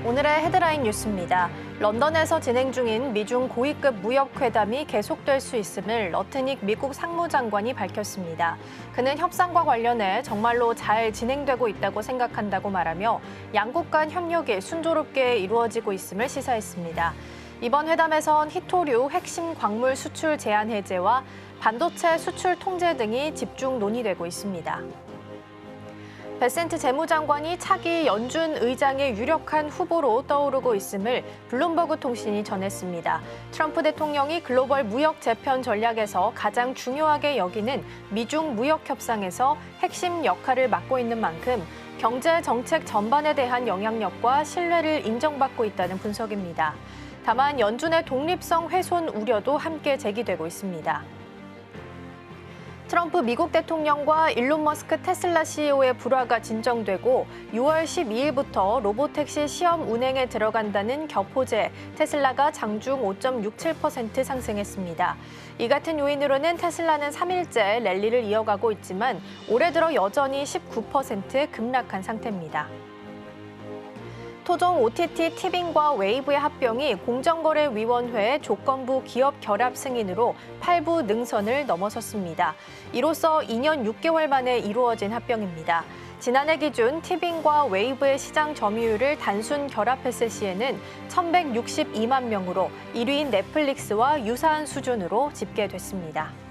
오늘의 헤드라인 뉴스입니다. 런던에서 진행 중인 미중 고위급 무역 회담이 계속될 수 있음을 러트닉 미국 상무장관이 밝혔습니다. 그는 협상과 관련해 정말로 잘 진행되고 있다고 생각한다고 말하며 양국 간 협력이 순조롭게 이루어지고 있음을 시사했습니다. 이번 회담에선 희토류 핵심 광물 수출 제한 해제와 반도체 수출 통제 등이 집중 논의되고 있습니다. 베센트 재무장관이 차기 연준 의장의 유력한 후보로 떠오르고 있음을 블룸버그 통신이 전했습니다. 트럼프 대통령이 글로벌 무역 재편 전략에서 가장 중요하게 여기는 미중 무역 협상에서 핵심 역할을 맡고 있는 만큼 경제 정책 전반에 대한 영향력과 신뢰를 인정받고 있다는 분석입니다. 다만 연준의 독립성 훼손 우려도 함께 제기되고 있습니다. 트럼프 미국 대통령과 일론 머스크 테슬라 CEO의 불화가 진정되고 6월 12일부터 로보택시 시험 운행에 들어간다는 격포제 테슬라가 장중 5.67% 상승했습니다. 이 같은 요인으로는 테슬라는 3일째 랠리를 이어가고 있지만 올해 들어 여전히 19% 급락한 상태입니다. 토종 OTT 티빙과 웨이브의 합병이 공정거래위원회의 조건부 기업 결합 승인으로 8부 능선을 넘어섰습니다. 이로써 2년 6개월 만에 이루어진 합병입니다. 지난해 기준 티빙과 웨이브의 시장 점유율을 단순 결합했을 시에는 1,162만 명으로 1위인 넷플릭스와 유사한 수준으로 집계됐습니다.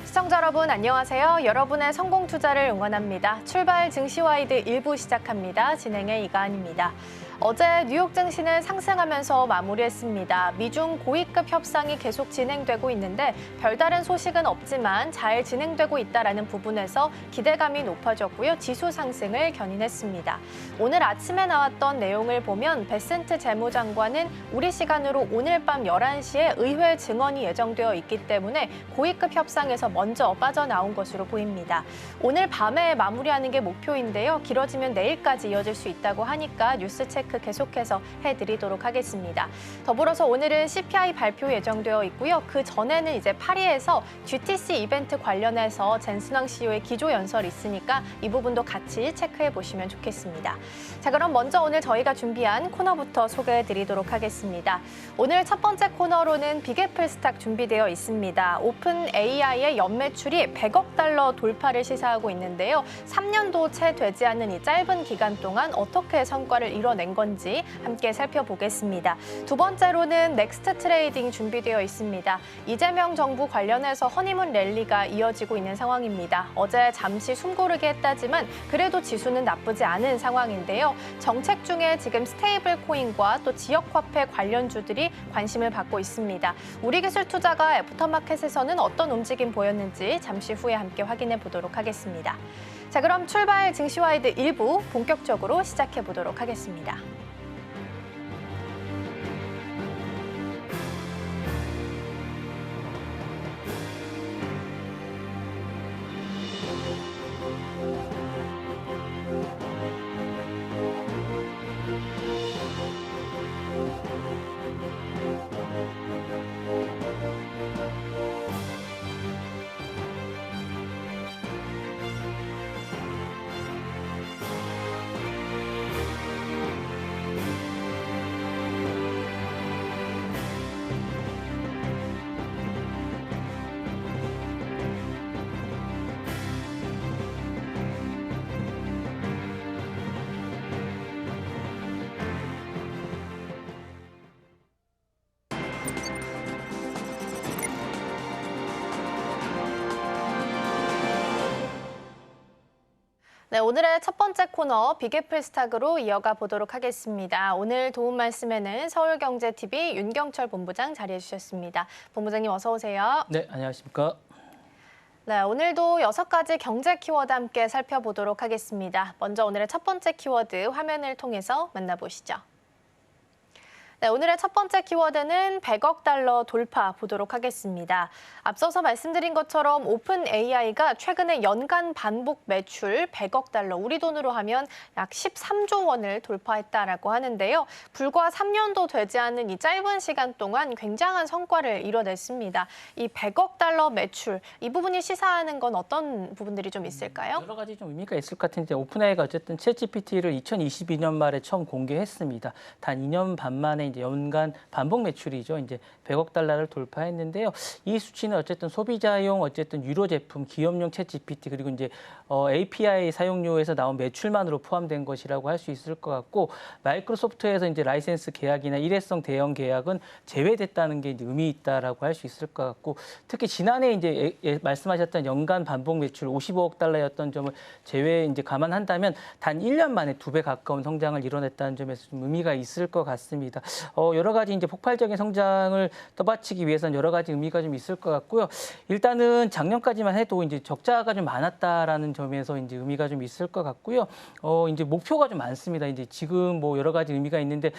시청자 여러분 안녕하세요. 여러분의 성공 투자를 응원합니다. 출발 증시와이드 1부 시작합니다. 진행의 이가은입니다. 어제 뉴욕 증시는 상승하면서 마무리했습니다. 미중 고위급 협상이 계속 진행되고 있는데 별다른 소식은 없지만 잘 진행되고 있다는 부분에서 기대감이 높아졌고요. 지수 상승을 견인했습니다. 오늘 아침에 나왔던 내용을 보면 베센트 재무장관은 우리 시간으로 오늘 밤 11시에 의회 증언이 예정되어 있기 때문에 고위급 협상에서 먼저 빠져나온 것으로 보입니다. 오늘 밤에 마무리하는 게 목표인데요. 길어지면 내일까지 이어질 수 있다고 하니까 뉴스 체크 계속해서 해드리도록 하겠습니다. 더불어서 오늘은 CPI 발표 예정되어 있고요. 그 전에는 이제 파리에서 GTC 이벤트 관련해서 젠슨왕 CEO의 기조연설이 있으니까 이 부분도 같이 체크해 보시면 좋겠습니다. 자, 그럼 먼저 오늘 저희가 준비한 코너부터 소개해드리도록 하겠습니다. 오늘 첫 번째 코너로는 빅애플 스탁 준비되어 있습니다. 오픈 AI의 연매출이 100억 달러 돌파를 시사하고 있는데요. 3년도 채 되지 않는 이 짧은 기간 동안 어떻게 성과를 이뤄낸 건지 함께 살펴보겠습니다. 두 번째로는 넥스트 트레이딩 준비되어 있습니다. 이재명 정부 관련해서 허니문 랠리가 이어지고 있는 상황입니다. 어제 잠시 숨고르게 했다지만 그래도 지수는 나쁘지 않은 상황인데요. 정책 중에 지금 스테이블 코인과 또 지역화폐 관련주들이 관심을 받고 있습니다. 우리기술투자가 애프터마켓에서는 어떤 움직임 보였는지 잠시 후에 함께 확인해 보도록 하겠습니다. 자, 그럼 출발 증시와이드 1부 본격적으로 시작해 보도록 하겠습니다. 네, 오늘의 첫 번째 코너 빅애플 스탁으로 이어가 보도록 하겠습니다. 오늘 도움 말씀에는 서울경제TV 윤경철 본부장 자리해 주셨습니다. 본부장님 어서 오세요. 네, 안녕하십니까. 네, 오늘도 6가지 경제 키워드 함께 살펴보도록 하겠습니다. 먼저 오늘의 첫 번째 키워드 화면을 통해서 만나보시죠. 네, 오늘의 첫 번째 키워드는 100억 달러 돌파 보도록 하겠습니다. 앞서서 말씀드린 것처럼 오픈 AI가 최근에 연간 반복 매출 100억 달러, 우리 돈으로 하면 약 13조 원을 돌파했다라고 하는데요. 불과 3년도 되지 않은 이 짧은 시간 동안 굉장한 성과를 이뤄냈습니다. 이 100억 달러 매출, 이 부분이 시사하는 건 어떤 부분들이 좀 있을까요? 여러 가지 좀 의미가 있을 것 같은데 오픈AI가 어쨌든 챗GPT를 2022년 말에 처음 공개했습니다. 단 2년 반 만에 이제 연간 반복 매출이죠. 이제 100억 달러를 돌파했는데요. 이 수치는 어쨌든 소비자용, 어쨌든 유료 제품, 기업용 챗GPT 그리고 이제 API 사용료에서 나온 매출만으로 포함된 것이라고 할 수 있을 것 같고 마이크로소프트에서 이제 라이센스 계약이나 일회성 대형 계약은 제외됐다는 게 이제 의미 있다라고 할 수 있을 것 같고 특히 지난해 이제 말씀하셨던 연간 반복 매출 55억 달러였던 점을 제외 이제 감안한다면 단 1년 만에 2배 가까운 성장을 이뤄냈다는 점에서 좀 의미가 있을 것 같습니다. 여러 가지 이제 폭발적인 성장을 떠받치기 위해서는 여러 가지 의미가 좀 있을 것 같고요. 일단은 작년까지만 해도 이제 적자가 좀 많았다라는 점에서 이제 의미가 좀 있을 것 같고요. 이제 목표가 좀 많습니다. 이제 지금 뭐 여러 가지 의미가 있는데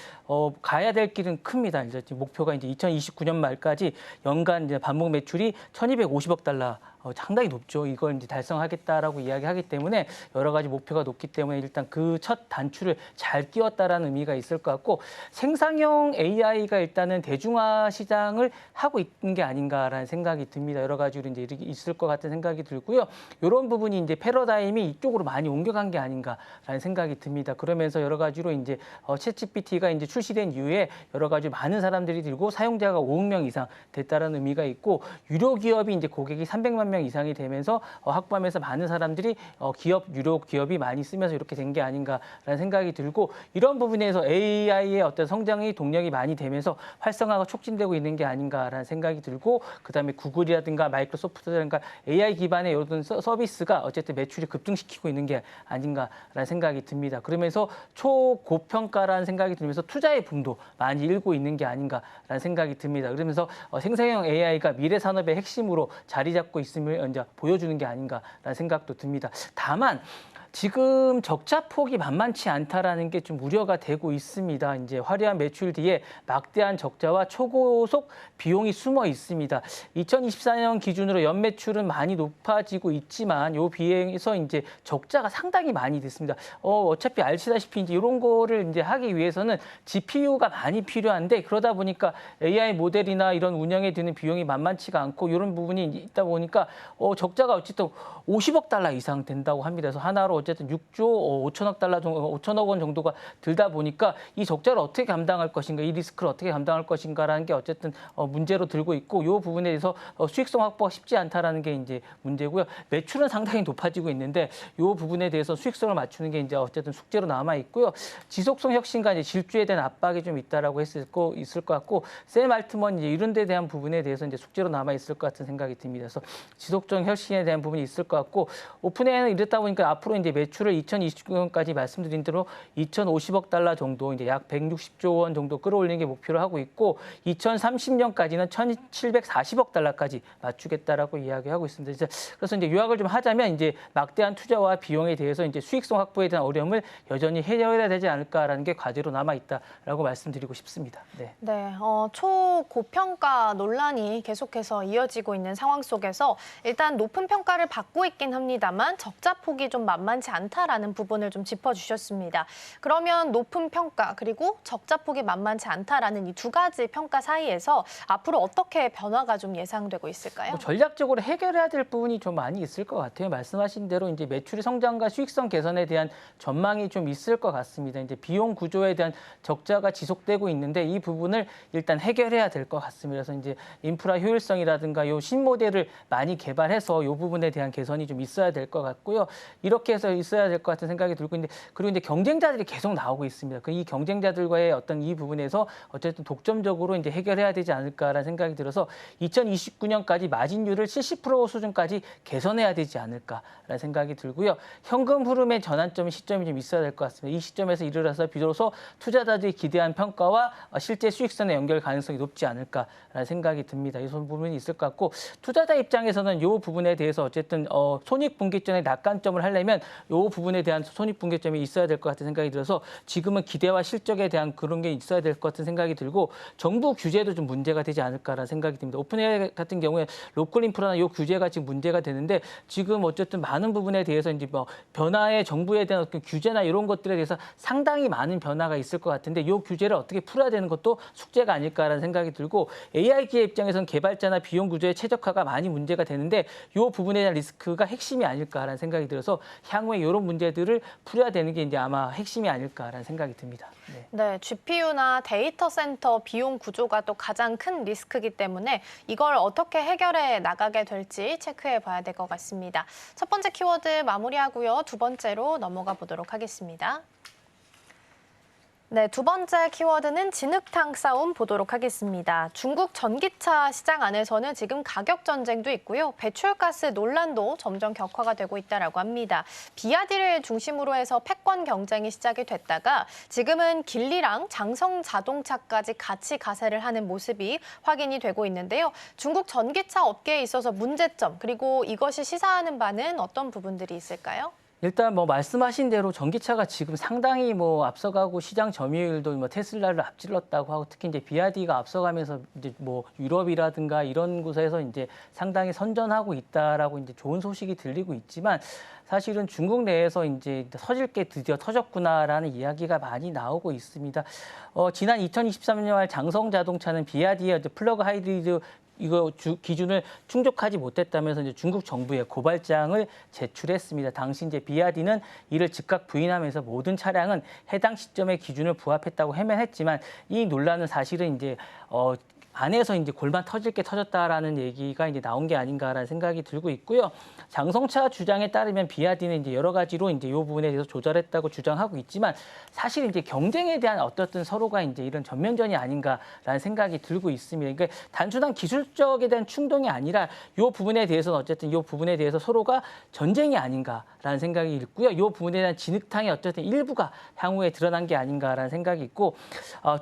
가야 될 길은 큽니다. 이제 목표가 이제 2029년 말까지 연간 이제 반복 매출이 1,250억 달러. 상당히 높죠. 이걸 이제 달성하겠다라고 이야기하기 때문에 여러 가지 목표가 높기 때문에 일단 그 첫 단추를 잘 끼웠다라는 의미가 있을 것 같고 생산형 AI가 일단은 대중화 시장을 하고 있는 게 아닌가라는 생각이 듭니다. 여러 가지로 이제 있을 것 같은 생각이 들고요. 이런 부분이 이제 패러다임이 이쪽으로 많이 옮겨간 게 아닌가라는 생각이 듭니다. 그러면서 여러 가지로 이제 챗GPT가 이제 출시된 이후에 여러 가지 많은 사람들이 들고 사용자가 5억 명 이상 됐다라는 의미가 있고 유료 기업이 이제 고객이 300만 명 이상이 되면서 확보하면서 많은 사람들이 유료 기업이 많이 쓰면서 이렇게 된 게 아닌가라는 생각이 들고 이런 부분에서 AI의 어떤 성장의 동력이 많이 되면서 활성화가 촉진되고 있는 게 아닌가라는 생각이 들고 그다음에 구글이라든가 마이크로소프트라든가 AI 기반의 이런 서비스가 어쨌든 매출이 급등시키고 있는 게 아닌가라는 생각이 듭니다. 그러면서 초고평가라는 생각이 들면서 투자의 붐도 많이 일고 있는 게 아닌가라는 생각이 듭니다. 그러면서 생성형 AI가 미래 산업의 핵심으로 자리 잡고 있음을 이제 보여주는 게 아닌가라는 생각도 듭니다. 다만 지금 적자 폭이 만만치 않다라는 게 좀 우려가 되고 있습니다. 이제 화려한 매출 뒤에 막대한 적자와 초고속 비용이 숨어 있습니다. 2024년 기준으로 연매출은 많이 높아지고 있지만 요 비해서 이제 적자가 상당히 많이 됐습니다. 어차피 아시다시피 이제 이런 거를 이제 하기 위해서는 GPU가 많이 필요한데 그러다 보니까 AI 모델이나 이런 운영에 드는 비용이 만만치가 않고 이런 부분이 있다 보니까 적자가 어쨌든 50억 달러 이상 된다고 합니다. 그래서 하나로 어쨌든 6조 5천억 달러 정도, 5천억 원 정도가 들다 보니까 이 적자를 어떻게 감당할 것인가, 이 리스크를 어떻게 감당할 것인가라는 게 어쨌든 문제로 들고 있고 이 부분에 대해서 수익성 확보가 쉽지 않다라는 게 이제 문제고요. 매출은 상당히 높아지고 있는데 이 부분에 대해서 수익성을 맞추는 게 이제 어쨌든 숙제로 남아 있고요. 지속성 혁신과 이제 질주에 대한 압박이 좀 있다라고 있을 것 같고 샘 알트먼 이제 이런 데 대한 부분에 대해서 이제 숙제로 남아 있을 것 같은 생각이 듭니다. 그래서 지속적 혁신에 대한 부분이 있을 것 같고 오픈AI는 이랬다 보니까 앞으로 이제 매출을 2029년까지 말씀드린 대로 2,050억 달러 정도 이제 약 160조 원 정도 끌어올리는 게 목표로 하고 있고 2030년까지는 1,740억 달러까지 맞추겠다라고 이야기하고 있습니다. 그래서 이제 요약을 좀 하자면 이제 막대한 투자와 비용에 대해서 이제 수익성 확보에 대한 어려움을 여전히 해결해야 되지 않을까라는 게 과제로 남아 있다라고 말씀드리고 싶습니다. 네. 네, 초고평가 논란이 계속해서 이어지고 있는 상황 속에서 일단 높은 평가를 받고 있긴 합니다만 적자 폭이 좀 만만치 않다라는 부분을 좀 짚어주셨습니다. 그러면 높은 평가 그리고 적자 폭이 만만치 않다라는 이 두 가지 평가 사이에서 앞으로 어떻게 변화가 좀 예상되고 있을까요? 전략적으로 해결해야 될 부분이 좀 많이 있을 것 같아요. 말씀하신 대로 이제 매출의 성장과 수익성 개선에 대한 전망이 좀 있을 것 같습니다. 이제 비용 구조에 대한 적자가 지속되고 있는데 이 부분을 일단 해결해야 될 것 같습니다. 그래서 이제 인프라 효율성이라든가 요 신모델을 많이 개발해서 이 부분에 대한 개선이 좀 있어야 될 것 같고요. 이렇게 해서 있어야 될 것 같은 생각이 들고 있는데 그리고 이제 경쟁자들이 계속 나오고 있습니다. 이 경쟁자들과의 어떤 이 부분에서 어쨌든 독점적으로 이제 해결해야 되지 않을까라는 생각이 들어서 2029년까지 마진율을 70% 수준까지 개선해야 되지 않을까라는 생각이 들고요. 현금 흐름의 전환점 시점이 좀 있어야 될 것 같습니다. 이 시점에서 이르러서 비로소 투자자들이 기대한 평가와 실제 수익성의 연결 가능성이 높지 않을까라는 생각이 듭니다. 이 부분이 있을 것 같고 투자자 입장에서는 이 부분에 대해서 어쨌든 손익분기점의 낙관점을 하려면 이 부분에 대한 손익분기점이 있어야 될 것 같은 생각이 들어서 지금은 기대와 실적에 대한 그런 게 있어야 될 것 같은 생각이 들고 정부 규제도 좀 문제가 되지 않을까라는 생각이 듭니다. 오픈AI 같은 경우에 로컬 인프라나 이 규제가 지금 문제가 되는데 지금 어쨌든 많은 부분에 대해서 이제 뭐 변화의 정부에 대한 어떤 규제나 이런 것들에 대해서 상당히 많은 변화가 있을 것 같은데 이 규제를 어떻게 풀어야 되는 것도 숙제가 아닐까라는 생각이 들고 AI 기업 입장에서는 개발자나 비용 구조의 최적화가 많이 문제가 되는데 이 부분에 대한 리스크가 핵심이 아닐까라는 생각이 들어서 향후에 이런 문제들을 풀어야 되는 게 이제 아마 핵심이 아닐까라는 생각이 듭니다. 네. 네, GPU나 데이터 센터 비용 구조가 또 가장 큰 리스크이기 때문에 이걸 어떻게 해결해 나가게 될지 체크해 봐야 될 것 같습니다. 첫 번째 키워드 마무리하고요. 두 번째로 넘어가 보도록 하겠습니다. 네, 두 번째 키워드는 진흙탕 싸움 보도록 하겠습니다. 중국 전기차 시장 안에서는 지금 가격 전쟁도 있고요. 배출가스 논란도 점점 격화가 되고 있다고 합니다. 비아디를 중심으로 해서 패권 경쟁이 시작이 됐다가 지금은 길리랑 장성 자동차까지 같이 가세를 하는 모습이 확인이 되고 있는데요. 중국 전기차 업계에 있어서 문제점 그리고 이것이 시사하는 바는 어떤 부분들이 있을까요? 일단 뭐 말씀하신 대로 전기차가 지금 상당히 뭐 앞서가고 시장 점유율도 뭐 테슬라를 앞질렀다고 하고 특히 이제 비아디가 앞서가면서 이제 뭐 유럽이라든가 이런 곳에서 이제 상당히 선전하고 있다라고 이제 좋은 소식이 들리고 있지만 사실은 중국 내에서 이제 터질 게 드디어 터졌구나라는 이야기가 많이 나오고 있습니다. 지난 2023년 말 장성 자동차는 비아디의 플러그 하이브리드 이거 기준을 충족하지 못했다면서 이제 중국 정부에 고발장을 제출했습니다. 당시 이제 비아디는 이를 즉각 부인하면서 모든 차량은 해당 시점의 기준을 부합했다고 해명했지만 이 논란은 사실은 이제 안에서 이제 골반 터질 게 터졌다라는 얘기가 이제 나온 게 아닌가라는 생각이 들고 있고요. 장성차 주장에 따르면 비아디는 이제 여러 가지로 이제 이 부분에 대해서 조절했다고 주장하고 있지만 사실 이제 경쟁에 대한 어떻든 서로가 이제 이런 전면전이 아닌가라는 생각이 들고 있습니다. 그러니까 단순한 기술적에 대한 충동이 아니라 이 부분에 대해서는 어쨌든 이 부분에 대해서 서로가 전쟁이 아닌가라는 생각이 있고요. 이 부분에 대한 진흙탕이 어쨌든 일부가 향후에 드러난 게 아닌가라는 생각이 있고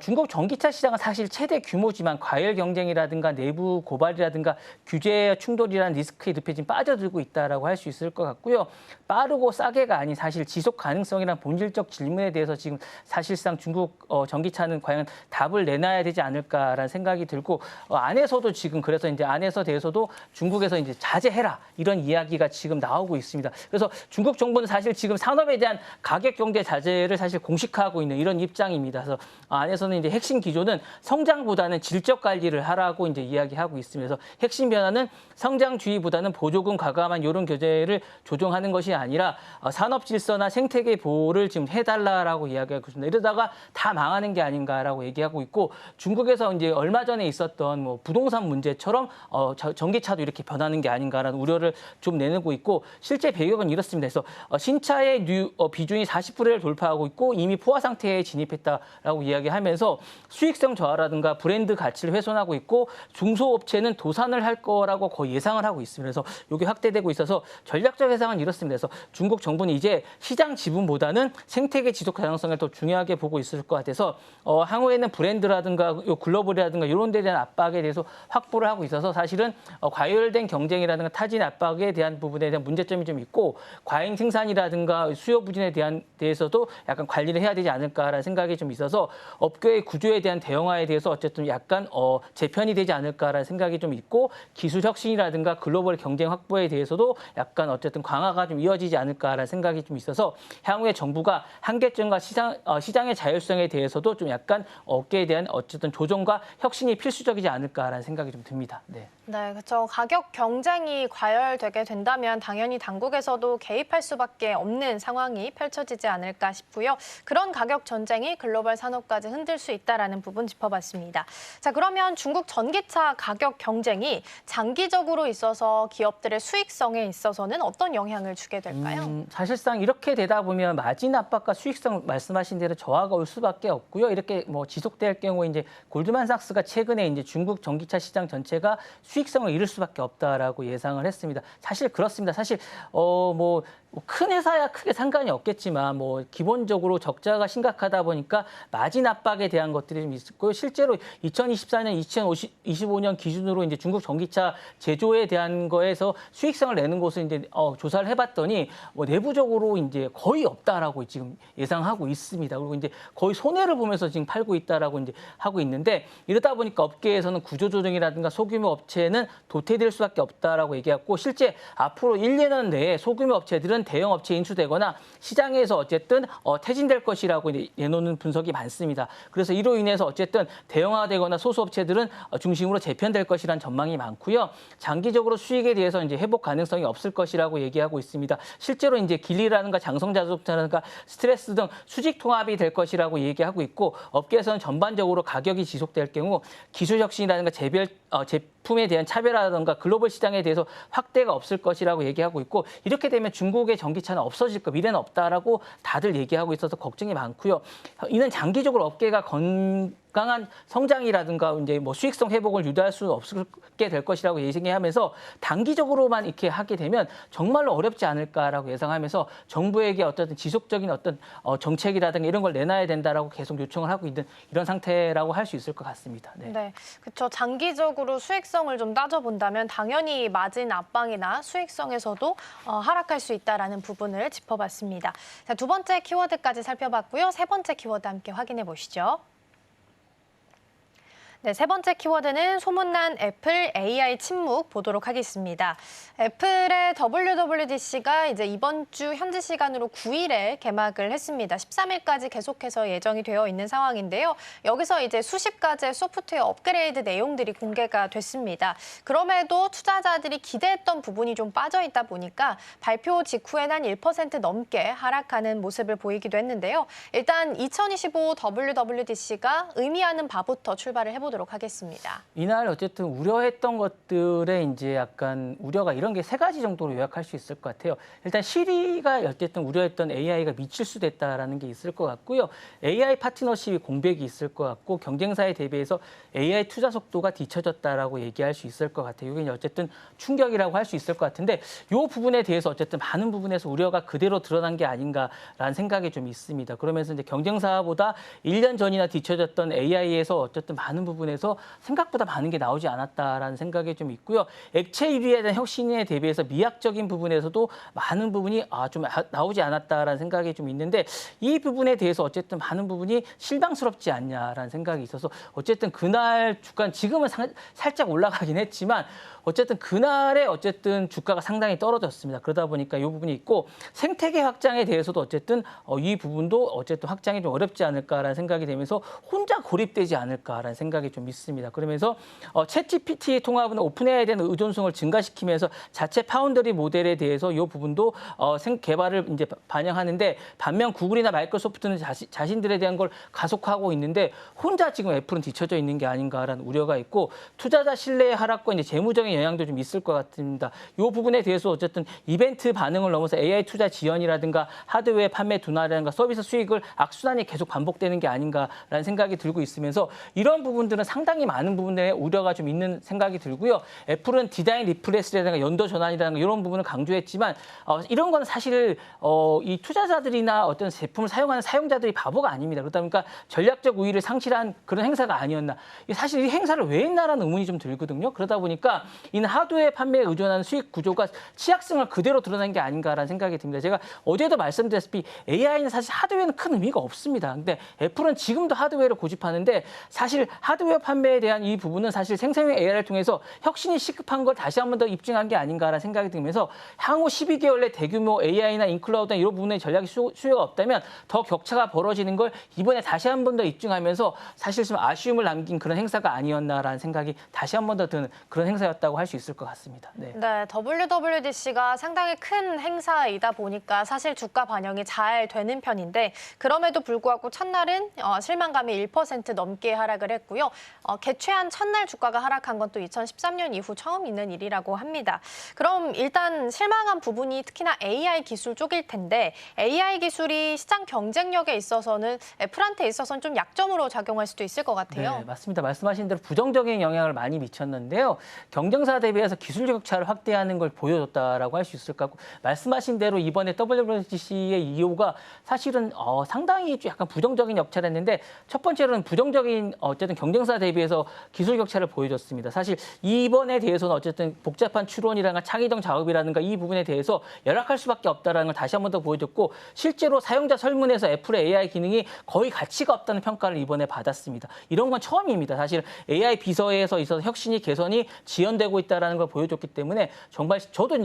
중국 전기차 시장은 사실 최대 규모지만 과열 경쟁이라든가 내부 고발이라든가 규제 충돌이라는 리스크에 늪에 지금 빠져들고 있다라고 할 수 있을 것 같고요. 빠르고 싸게가 아닌 사실 지속 가능성이란 본질적 질문에 대해서 지금 사실상 중국 전기차는 과연 답을 내놔야 되지 않을까라는 생각이 들고 안에서도 지금 그래서 이제 안에서 대해서도 중국에서 이제 자제해라 이런 이야기가 지금 나오고 있습니다. 그래서 중국 정부는 사실 지금 산업에 대한 가격 경제 자제를 사실 공식화하고 있는 이런 입장입니다. 그래서 안에서는 이제 핵심 기조는 성장보다는 질적 관리를 하라고 이제 이야기하고 있으면서 핵심 변화는 성장주의보다는 보조금 과감한 이런 규제를 조정하는 것이 아니라 산업 질서나 생태계 보호를 지금 해달라라고 이야기하고 있습니다. 이러다가 다 망하는 게 아닌가라고 얘기하고 있고 중국에서 이제 얼마 전에 있었던 뭐 부동산 문제처럼 전기차도 이렇게 변하는 게 아닌가라는 우려를 좀 내놓고 있고 실제 배경은 이렇습니다. 그래서 신차의 비중이 40%를 돌파하고 있고 이미 포화 상태에 진입했다라고 이야기하면서 수익성 저하라든가 브랜드 가치를 훼손하고 있고 중소업체는 도산을 할 거라고 거의 예상을 하고 있습니다. 그래서 이게 확대되고 있어서 전략적 예상은 이렇습니다. 그래서 중국 정부는 이제 시장 지분보다는 생태계 지속 가능성을 더 중요하게 보고 있을 것 같아서 향후에는 브랜드라든가 글로벌이라든가 이런 데에 대한 압박에 대해서 확보를 하고 있어서 사실은 과열된 경쟁이라든가 타진 압박에 대한 부분에 대한 문제점이 좀 있고 과잉 생산이라든가 수요 부진에 대해서도 약간 관리를 해야 되지 않을까라는 생각이 좀 있어서 업계의 구조에 대한 대형화에 대해서 어쨌든 약간 재편이 되지 않을까라는 생각이 좀 있고 기술 혁신이라든가 글로벌 경쟁 확보에 대해서도 약간 어쨌든 강화가 좀 이어지지 않을까라는 생각이 좀 있어서 향후에 정부가 한계점과 시장의 자율성에 대해서도 좀 약간 업계에 대한 어쨌든 조정과 혁신이 필수적이지 않을까라는 생각이 좀 듭니다. 네. 네, 그렇죠. 가격 경쟁이 과열되게 된다면 당연히 당국에서도 개입할 수밖에 없는 상황이 펼쳐지지 않을까 싶고요. 그런 가격 전쟁이 글로벌 산업까지 흔들 수 있다라는 부분 짚어봤습니다. 자, 그러면 중국 전기차 가격 경쟁이 장기적으로 있어서 기업들의 수익성에 있어서는 어떤 영향을 주게 될까요? 사실상 이렇게 되다 보면 마진 압박과 수익성 말씀하신 대로 저하가 올 수밖에 없고요. 이렇게 뭐 지속될 경우에 이제 골드만삭스가 최근에 이제 중국 전기차 시장 전체가 수익성을 잃을 수밖에 없다라고 예상을 했습니다. 사실 그렇습니다. 사실 뭐 큰 회사야 크게 상관이 없겠지만 뭐 기본적으로 적자가 심각하다 보니까 마진 압박에 대한 것들이 좀 있었고요. 실제로 2024년, 2025년 기준으로 이제 중국 전기차 제조에 대한 거에서 수익성을 내는 곳을 이제 조사를 해봤더니 뭐 내부적으로 이제 거의 없다라고 지금 예상하고 있습니다. 그리고 이제 거의 손해를 보면서 지금 팔고 있다라고 이제 하고 있는데 이러다 보니까 업계에서는 구조조정이라든가 소규모 업체는 도태될 수밖에 없다라고 얘기했고 실제 앞으로 1년 내에 소규모 업체들은 대형 업체에 인수되거나 시장에서 어쨌든 퇴진될 것이라고 내놓는 분석이 많습니다. 그래서 이로 인해서 어쨌든 대형화되거나 소수 업체들은 중심으로 재편될 것이라는 전망이 많고요. 장기적으로 수익에 대해서 이제 회복 가능성이 없을 것이라고 얘기하고 있습니다. 실제로 이제 길리라든가 장성자동차라든가 스트레스 등 수직 통합이 될 것이라고 얘기하고 있고 업계에서는 전반적으로 가격이 지속될 경우 기술 혁신이라든가 제품에 대한 차별화라든가 글로벌 시장에 대해서 확대가 없을 것이라고 얘기하고 있고 이렇게 되면 중국의 전기차는 없어질 거 미래는 없다라고 다들 얘기하고 있어서 걱정이 많고요. 이는 장기적으로 업계가 건강한 성장이라든가 이제 뭐 수익성 회복을 유도할 수 없게 될 것이라고 예상하면서 단기적으로만 이렇게 하게 되면 정말로 어렵지 않을까라고 예상하면서 정부에게 어떤 지속적인 어떤 정책이라든가 이런 걸 내놔야 된다라고 계속 요청을 하고 있는 이런 상태라고 할 수 있을 것 같습니다. 네, 그렇죠. 장기적으로 수익성을 좀 따져본다면 당연히 마진 압박이나 수익성에서도 하락할 수 있다라는 부분을 짚어봤습니다. 자, 두 번째 키워드까지 살펴봤고요. 세 번째 키워드 함께 확인해 보시죠. 네, 세 번째 키워드는 소문난 애플 AI 침묵 보도록 하겠습니다. 애플의 WWDC가 이제 이번 주 현지 시간으로 9일에 개막을 했습니다. 13일까지 계속해서 예정이 되어 있는 상황인데요. 여기서 이제 수십 가지의 소프트웨어 업그레이드 내용들이 공개가 됐습니다. 그럼에도 투자자들이 기대했던 부분이 좀 빠져 있다 보니까 발표 직후엔 한 1% 넘게 하락하는 모습을 보이기도 했는데요. 일단 2025 WWDC가 의미하는 바부터 출발을 해보도록 하겠습니다. 이날 어쨌든 우려했던 것들에 이제 약간 우려가 이런 게 세 가지 정도로 요약할 수 있을 것 같아요. 일단 시리가 어쨌든 우려했던 AI가 미칠수됐다라는 게 있을 것 같고요. AI 파트너십이 공백이 있을 것 같고 경쟁사에 대비해서 AI 투자 속도가 뒤처졌다라고 얘기할 수 있을 것 같아요. 이게 어쨌든 충격이라고 할 수 있을 것 같은데 이 부분에 대해서 어쨌든 많은 부분에서 우려가 그대로 드러난 게 아닌가라는 생각이 좀 있습니다. 그러면서 이제 경쟁사보다 1년 전이나 뒤처졌던 AI에서 어쨌든 많은 부분에서 생각보다 많은 게 나오지 않았다라는 생각이 좀 있고요. 액체 1위에 대한 혁신에 대비해서 미학적인 부분에서도 많은 부분이 좀 나오지 않았다라는 생각이 좀 있는데 이 부분에 대해서 어쨌든 많은 부분이 실망스럽지 않냐라는 생각이 있어서 어쨌든 그날 주가는 지금은 살짝 올라가긴 했지만 어쨌든 그날에 어쨌든 주가가 상당히 떨어졌습니다. 그러다 보니까 이 부분이 있고 생태계 확장에 대해서도 어쨌든 이 부분도 어쨌든 확장이 좀 어렵지 않을까라는 생각이 되면서 혼자 고립되지 않을까라는 생각이 좀 있습니다. 그러면서 챗GPT 통합은 오픈AI에 대한 의존성을 증가시키면서 자체 파운더리 모델에 대해서 이 부분도 개발을 이제 반영하는데 반면 구글이나 마이크로소프트는 자신들에 대한 걸 가속하고 있는데 혼자 지금 애플은 뒤처져 있는 게 아닌가라는 우려가 있고 투자자 신뢰의 하락과 이제 재무적인 영향도 좀 있을 것 같습니다. 이 부분에 대해서 어쨌든 이벤트 반응을 넘어서 AI 투자 지연이라든가 하드웨어 판매 둔화라든가 서비스 수익을 악순환이 계속 반복되는 게 아닌가라는 생각이 들고 있으면서 이런 부분들은 상당히 많은 부분에 우려가 좀 있는 생각이 들고요. 애플은 디자인 리프레스라든가 연도 전환이라든가 이런 부분을 강조했지만 이런 건 사실 이 투자자들이나 어떤 제품을 사용하는 사용자들이 바보가 아닙니다. 그러다 보니까 전략적 우위를 상실한 그런 행사가 아니었나. 사실 이 행사를 왜 했나라는 의문이 좀 들거든요. 그러다 보니까 이는 하드웨어 판매에 의존하는 수익 구조가 취약성을 그대로 드러낸 게 아닌가라는 생각이 듭니다. 제가 어제도 말씀드렸다시피 AI는 사실 하드웨어는 큰 의미가 없습니다. 근데 애플은 지금도 하드웨어를 고집하는데 사실 하드웨어 판매에 대한 이 부분은 사실 생성형 AI를 통해서 혁신이 시급한 걸 다시 한 번 더 입증한 게 아닌가라는 생각이 들면서 향후 12개월 내 대규모 AI나 인클라우드나 이런 부분의 전략이 수요가 없다면 더 격차가 벌어지는 걸 이번에 다시 한 번 더 입증하면서 사실 좀 아쉬움을 남긴 그런 행사가 아니었나라는 생각이 다시 한 번 더 드는 그런 행사였다고 할 수 있을 것 같습니다. 네, WWDC가 상당히 큰 행사이다 보니까 사실 주가 반영이 잘 되는 편인데 그럼에도 불구하고 첫날은 실망감이 1% 넘게 하락을 했고요. 개최한 첫날 주가가 하락한 건 또 2013년 이후 처음 있는 일이라고 합니다. 그럼 일단 실망한 부분이 특히나 AI 기술 쪽일 텐데 AI 기술이 시장 경쟁력에 있어서는 애플한테 있어서는 좀 약점으로 작용할 수도 있을 것 같아요. 네, 맞습니다. 말씀하신 대로 부정적인 영향을 많이 미쳤는데요. 경쟁사 대비해서 기술적 격차를 확대하는 걸 보여줬다라고 할 수 있을 것 같고 말씀하신 대로 이번에 WWDC의 EO가 사실은 상당히 약간 부정적인 역할을 했는데 첫 번째로는 부정적인 어쨌든 경쟁사 대비해서 기술 격차를 보여줬습니다. 사실 이번에 대해서는 어쨌든 복잡한 추론이라든가 창의적 작업이라든가 이 부분에 대해서 열악할 수밖에 없다는 걸 다시 한 번 더 보여줬고 실제로 사용자 설문에서 애플의 AI 기능이 거의 가치가 없다는 평가를 이번에 받았습니다. 이런 건 처음입니다. 사실 AI 비서에서 있어서 혁신이 개선이 지연되고 있다는 걸 보여줬기 때문에 정말 저도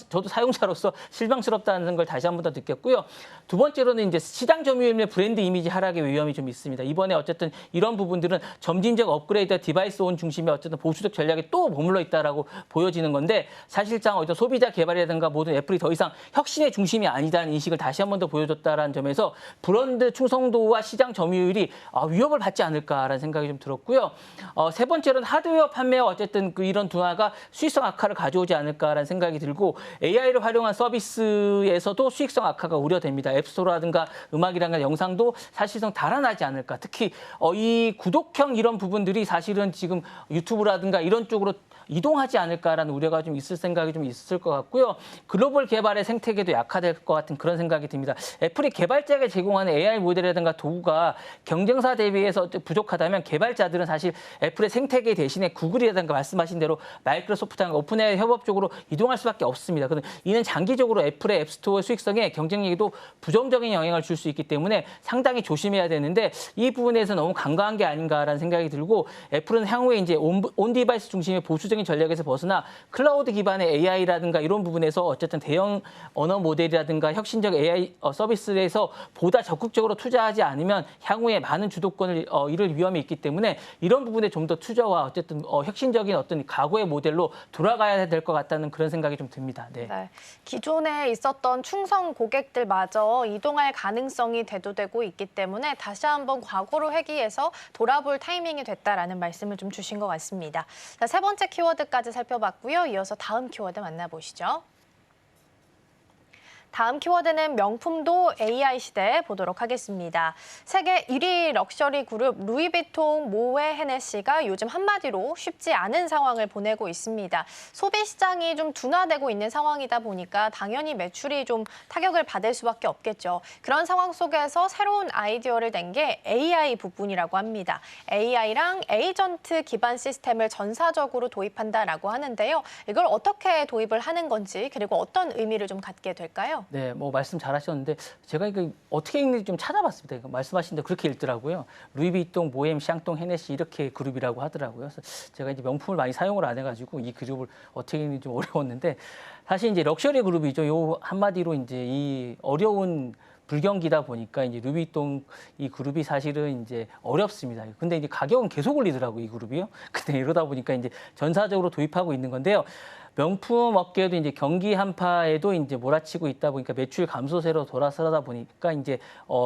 저도 사용자로서 실망스럽다는 걸 다시 한 번 더 느꼈고요. 두 번째로는 이제 시장 점유율의 브랜드 이미지 하락의 위험이 좀 있습니다. 이번에 어쨌든 이런 부분들은 점진적 업그레이드 디바이스 온 중심의 어쨌든 보수적 전략에 또 머물러 있다라고 보여지는 건데 사실상 어떤 소비자 개발이라든가 모든 애플이 더 이상 혁신의 중심이 아니다는 인식을 다시 한 번 더 보여줬다라는 점에서 브랜드 충성도와 시장 점유율이 위협을 받지 않을까라는 생각이 좀 들었고요. 세 번째로는 하드웨어 판매와 어쨌든 이런 둔화가 수익성 악화를 가져오지 않을까라는 생각이 들고 AI를 활용한 서비스에서도 수익성 악화가 우려됩니다. 앱스토어라든가 음악이라든가 영상도 사실상 달아나지 않을까. 특히 이 구독형 이런 부분들이 사실은 지금 유튜브라든가 이런 쪽으로 이동하지 않을까라는 우려가 좀 있을 생각이 좀 있을 것 같고요. 글로벌 개발의 생태계도 약화될 것 같은 그런 생각이 듭니다. 애플이 개발자에게 제공하는 AI 모델이라든가 도구가 경쟁사 대비해서 부족하다면 개발자들은 사실 애플의 생태계 대신에 구글이라든가 말씀하신 대로 마이크로소프트랑 오픈AI 협업 쪽으로 이동할 수밖에 없습니다. 그런데 이는 장기적으로 애플의 앱스토어의 수익성에 경쟁력에도 부정적인 영향을 줄 수 있기 때문에 상당히 조심해야 되는데 이 부분에서 너무 간과한 게 아닌가라는 생각이 들고 애플은 향후에 이제 온 디바이스 중심의 보수적인 전략에서 벗어나 클라우드 기반의 AI라든가 이런 부분에서 어쨌든 대형 언어 모델이라든가 혁신적 AI 서비스에서 보다 적극적으로 투자하지 않으면 향후에 많은 주도권을 잃을 위험이 있기 때문에 이런 부분에 좀 더 투자와 어쨌든 혁신적인 어떤 각오의 모델로 돌아가야 될 것 같다는 그런 생각이 좀 듭니다. 네. 네. 기존에 있었던 충성 고객들마저 이동할 가능성이 대두되고 있기 때문에 다시 한번 과거로 회귀해서 돌아볼 타이밍이 됐다라는 말씀을 좀 주신 것 같습니다. 자, 세 번째 키워드까지 살펴봤고요. 이어서 다음 키워드 만나보시죠. 다음 키워드는 명품도 AI 시대 보도록 하겠습니다. 세계 1위 럭셔리 그룹 루이비통 모에 헤네시가 요즘 한마디로 쉽지 않은 상황을 보내고 있습니다. 소비 시장이 좀 둔화되고 있는 상황이다 보니까 당연히 매출이 좀 타격을 받을 수밖에 없겠죠. 그런 상황 속에서 새로운 아이디어를 낸 게 AI 부분이라고 합니다. AI랑 에이전트 기반 시스템을 전사적으로 도입한다라고 하는데요. 이걸 어떻게 도입을 하는 건지 그리고 어떤 의미를 좀 갖게 될까요? 네, 뭐 말씀 잘하셨는데 제가 이거 어떻게 읽는지 좀 찾아봤습니다. 말씀하신 대로 그렇게 읽더라고요. 루이비통, 모엠, 샹통, 헤네시 이렇게 그룹이라고 하더라고요. 그래서 제가 이제 명품을 많이 사용을 안 해가지고 이 그룹을 어떻게 읽는지 좀 어려웠는데 사실 이제 럭셔리 그룹이죠. 요 한마디로 이제 이 어려운 불경기다 보니까 이제 루이비통 이 그룹이 사실은 이제 어렵습니다. 근데 이제 가격은 계속 올리더라고요, 이 그룹이요. 근데 이러다 보니까 이제 전사적으로 도입하고 있는 건데요. 명품 업계도 이제 경기 한파에도 이제 몰아치고 있다 보니까 매출 감소세로 돌아서다 보니까 이제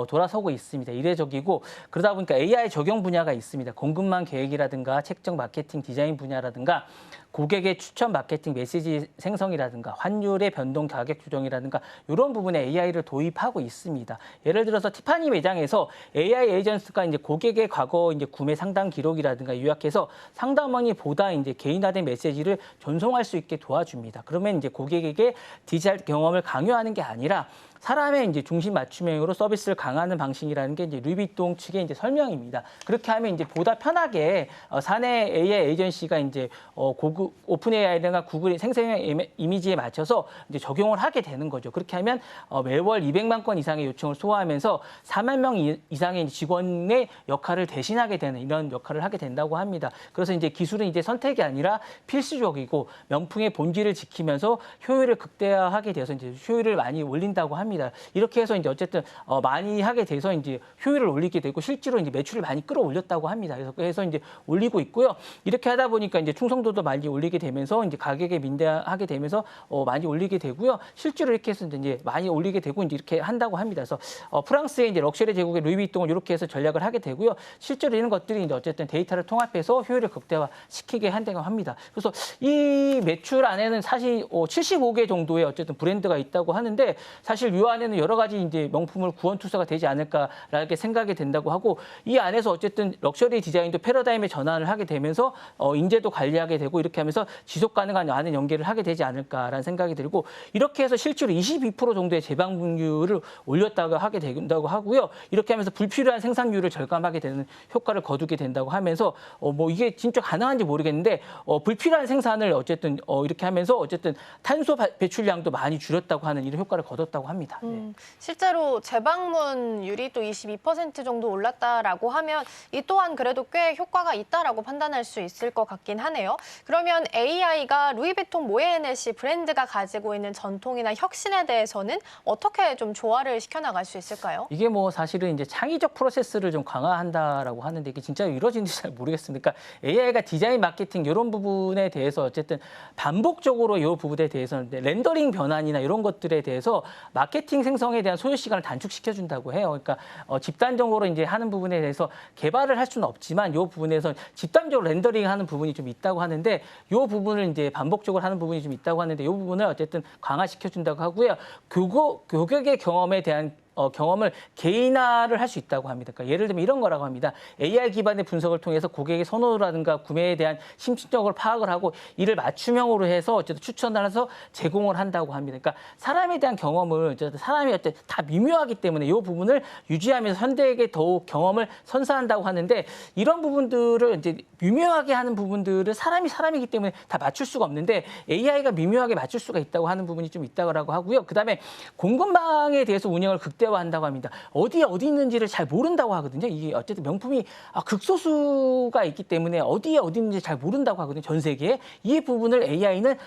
돌아서고 있습니다. 이례적이고 그러다 보니까 AI 적용 분야가 있습니다. 공급망 계획이라든가 책정 마케팅 디자인 분야라든가 고객의 추천 마케팅 메시지 생성이라든가 환율의 변동 가격 조정이라든가 이런 부분에 AI를 도입하고 있습니다. 예를 들어서 티파니 매장에서 AI 에이전트가 이제 고객의 과거 이제 구매 상담 기록이라든가 요약해서 상담원이 보다 이제 개인화된 메시지를 전송할 수 있게 도와줍니다. 그러면 이제 고객에게 디지털 경험을 강요하는 게 아니라 사람의 이제 중심 맞춤형으로 서비스를 강화하는 방식이라는 게 이제 루이비통 측의 이제 설명입니다. 그렇게 하면 이제 보다 편하게 사내 AI 에이전시가 이제 고급 오픈 AI나 구글의 생성형 이미지에 맞춰서 이제 적용을 하게 되는 거죠. 그렇게 하면 매월 200만 건 이상의 요청을 소화하면서 4만 명 이상의 직원의 역할을 대신하게 되는 이런 역할을 하게 된다고 합니다. 그래서 이제 기술은 이제 선택이 아니라 필수적이고 명품의 본질을 지키면서 효율을 극대화하게 돼서 이제 효율을 많이 올린다고 합니다. 합니다. 이렇게 해서 이제 어쨌든 많이 하게 돼서 이제 효율을 올리게 되고 실제로 이제 매출을 많이 끌어올렸다고 합니다. 그래서 이제 올리고 있고요. 이렇게 하다 보니까 이제 충성도도 많이 올리게 되면서 이제 가격에 민감하게 되면서 많이 올리게 되고요. 실제로 이렇게 해서 이제 많이 올리게 되고 이제 이렇게 한다고 합니다. 그래서 프랑스의 이제 럭셔리 제국의 루이비통을 이렇게 해서 전략을 하게 되고요. 실제로 이런 것들이 이제 어쨌든 데이터를 통합해서 효율을 극대화시키게 한다고 합니다. 그래서 이 매출 안에는 사실 75개 정도의 어쨌든 브랜드가 있다고 하는데 사실 이 안에는 여러 가지 이제 명품을 구원투사가 되지 않을까라는 생각이 된다고 하고 이 안에서 어쨌든 럭셔리 디자인도 패러다임의 전환을 하게 되면서 인재도 관리하게 되고 이렇게 하면서 지속 가능한 안에 연계를 하게 되지 않을까라는 생각이 들고 이렇게 해서 실제로 22% 정도의 재방문율을 올렸다고 하게 된다고 하고요. 이렇게 하면서 불필요한 생산율을 절감하게 되는 효과를 거두게 된다고 하면서 뭐 이게 진짜 가능한지 모르겠는데 불필요한 생산을 어쨌든 이렇게 하면서 어쨌든 탄소 배출량도 많이 줄였다고 하는 이런 효과를 거뒀다고 합니다. 네. 실제로 재방문율이 또 22% 정도 올랐다라고 하면 이 또한 그래도 꽤 효과가 있다라고 판단할 수 있을 것 같긴 하네요. 그러면 AI가 루이비통 모에헤네시 브랜드가 가지고 있는 전통이나 혁신에 대해서는 어떻게 좀 조화를 시켜나갈 수 있을까요? 이게 뭐 사실은 이제 창의적 프로세스를 좀 강화한다라고 하는데 이게 진짜 이루어지는지 잘 모르겠습니다. 그러니까 AI가 디자인, 마케팅 이런 부분에 대해서 어쨌든 반복적으로 이 부분에 대해서는 렌더링 변환이나 이런 것들에 대해서 마케팅 생성에 대한 소요 시간을 단축시켜준다고 해요. 그러니까 집단적으로 이제 하는 부분에 대해서 개발을 할 수는 없지만 이 부분에서 집단적으로 렌더링하는 부분이 좀 있다고 하는데 이 부분을 이제 반복적으로 하는 부분이 좀 있다고 하는데 이 부분을 어쨌든 강화시켜준다고 하고요. 고객의 경험에 대한 경험을 개인화를 할 수 있다고 합니다. 그러니까 예를 들면 이런 거라고 합니다. AI 기반의 분석을 통해서 고객의 선호라든가 구매에 대한 심층적으로 파악을 하고 이를 맞춤형으로 해서 어쨌든 추천을 해서 제공을 한다고 합니다. 그러니까 사람에 대한 경험을 어쨌든 사람이 어쨌든 다 미묘하기 때문에 이 부분을 유지하면서 현대에게 더욱 경험을 선사한다고 하는데 이런 부분들을 이제 미묘하게 하는 부분들을 사람이기 때문에 다 맞출 수가 없는데 AI가 미묘하게 맞출 수가 있다고 하는 부분이 좀 있다고 하고요. 그다음에 공급망에 대해서 운영을 극대화한다고 합니다. 어디 있는지를 잘 모른다고 하거든요. 이게 어쨌든 명품이 극소수가 있기 때문에 어디 있는지 잘 모른다고 하거든요. 전 세계에. 이 부분을 AI는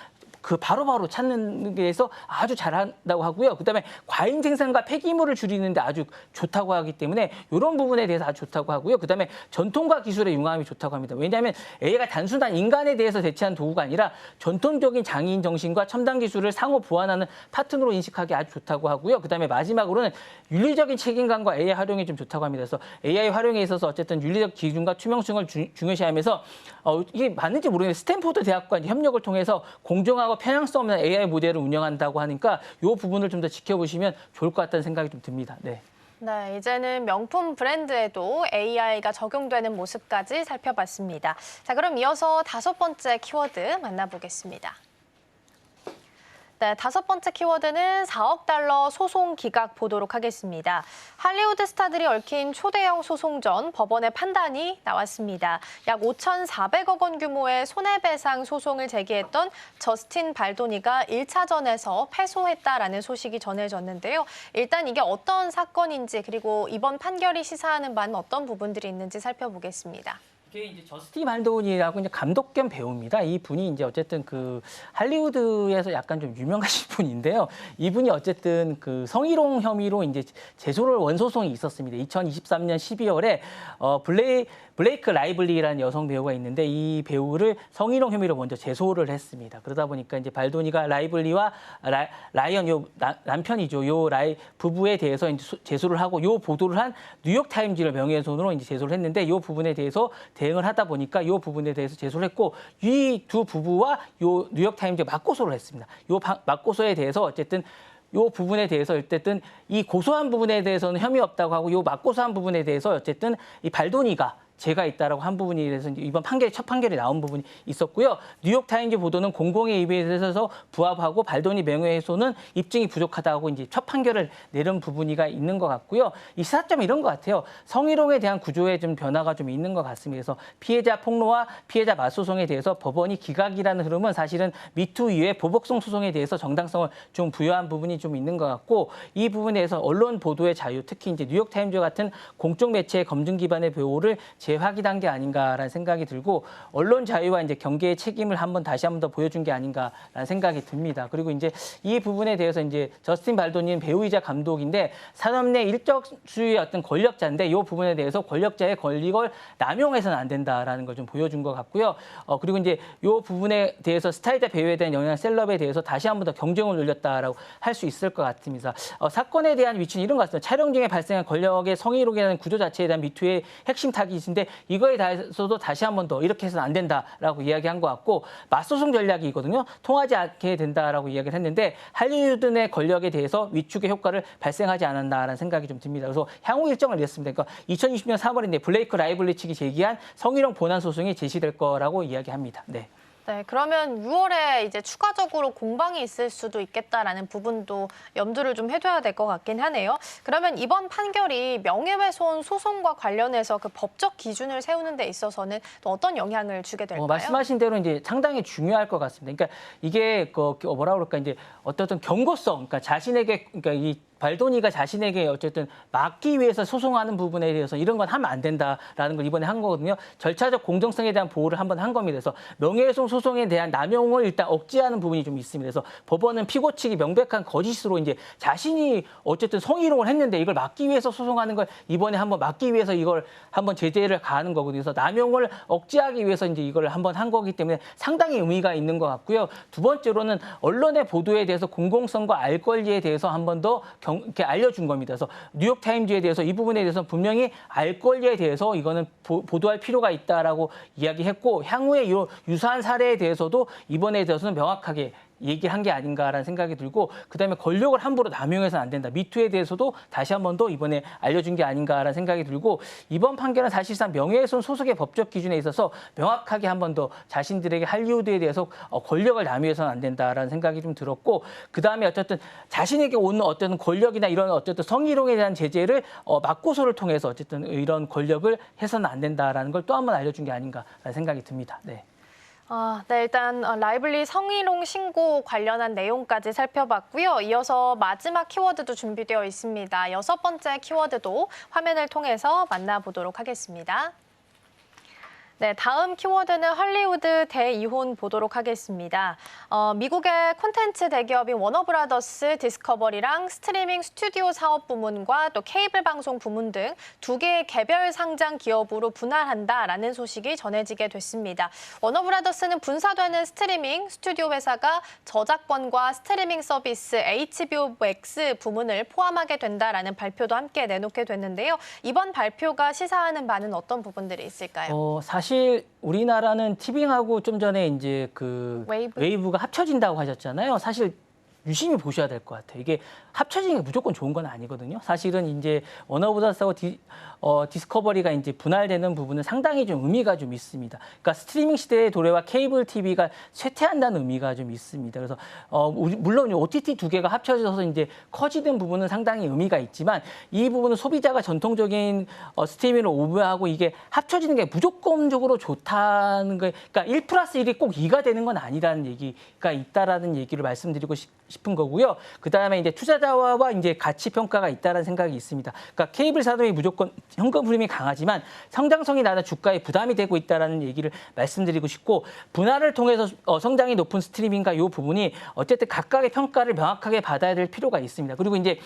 바로바로 찾는 데에서 아주 잘한다고 하고요. 그다음에 과잉 생산과 폐기물을 줄이는 데 아주 좋다고 하기 때문에 이런 부분에 대해서 아주 좋다고 하고요. 그다음에 전통과 기술의 융합이 좋다고 합니다. 왜냐하면 AI가 단순한 인간에 대해서 대체한 도구가 아니라 전통적인 장인 정신과 첨단 기술을 상호 보완하는 파트너로 인식하기 아주 좋다고 하고요. 그다음에 마지막으로는 윤리적인 책임감과 AI 활용이 좀 좋다고 합니다. 그래서 AI 활용에 있어서 어쨌든 윤리적 기준과 투명성을 중요시하면서 이게 맞는지 모르겠는데 스탠포드 대학과 이제 협력을 통해서 공정하고 편향성 없는 AI 모델을 운영한다고 하니까 이 부분을 좀 더 지켜보시면 좋을 것 같다는 생각이 좀 듭니다. 네. 네, 이제는 명품 브랜드에도 AI가 적용되는 모습까지 살펴봤습니다. 자, 그럼 이어서 5번째 키워드 만나보겠습니다. 네, 5번째 키워드는 4억 달러 소송 기각 보도록 하겠습니다. 할리우드 스타들이 얽힌 초대형 소송 전 법원의 판단이 나왔습니다. 약 5,400억 원 규모의 손해배상 소송을 제기했던 저스틴 발도니가 1차전에서 패소했다라는 소식이 전해졌는데요. 일단 이게 어떤 사건인지 그리고 이번 판결이 시사하는 바는 어떤 부분들이 있는지 살펴보겠습니다. 이게 이제 저스틴 발돈이라고 이제 감독 겸 배우입니다. 이 분이 이제 어쨌든 그 할리우드에서 약간 좀 유명하신 분인데요. 이분이 어쨌든 그 성희롱 혐의로 이제 제소를 원소송이 있었습니다. 2023년 12월에 블레이크 라이블리라는 여성 배우가 있는데 이 배우를 성희롱 혐의로 먼저 제소를 했습니다. 그러다 보니까 이제 발도니가 라이블리와 라이언 남편이죠. 부부에 대해서 이제 제소를 하고 요 보도를 한 뉴욕 타임즈를 명예훼손으로 이제 제소를 했는데 요 부분에 대해서 대응을 하다 보니까 이 부분에 대해서 제소를 했고 이 두 부부와 요 뉴욕 타임즈가 맞고소를 했습니다. 요 맞고소에 대해서 어쨌든 요 부분에 대해서 어쨌든 이 고소한 부분에 대해서는 혐의 없다고 하고 요 맞고소한 부분에 대해서 어쨌든 이 발도니가 죄가 있다라고 한 부분에 대해서 이번 첫 판결이 나온 부분이 있었고요. 뉴욕타임즈 보도는 공공의 입에 대해서 부합하고 발도니 명예훼손은 입증이 부족하다고 이제 첫 판결을 내린 부분이가 있는 것 같고요. 이 시사점이 이런 것 같아요. 성희롱에 대한 구조에 좀 변화가 좀 있는 것 같습니다. 그래서 피해자 폭로와 피해자 맞소송에 대해서 법원이 기각이라는 흐름은 사실은 미투 이후에 보복성 소송에 대해서 정당성을 좀 부여한 부분이 좀 있는 것 같고 이 부분에 대해서 언론 보도의 자유, 특히 이제 뉴욕타임즈 같은 공적 매체의 검증 기반의 보호를 재확인한 게 아닌가라는 생각이 들고 언론 자유와 이제 경계의 책임을 다시 한번 더 보여준 게 아닌가라는 생각이 듭니다. 그리고 이제 이 부분에 대해서 이제 저스틴 발도니는 배우이자 감독인데 산업 내 일정수의 어떤 권력자인데 이 부분에 대해서 권력자의 권력을 남용해서는 안 된다라는 걸 좀 보여준 것 같고요. 그리고 이제 이 부분에 대해서 스타일자 배우에 대한 영향 셀럽에 대해서 다시 한번 더 경쟁을 늘렸다라고 할 수 있을 것 같습니다. 사건에 대한 위치는 이런 것 같습니다. 촬영 중에 발생한 권력의 성희롱이라는 구조 자체에 대한 미투의 핵심 타깃인데 이거에 대해서도 다시 한번 더 이렇게 해서는 안 된다라고 이야기한 것 같고 맞소송 전략이거든요. 통하지 않게 된다라고 이야기를 했는데 할리우드 내 권력에 대해서 위축의 효과를 발생하지 않았나라는 생각이 좀 듭니다. 그래서 향후 일정을 냈습니다. 그러니까 2020년 3월인데 블레이크 라이블리 측이 제기한 성희롱 본안 소송이 제시될 거라고 이야기합니다. 네. 네, 그러면 6월에 이제 추가적으로 공방이 있을 수도 있겠다라는 부분도 염두를 좀 해둬야 될 것 같긴 하네요. 그러면 이번 판결이 명예훼손 소송과 관련해서 그 법적 기준을 세우는 데 있어서는 또 어떤 영향을 주게 될까요? 말씀하신 대로 이제 상당히 중요할 것 같습니다. 그러니까 이게 뭐라 그럴까 이제 어떤 경고성, 그러니까 자신에게 그러니까 이 발도니가 자신에게 어쨌든 막기 위해서 소송하는 부분에 대해서 이런 건 하면 안 된다라는 걸 이번에 한 거거든요. 절차적 공정성에 대한 보호를 한번 한 겁니다. 그래서 명예훼손 소송에 대한 남용을 일단 억제하는 부분이 좀 있습니다. 그래서 법원은 피고 측이 명백한 거짓으로 이제 자신이 어쨌든 성희롱을 했는데 이걸 막기 위해서 소송하는 걸 이번에 한번 막기 위해서 이걸 한번 제재를 가하는 거거든요. 그래서 남용을 억제하기 위해서 이제 이걸 한번 한 거기 때문에 상당히 의미가 있는 것 같고요. 두 번째로는 언론의 보도에 대해서 공공성과 알 권리에 대해서 한번 더 이렇게 알려준 겁니다. 그래서 뉴욕타임즈에 대해서 이 부분에 대해서 분명히 알 권리에 대해서 이거는 보도할 필요가 있다라고 이야기했고 향후에 유사한 사례에 대해서도 이번에 대해서는 명확하게 얘기를 한 게 아닌가라는 생각이 들고 그다음에 권력을 함부로 남용해서는 안 된다. 미투에 대해서도 다시 한 번 더 이번에 알려준 게 아닌가라는 생각이 들고 이번 판결은 사실상 명예훼손 소송의 법적 기준에 있어서 명확하게 한 번 더 자신들에게 할리우드에 대해서 권력을 남용해서는 안 된다라는 생각이 좀 들었고 그다음에 어쨌든 자신에게 오는 어떤 권력이나 이런 어쨌든 성희롱에 대한 제재를 맞고소를 통해서 어쨌든 이런 권력을 해서는 안 된다라는 걸 또 한 번 알려준 게 아닌가라는 생각이 듭니다. 네. 네, 일단 라이블리 성희롱 신고 관련한 내용까지 살펴봤고요. 이어서 마지막 키워드도 준비되어 있습니다. 6번째 키워드도 화면을 통해서 만나보도록 하겠습니다. 네, 다음 키워드는 헐리우드 대이혼 보도록 하겠습니다. 미국의 콘텐츠 대기업인 워너브라더스, 디스커버리랑 스트리밍 스튜디오 사업 부문과 또 케이블 방송 부문 등 두 개의 개별 상장 기업으로 분할한다라는 소식이 전해지게 됐습니다. 워너브라더스는 분사되는 스트리밍 스튜디오 회사가 저작권과 스트리밍 서비스 HBO Max 부문을 포함하게 된다라는 발표도 함께 내놓게 됐는데요. 이번 발표가 시사하는 바는 어떤 부분들이 있을까요? 사실 우리나라는 티빙하고 좀 전에 이제 웨이브가 합쳐진다고 하셨잖아요. 사실 유심히 보셔야 될 것 같아요. 이게 합쳐지는 게 무조건 좋은 건 아니거든요. 사실은 이제 워너브라더스하고 디스커버리가 이제 분할되는 부분은 상당히 좀 의미가 좀 있습니다. 그러니까 스트리밍 시대의 도래와 케이블 TV가 쇠퇴한다는 의미가 좀 있습니다. 그래서 물론 OTT 두 개가 합쳐져서 이제 커지는 부분은 상당히 의미가 있지만 이 부분은 소비자가 전통적인 스트리밍을 오버하고 이게 합쳐지는 게 무조건적으로 좋다는 거, 그러니까 1+1이 꼭 2가 되는 건 아니라는 얘기가 있다라는 얘기를 말씀드리고 싶은 거고요. 그 다음에 이제 투자자와 이제 가치 평가가 있다라는 생각이 있습니다. 그러니까 케이블 산업이 무조건 현금 흐름이 강하지만 성장성이 낮아 주가에 부담이 되고 있다라는 얘기를 말씀드리고 싶고 분할을 통해서 성장이 높은 스트리밍과 이 부분이 어쨌든 각각의 평가를 명확하게 받아야 될 필요가 있습니다. 그리고 이제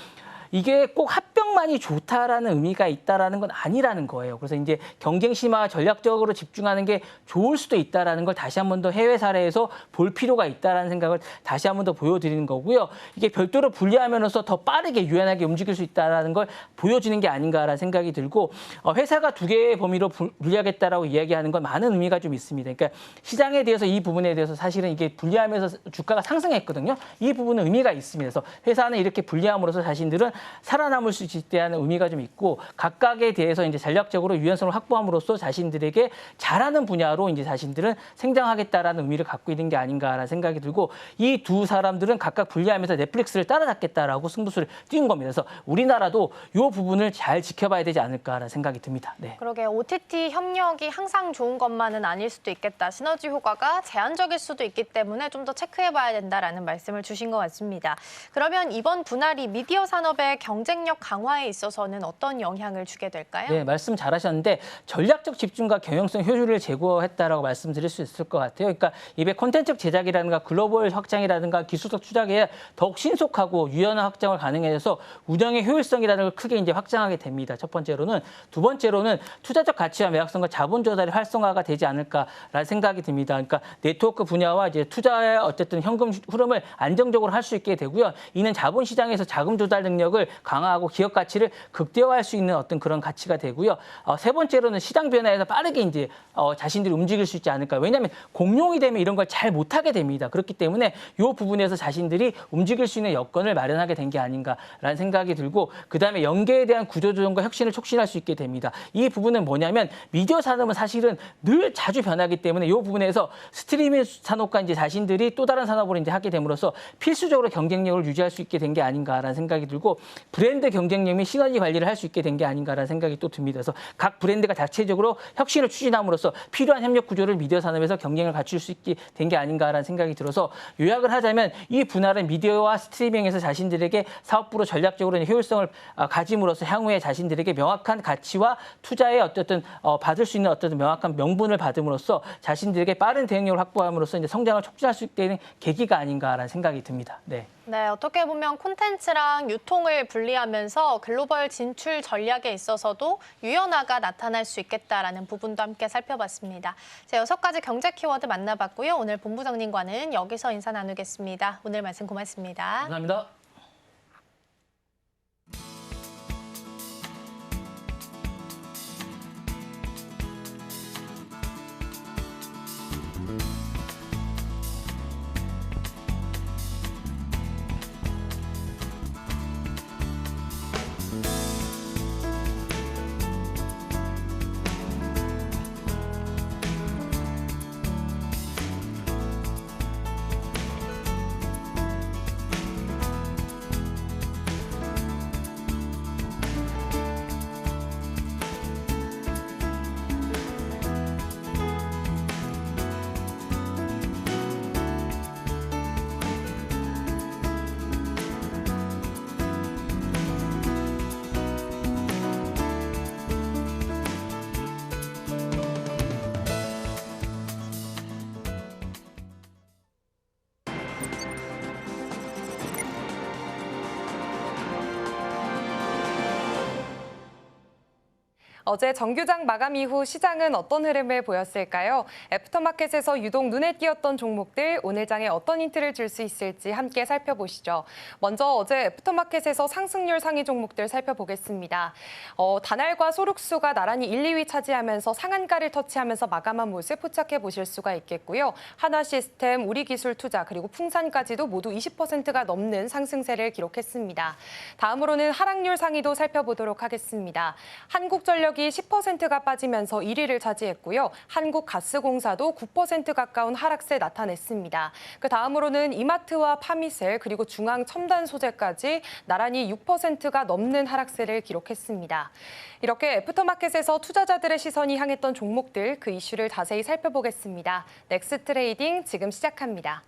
이게 꼭 합병만이 좋다라는 의미가 있다라는 건 아니라는 거예요. 그래서 이제 경쟁 심화 전략적으로 집중하는 게 좋을 수도 있다라는 걸 다시 한 번 더 해외 사례에서 볼 필요가 있다라는 생각을 다시 한 번 더 보여드리는 거고요. 이게 별도로 분리하면서 더 빠르게 유연하게 움직일 수 있다라는 걸 보여주는 게 아닌가라는 생각이 들고 회사가 두 개의 범위로 분리하겠다라고 이야기하는 건 많은 의미가 좀 있습니다. 그러니까 시장에 대해서 이 부분에 대해서 사실은 이게 분리하면서 주가가 상승했거든요. 이 부분은 의미가 있습니다. 그래서 회사는 이렇게 분리함으로써 자신들은 살아남을 수 있다는 의미가 좀 있고 각각에 대해서 이제 전략적으로 유연성을 확보함으로써 자신들에게 잘하는 분야로 이제 자신들은 생장하겠다라는 의미를 갖고 있는 게 아닌가라는 생각이 들고 이 두 사람들은 각각 분리하면서 넷플릭스를 따라잡겠다라고 승부수를 띄운 겁니다. 그래서 우리나라도 이 부분을 잘 지켜봐야 되지 않을까라는 생각이 듭니다. 네. 그러게 OTT 협력이 항상 좋은 것만은 아닐 수도 있겠다. 시너지 효과가 제한적일 수도 있기 때문에 좀 더 체크해봐야 된다라는 말씀을 주신 것 같습니다. 그러면 이번 분할이 미디어 산업에 기업의 경쟁력 강화에 있어서는 어떤 영향을 주게 될까요? 네, 말씀 잘하셨는데 전략적 집중과 경영성 효율을 제고했다라고 말씀드릴 수 있을 것 같아요. 그러니까 이배 콘텐츠 제작이라든가 글로벌 확장이라든가 기술적 투자에 더욱 신속하고 유연한 확장을 가능해서 운영의 효율성이라는 걸 크게 이제 확장하게 됩니다. 첫 번째로는. 두 번째로는 투자적 가치와 매각성과 자본 조달의 활성화가 되지 않을까라는 생각이 듭니다. 그러니까 네트워크 분야와 이제 투자의 어쨌든 현금 흐름을 안정적으로 할 수 있게 되고요. 이는 자본 시장에서 자금 조달 능력을 강화하고 기업 가치를 극대화할 수 있는 어떤 그런 가치가 되고요. 세 번째로는 시장 변화에서 빠르게 이제 자신들이 움직일 수 있지 않을까. 왜냐하면 공룡이 되면 이런 걸 잘 못하게 됩니다. 그렇기 때문에 이 부분에서 자신들이 움직일 수 있는 여건을 마련하게 된 게 아닌가라는 생각이 들고, 그다음에 연계에 대한 구조조정과 혁신을 촉진할 수 있게 됩니다. 이 부분은 뭐냐면 미디어 산업은 사실은 늘 자주 변하기 때문에 이 부분에서 스트리밍 산업과 이제 자신들이 또 다른 산업으로 이제 하게 됨으로써 필수적으로 경쟁력을 유지할 수 있게 된 게 아닌가라는 생각이 들고, 브랜드 경쟁력 및 시너지 관리를 할 수 있게 된 게 아닌가라는 생각이 또 듭니다. 그래서 각 브랜드가 자체적으로 혁신을 추진함으로써 필요한 협력 구조를 미디어 산업에서 경쟁을 갖출 수 있게 된 게 아닌가라는 생각이 들어서, 요약을 하자면 이 분할은 미디어와 스트리밍에서 자신들에게 사업부로 전략적으로 효율성을 가짐으로써 향후에 자신들에게 명확한 가치와 투자에 어쨌든 받을 수 있는 어떤 명확한 명분을 받음으로써 자신들에게 빠른 대응력을 확보함으로써 이제 성장을 촉진할 수 있게 되는 계기가 아닌가라는 생각이 듭니다. 네. 네, 어떻게 보면 콘텐츠랑 유통을 분리하면서 글로벌 진출 전략에 있어서도 유연화가 나타날 수 있겠다라는 부분도 함께 살펴봤습니다. 자, 6가지 경제 키워드 만나봤고요. 오늘 본부장님과는 여기서 인사 나누겠습니다. 오늘 말씀 고맙습니다. 감사합니다. 어제 정규장 마감 이후 시장은 어떤 흐름을 보였을까요? 애프터마켓에서 유독 눈에 띄었던 종목들, 오늘 장에 어떤 힌트를 줄 수 있을지 함께 살펴보시죠. 먼저 어제 애프터마켓에서 상승률 상위 종목들 살펴보겠습니다. 다날과 소룩수가 나란히 1, 2위 차지하면서 상한가를 터치하면서 마감한 모습 포착해 보실 수가 있겠고요. 한화시스템, 우리기술투자, 그리고 풍산까지도 모두 20%가 넘는 상승세를 기록했습니다. 다음으로는 하락률 상위도 살펴보도록 하겠습니다. 한국전력이 10%가 빠지면서 1위를 차지했고요. 한국가스공사도 9% 가까운 하락세 나타냈습니다. 그 다음으로는 이마트와 파미셀, 그리고 중앙첨단소재까지 나란히 6%가 넘는 하락세를 기록했습니다. 이렇게 애프터마켓에서 투자자들의 시선이 향했던 종목들, 그 이슈를 자세히 살펴보겠습니다. 넥스트레이딩 지금 시작합니다.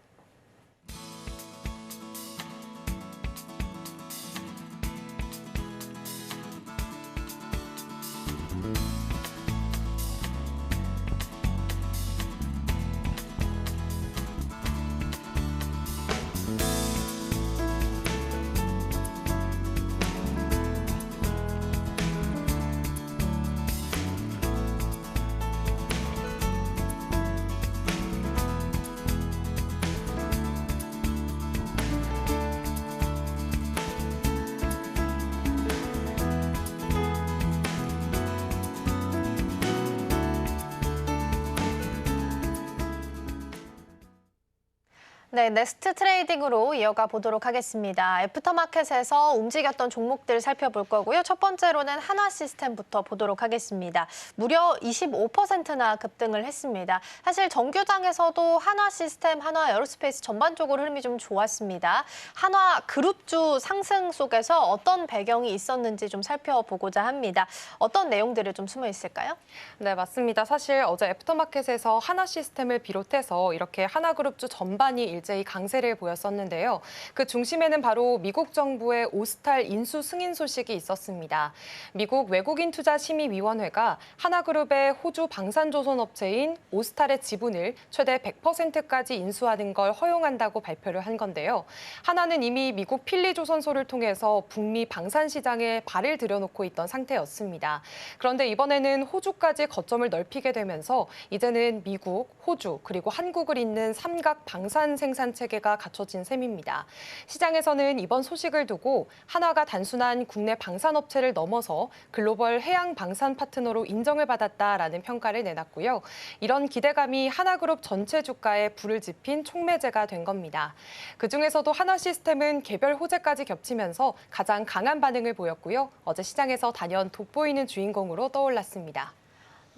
네, 넥스트 트레이딩으로 이어가 보도록 하겠습니다. 애프터마켓에서 움직였던 종목들 살펴볼 거고요. 첫 번째로는 한화시스템부터 보도록 하겠습니다. 무려 25%나 급등을 했습니다. 사실 정규장에서도 한화시스템, 한화에어로스페이스 전반적으로 흐름이 좀 좋았습니다. 한화그룹주 상승 속에서 어떤 배경이 있었는지 좀 살펴보고자 합니다. 어떤 내용들을 좀 숨어 있을까요? 네, 맞습니다. 사실 어제 애프터마켓에서 한화시스템을 비롯해서 이렇게 한화그룹주 전반이 어제 이 강세를 보였었는데요. 그 중심에는 바로 미국 정부의 오스탈 인수 승인 소식이 있었습니다. 미국 외국인 투자 심의위원회가 하나그룹의 호주 방산조선업체인 오스탈의 지분을 최대 100%까지 인수하는 걸 허용한다고 발표를 한 건데요. 하나는 이미 미국 필리조선소를 통해서 북미 방산 시장에 발을 들여놓고 있던 상태였습니다. 그런데 이번에는 호주까지 거점을 넓히게 되면서 이제는 미국, 호주, 그리고 한국을 잇는 삼각 방산 생산 체계가 갖춰진 셈입니다. 시장에서는 이번 소식을 두고 한화가 단순한 국내 방산업체를 넘어서 글로벌 해양 방산 파트너로 인정을 받았다라는 평가를 내놨고요. 이런 기대감이 하나그룹 전체 주가에 불을 지핀 촉매제가 된 겁니다. 그중에서도 하나시스템은 개별 호재까지 겹치면서 가장 강한 반응을 보였고요. 어제 시장에서 단연 돋보이는 주인공으로 떠올랐습니다.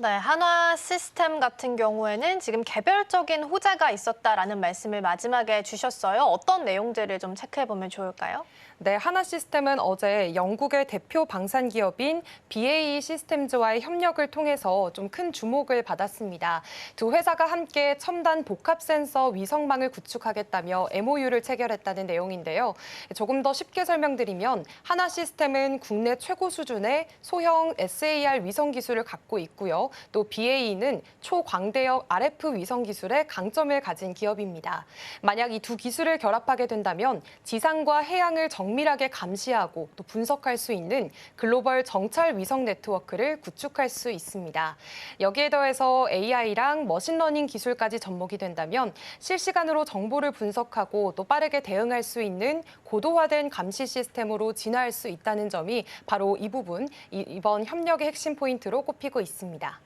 네, 한화 시스템 같은 경우에는 지금 개별적인 호재가 있었다라는 말씀을 마지막에 주셨어요. 어떤 내용들을 좀 체크해보면 좋을까요? 네, 하나시스템은 어제 영국의 대표 방산 기업인 BAE 시스템즈와의 협력을 통해서 좀 큰 주목을 받았습니다. 두 회사가 함께 첨단 복합 센서 위성망을 구축하겠다며 MOU를 체결했다는 내용인데요. 조금 더 쉽게 설명드리면 하나시스템은 국내 최고 수준의 소형 SAR 위성 기술을 갖고 있고요. 또 BAE는 초광대역 RF 위성 기술에 강점을 가진 기업입니다. 만약 이 두 기술을 결합하게 된다면 지상과 해양을 정밀하게 감시하고 또 분석할 수 있는 글로벌 정찰 위성 네트워크를 구축할 수 있습니다. 여기에 더해서 AI랑 머신러닝 기술까지 접목이 된다면 실시간으로 정보를 분석하고 또 빠르게 대응할 수 있는 고도화된 감시 시스템으로 진화할 수 있다는 점이 바로 이 부분, 이번 협력의 핵심 포인트로 꼽히고 있습니다.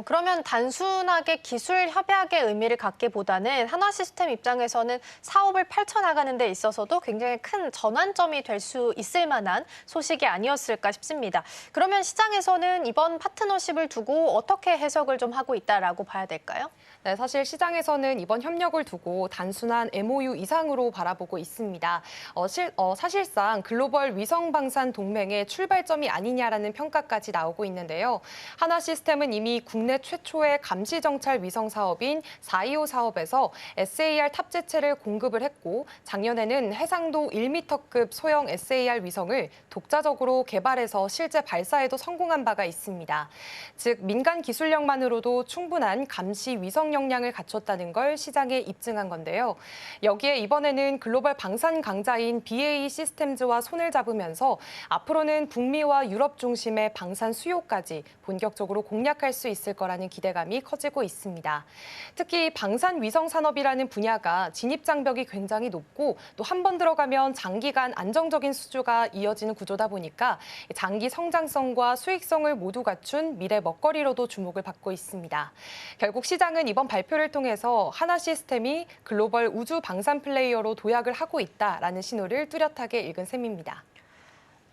그러면 단순하게 기술 협약의 의미를 갖기보다는 한화 시스템 입장에서는 사업을 펼쳐나가는 데 있어서도 굉장히 큰 전환점이 될 수 있을 만한 소식이 아니었을까 싶습니다. 그러면 시장에서는 이번 파트너십을 두고 어떻게 해석을 좀 하고 있다라고 봐야 될까요? 네, 사실 시장에서는 이번 협력을 두고 단순한 MOU 이상으로 바라보고 있습니다. 사실상 글로벌 위성 방산 동맹의 출발점이 아니냐라는 평가까지 나오고 있는데요. 하나 시스템은 이미 국내 최초의 감시 정찰 위성 사업인 425 사업에서 SAR 탑재체를 공급을 했고 작년에는 해상도 1m급 소형 SAR 위성을 독자적으로 개발해서 실제 발사에도 성공한 바가 있습니다. 즉 민간 기술력만으로도 충분한 감시 위성 역량을 갖췄다는 걸 시장에 입증한 건데요. 여기에 이번에는 글로벌 방산 강자인 BAE 시스템즈와 손을 잡으면서 앞으로는 북미와 유럽 중심의 방산 수요까지 본격적으로 공략할 수 있을 거라는 기대감이 커지고 있습니다. 특히 방산 위성 산업이라는 분야가 진입 장벽이 굉장히 높고 또 한 번 들어가면 장기간 안정적인 수주가 이어지는 구조다 보니까 장기 성장성과 수익성을 모두 갖춘 미래 먹거리로도 주목을 받고 있습니다. 결국 시장은 이번 발표를 통해서 하나 시스템이 글로벌 우주 방산 플레이어로 도약을 하고 있다라는 신호를 뚜렷하게 읽은 셈입니다.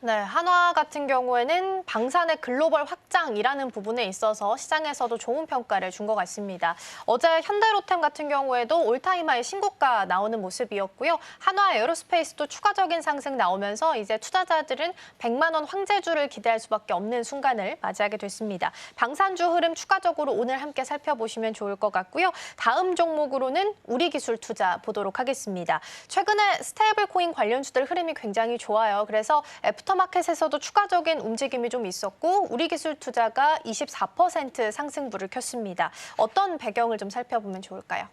네, 한화 같은 경우에는 방산의 글로벌 확장이라는 부분에 있어서 시장에서도 좋은 평가를 준 것 같습니다. 어제 현대로템 같은 경우에도 올타임 하이 신고가 나오는 모습이었고요. 한화 에어로스페이스도 추가적인 상승 나오면서 이제 투자자들은 100만 원 황제주를 기대할 수밖에 없는 순간을 맞이하게 됐습니다. 방산주 흐름 추가적으로 오늘 함께 살펴보시면 좋을 것 같고요. 다음 종목으로는 우리기술 투자 보도록 하겠습니다. 최근에 스테이블 코인 관련주들 흐름이 굉장히 좋아요. 그래서 애프터마켓에서도 추가적인 움직임이 좀 있었고 우리기술 투자가 24% 상승부를 켰습니다. 어떤 배경을 좀 살펴보면 좋을까요?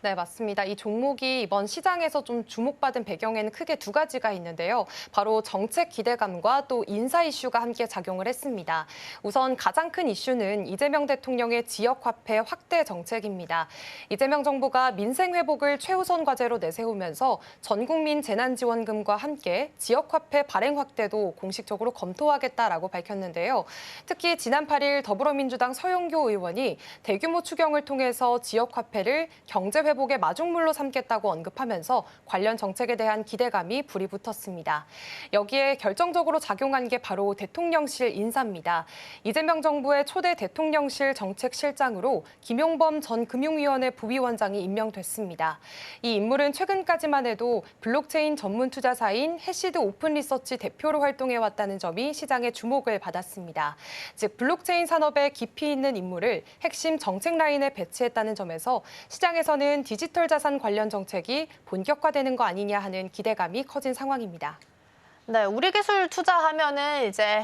네, 맞습니다. 이 종목이 이번 시장에서 좀 주목받은 배경에는 크게 두 가지가 있는데요. 바로 정책 기대감과 또 인사 이슈가 함께 작용을 했습니다. 우선 가장 큰 이슈는 이재명 대통령의 지역화폐 확대 정책입니다. 이재명 정부가 민생 회복을 최우선 과제로 내세우면서 전국민 재난지원금과 함께 지역화폐 발행 확대도 공식적으로 검토하겠다라고 밝혔는데요. 특히 지난 8일 더불어민주당 서영교 의원이 대규모 추경을 통해서 지역화폐를 경제 회복의 마중물로 삼겠다고 언급하면서 관련 정책에 대한 기대감이 불이 붙었습니다. 여기에 결정적으로 작용한 게 바로 대통령실 인사입니다. 이재명 정부의 초대 대통령실 정책실장으로 김용범 전 금융위원회 부위원장이 임명됐습니다. 이 인물은 최근까지만 해도 블록체인 전문 투자사인 해시드 오픈리서치 대표로 활동해왔다는 점이 시장의 주목을 받았습니다. 즉 블록체인 산업에 깊이 있는 인물을 핵심 정책 라인에 배치했다는 점에서 시장에서는 시장에서는 디지털 자산 관련 정책이 본격화되는 거 아니냐 하는 기대감이 커진 상황입니다. 네, 우리 기술 투자하면은 이제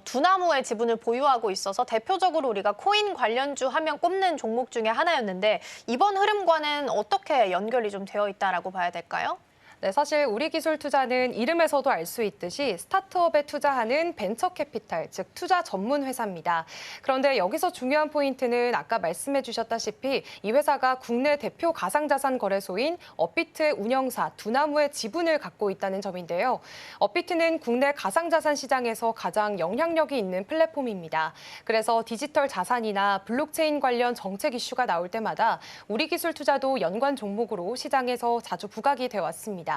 두나무의 지분을 보유하고 있어서 대표적으로 우리가 코인 관련주 하면 꼽는 종목 중에 하나였는데 이번 흐름과는 어떻게 연결이 좀 되어 있다라고 봐야 될까요? 네, 사실 우리 기술 투자는 이름에서도 알 수 있듯이 스타트업에 투자하는 벤처 캐피탈, 즉 투자 전문 회사입니다. 그런데 여기서 중요한 포인트는 아까 말씀해 주셨다시피 이 회사가 국내 대표 가상자산 거래소인 업비트의 운영사 두나무의 지분을 갖고 있다는 점인데요. 업비트는 국내 가상자산 시장에서 가장 영향력이 있는 플랫폼입니다. 그래서 디지털 자산이나 블록체인 관련 정책 이슈가 나올 때마다 우리 기술 투자도 연관 종목으로 시장에서 자주 부각이 되어 왔습니다.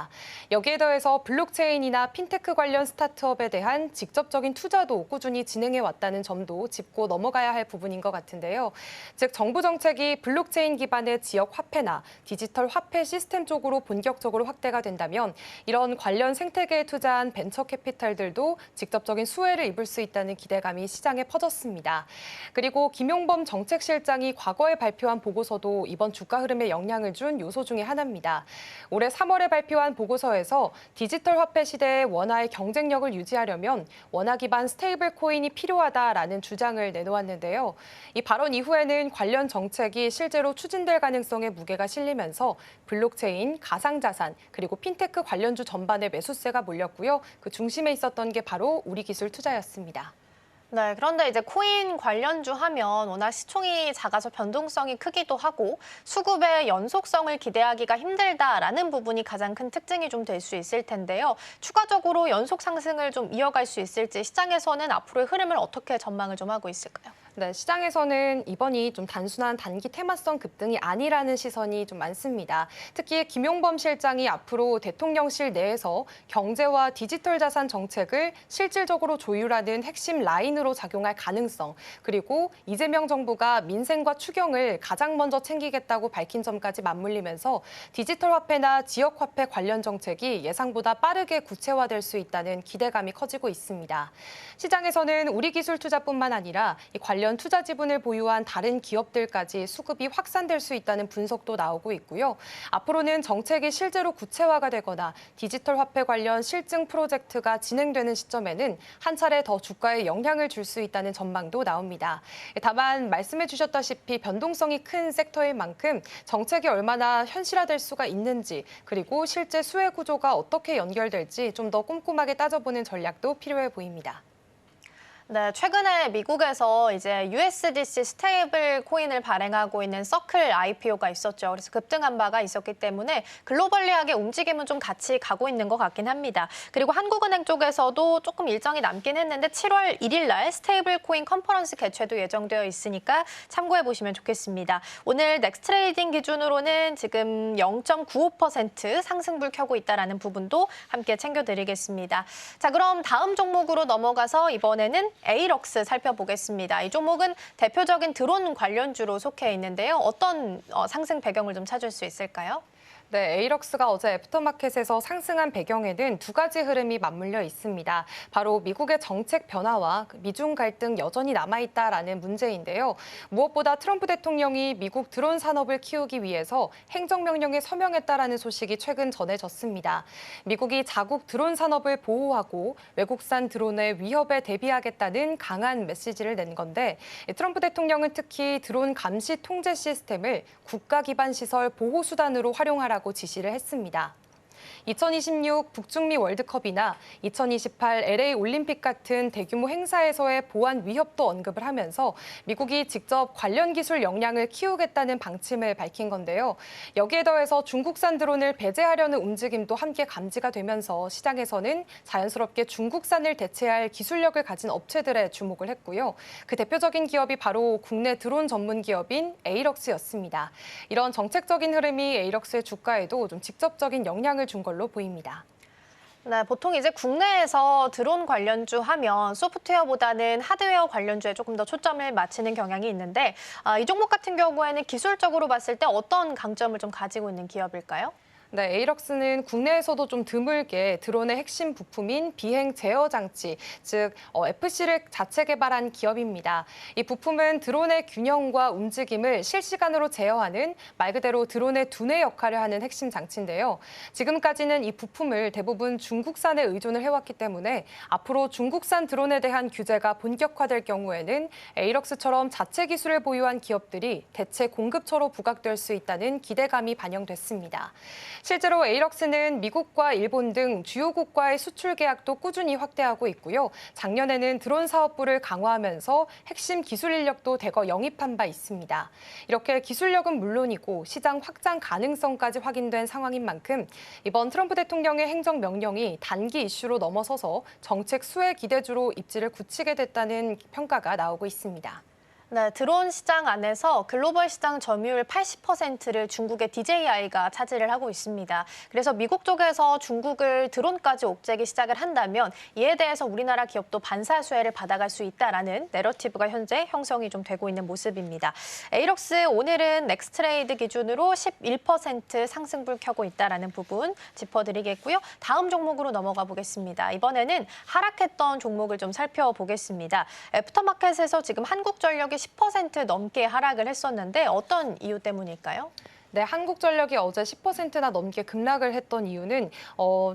여기에 더해서 블록체인이나 핀테크 관련 스타트업에 대한 직접적인 투자도 꾸준히 진행해 왔다는 점도 짚고 넘어가야 할 부분인 것 같은데요. 즉 정부 정책이 블록체인 기반의 지역 화폐나 디지털 화폐 시스템 쪽으로 본격적으로 확대가 된다면 이런 관련 생태계에 투자한 벤처 캐피탈들도 직접적인 수혜를 입을 수 있다는 기대감이 시장에 퍼졌습니다. 그리고 김용범 정책실장이 과거에 발표한 보고서도 이번 주가 흐름에 영향을 준 요소 중에 하나입니다. 올해 3월에 발표한 보고서에서 디지털 화폐 시대의 원화의 경쟁력을 유지하려면 원화 기반 스테이블 코인이 필요하다라는 주장을 내놓았는데요. 이 발언 이후에는 관련 정책이 실제로 추진될 가능성에 무게가 실리면서 블록체인, 가상자산, 그리고 핀테크 관련주 전반에 매수세가 몰렸고요. 그 중심에 있었던 게 바로 우리 기술 투자였습니다. 네, 그런데 이제 코인 관련주 하면 워낙 시총이 작아서 변동성이 크기도 하고 수급의 연속성을 기대하기가 힘들다라는 부분이 가장 큰 특징이 좀 될 수 있을 텐데요. 추가적으로 연속 상승을 좀 이어갈 수 있을지 시장에서는 앞으로의 흐름을 어떻게 전망을 좀 하고 있을까요? 네, 시장에서는 이번이 좀 단순한 단기 테마성 급등이 아니라는 시선이 좀 많습니다. 특히 김용범 실장이 앞으로 대통령실 내에서 경제와 디지털 자산 정책을 실질적으로 조율하는 핵심 라인으로 작용할 가능성, 그리고 이재명 정부가 민생과 추경을 가장 먼저 챙기겠다고 밝힌 점까지 맞물리면서 디지털 화폐나 지역 화폐 관련 정책이 예상보다 빠르게 구체화될 수 있다는 기대감이 커지고 있습니다. 시장에서는 우리 기술 투자뿐만 아니라 이 관련 투자 지분을 보유한 다른 기업들까지 수급이 확산될 수 있다는 분석도 나오고 있고요. 앞으로는 정책이 실제로 구체화가 되거나 디지털 화폐 관련 실증 프로젝트가 진행되는 시점에는 한 차례 더 주가에 영향을 줄 수 있다는 전망도 나옵니다. 다만 말씀해 주셨다시피 변동성이 큰 섹터인 만큼 정책이 얼마나 현실화될 수가 있는지 그리고 실제 수혜 구조가 어떻게 연결될지 좀 더 꼼꼼하게 따져보는 전략도 필요해 보입니다. 네, 최근에 미국에서 이제 USDC 스테이블 코인을 발행하고 있는 서클 IPO가 있었죠. 그래서 급등한 바가 있었기 때문에 글로벌리하게 움직임은 좀 같이 가고 있는 것 같긴 합니다. 그리고 한국은행 쪽에서도 조금 일정이 남긴 했는데 7월 1일 날 스테이블 코인 컨퍼런스 개최도 예정되어 있으니까 참고해 보시면 좋겠습니다. 오늘 넥스트레이딩 기준으로는 지금 0.95% 상승불 켜고 있다라는 부분도 함께 챙겨드리겠습니다. 자, 그럼 다음 종목으로 넘어가서 이번에는 에이럭스 살펴보겠습니다. 이 종목은 대표적인 드론 관련주로 속해 있는데요. 어떤 상승 배경을 좀 찾을 수 있을까요? 네, 에이럭스가 어제 애프터마켓에서 상승한 배경에는 두 가지 흐름이 맞물려 있습니다. 바로 미국의 정책 변화와 미중 갈등 여전히 남아있다라는 문제인데요. 무엇보다 트럼프 대통령이 미국 드론 산업을 키우기 위해서 행정명령에 서명했다라는 소식이 최근 전해졌습니다. 미국이 자국 드론 산업을 보호하고 외국산 드론의 위협에 대비하겠다는 강한 메시지를 낸 건데 트럼프 대통령은 특히 드론 감시 통제 시스템을 국가 기반 시설 보호 수단으로 활용하라고 지시를 했습니다. 2026 북중미 월드컵이나 2028 LA 올림픽 같은 대규모 행사에서의 보안 위협도 언급을 하면서 미국이 직접 관련 기술 역량을 키우겠다는 방침을 밝힌 건데요. 여기에 더해서 중국산 드론을 배제하려는 움직임도 함께 감지가 되면서 시장에서는 자연스럽게 중국산을 대체할 기술력을 가진 업체들에 주목을 했고요. 그 대표적인 기업이 바로 국내 드론 전문 기업인 에이럭스였습니다. 이런 정책적인 흐름이 에이럭스의 주가에도 좀 직접적인 영향을 준 걸로 보입니다. 네, 보통 이제 국내에서 드론 관련주 하면 소프트웨어보다는 하드웨어 관련주에 조금 더 초점을 맞추는 경향이 있는데 이 종목 같은 경우에는 기술적으로 봤을 때 어떤 강점을 좀 가지고 있는 기업일까요? 네, 에이럭스는 국내에서도 좀 드물게 드론의 핵심 부품인 비행 제어 장치, 즉 FC를 자체 개발한 기업입니다. 이 부품은 드론의 균형과 움직임을 실시간으로 제어하는 말 그대로 드론의 두뇌 역할을 하는 핵심 장치인데요. 지금까지는 이 부품을 대부분 중국산에 의존을 해왔기 때문에 앞으로 중국산 드론에 대한 규제가 본격화될 경우에는 에이럭스처럼 자체 기술을 보유한 기업들이 대체 공급처로 부각될 수 있다는 기대감이 반영됐습니다. 실제로 에이럭스는 미국과 일본 등 주요국과의 수출 계약도 꾸준히 확대하고 있고요. 작년에는 드론 사업부를 강화하면서 핵심 기술 인력도 대거 영입한 바 있습니다. 이렇게 기술력은 물론이고 시장 확장 가능성까지 확인된 상황인 만큼 이번 트럼프 대통령의 행정명령이 단기 이슈로 넘어서서 정책 수혜 기대주로 입지를 굳히게 됐다는 평가가 나오고 있습니다. 네, 드론 시장 안에서 글로벌 시장 점유율 80%를 중국의 DJI가 차지를 하고 있습니다. 그래서 미국 쪽에서 중국을 드론까지 옥죄기 시작을 한다면 이에 대해서 우리나라 기업도 반사 수혜를 받아갈 수 있다라는 내러티브가 현재 형성이 좀 되고 있는 모습입니다. 에이럭스 오늘은 넥스트레이드 기준으로 11% 상승불 켜고 있다라는 부분 짚어드리겠고요. 다음 종목으로 넘어가 보겠습니다. 이번에는 하락했던 종목을 좀 살펴보겠습니다. 애프터마켓에서 지금 한국전력이 10% 넘게 하락을 했었는데 어떤 이유 때문일까요? 네, 한국전력이 어제 10%나 넘게 급락을 했던 이유는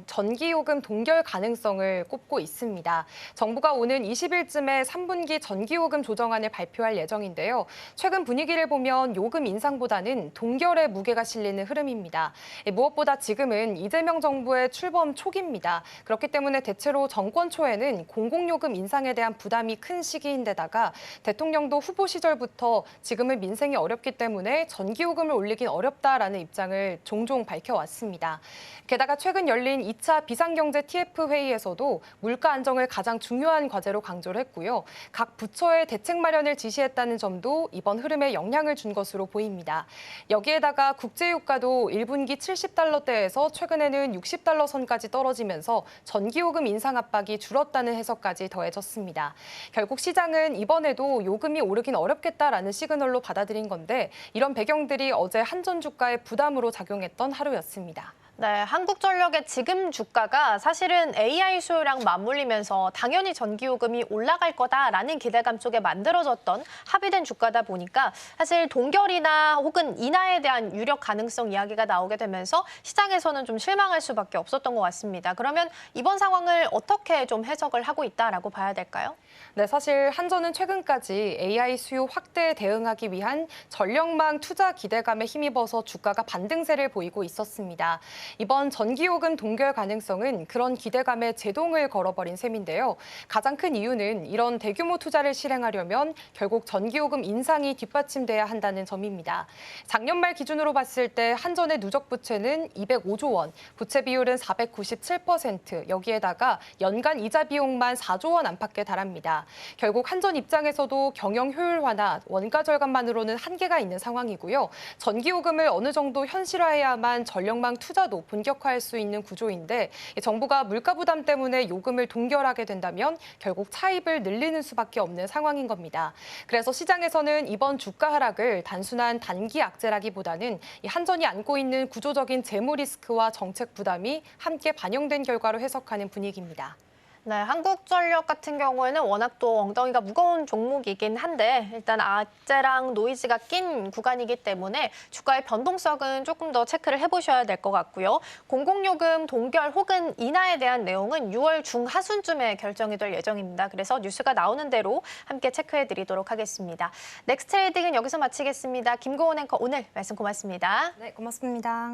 전기요금 동결 가능성을 꼽고 있습니다. 정부가 오는 20일쯤에 3분기 전기요금 조정안을 발표할 예정인데요. 최근 분위기를 보면 요금 인상보다는 동결에 무게가 실리는 흐름입니다. 무엇보다 지금은 이재명 정부의 출범 초기입니다. 그렇기 때문에 대체로 정권 초에는 공공요금 인상에 대한 부담이 큰 시기인데다가 대통령도 후보 시절부터 지금은 민생이 어렵기 때문에 전기요금을 올리긴 어렵다라는 입장을 종종 밝혀왔습니다. 게다가 최근 열린 2차 비상경제 TF 회의에서도 물가 안정을 가장 중요한 과제로 강조를 했고요. 각 부처의 대책 마련을 지시했다는 점도 이번 흐름에 영향을 준 것으로 보입니다. 여기에다가 국제유가도 1분기 70달러대에서 최근에는 60달러 선까지 떨어지면서 전기요금 인상 압박이 줄었다는 해석까지 더해졌습니다. 결국 시장은 이번에도 요금이 오르긴 어렵겠다라는 시그널로 받아들인 건데 이런 배경들이 어제 한전 주가의 부담으로 작용했던 하루였습니다. 네, 한국전력의 지금 주가가 사실은 AI 수요랑 맞물리면서 당연히 전기요금이 올라갈 거다라는 기대감 속에 만들어졌던 합의된 주가다 보니까 사실 동결이나 혹은 인하에 대한 유력 가능성 이야기가 나오게 되면서 시장에서는 좀 실망할 수밖에 없었던 것 같습니다. 그러면 이번 상황을 어떻게 좀 해석을 하고 있다라고 봐야 될까요? 네, 사실 한전은 최근까지 AI 수요 확대에 대응하기 위한 전력망 투자 기대감에 힘입어서 주가가 반등세를 보이고 있었습니다. 이번 전기요금 동결 가능성은 그런 기대감에 제동을 걸어버린 셈인데요. 가장 큰 이유는 이런 대규모 투자를 실행하려면 결국 전기요금 인상이 뒷받침돼야 한다는 점입니다. 작년 말 기준으로 봤을 때 한전의 누적 부채는 205조 원, 부채 비율은 497%, 여기에다가 연간 이자 비용만 4조 원 안팎에 달합니다. 결국 한전 입장에서도 경영 효율화나 원가 절감만으로는 한계가 있는 상황이고요. 전기요금을 어느 정도 현실화해야만 전력망 투자도 본격화할 수 있는 구조인데 정부가 물가 부담 때문에 요금을 동결하게 된다면 결국 차입을 늘리는 수밖에 없는 상황인 겁니다. 그래서 시장에서는 이번 주가 하락을 단순한 단기 악재라기보다는 한전이 안고 있는 구조적인 재무 리스크와 정책 부담이 함께 반영된 결과로 해석하는 분위기입니다. 네, 한국전력 같은 경우에는 워낙 또 엉덩이가 무거운 종목이긴 한데 일단 악재랑 노이즈가 낀 구간이기 때문에 주가의 변동성은 조금 더 체크를 해보셔야 될 것 같고요. 공공요금 동결 혹은 인하에 대한 내용은 6월 중하순쯤에 결정이 될 예정입니다. 그래서 뉴스가 나오는 대로 함께 체크해드리도록 하겠습니다. 넥스트레이딩은 여기서 마치겠습니다. 김고은 앵커 오늘 말씀 고맙습니다. 네, 고맙습니다.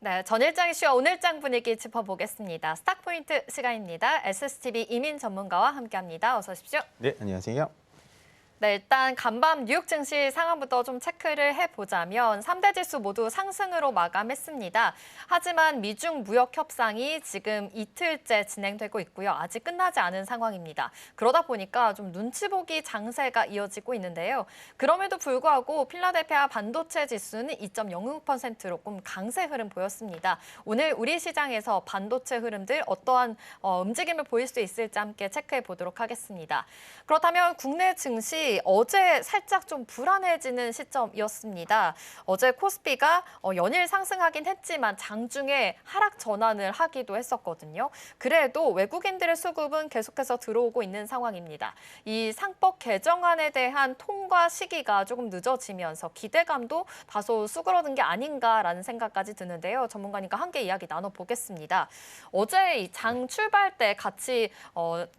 네, 전일장 이슈와 오늘장 분위기 짚어보겠습니다. 스탁포인트 시간입니다. SCB 이민 전문가와 함께합니다. 어서 오십시오. 네, 안녕하세요. 네, 일단 간밤 뉴욕 증시 상황부터 좀 체크를 해보자면 3대 지수 모두 상승으로 마감했습니다. 하지만 미중 무역 협상이 지금 이틀째 진행되고 있고요. 아직 끝나지 않은 상황입니다. 그러다 보니까 좀 눈치 보기 장세가 이어지고 있는데요. 그럼에도 불구하고 필라델피아 반도체 지수는 2.06%로 좀 강세 흐름 보였습니다. 오늘 우리 시장에서 반도체 흐름들 어떠한 움직임을 보일 수 있을지 함께 체크해 보도록 하겠습니다. 그렇다면 국내 증시 어제 살짝 좀 불안해지는 시점이었습니다. 어제 코스피가 연일 상승하긴 했지만 장중에 하락 전환을 하기도 했었거든요. 그래도 외국인들의 수급은 계속해서 들어오고 있는 상황입니다. 이 상법 개정안에 대한 통과 시기가 조금 늦어지면서 기대감도 다소 수그러든 게 아닌가라는 생각까지 드는데요. 전문가님과 함께 이야기 나눠보겠습니다. 어제 이 장 출발 때 같이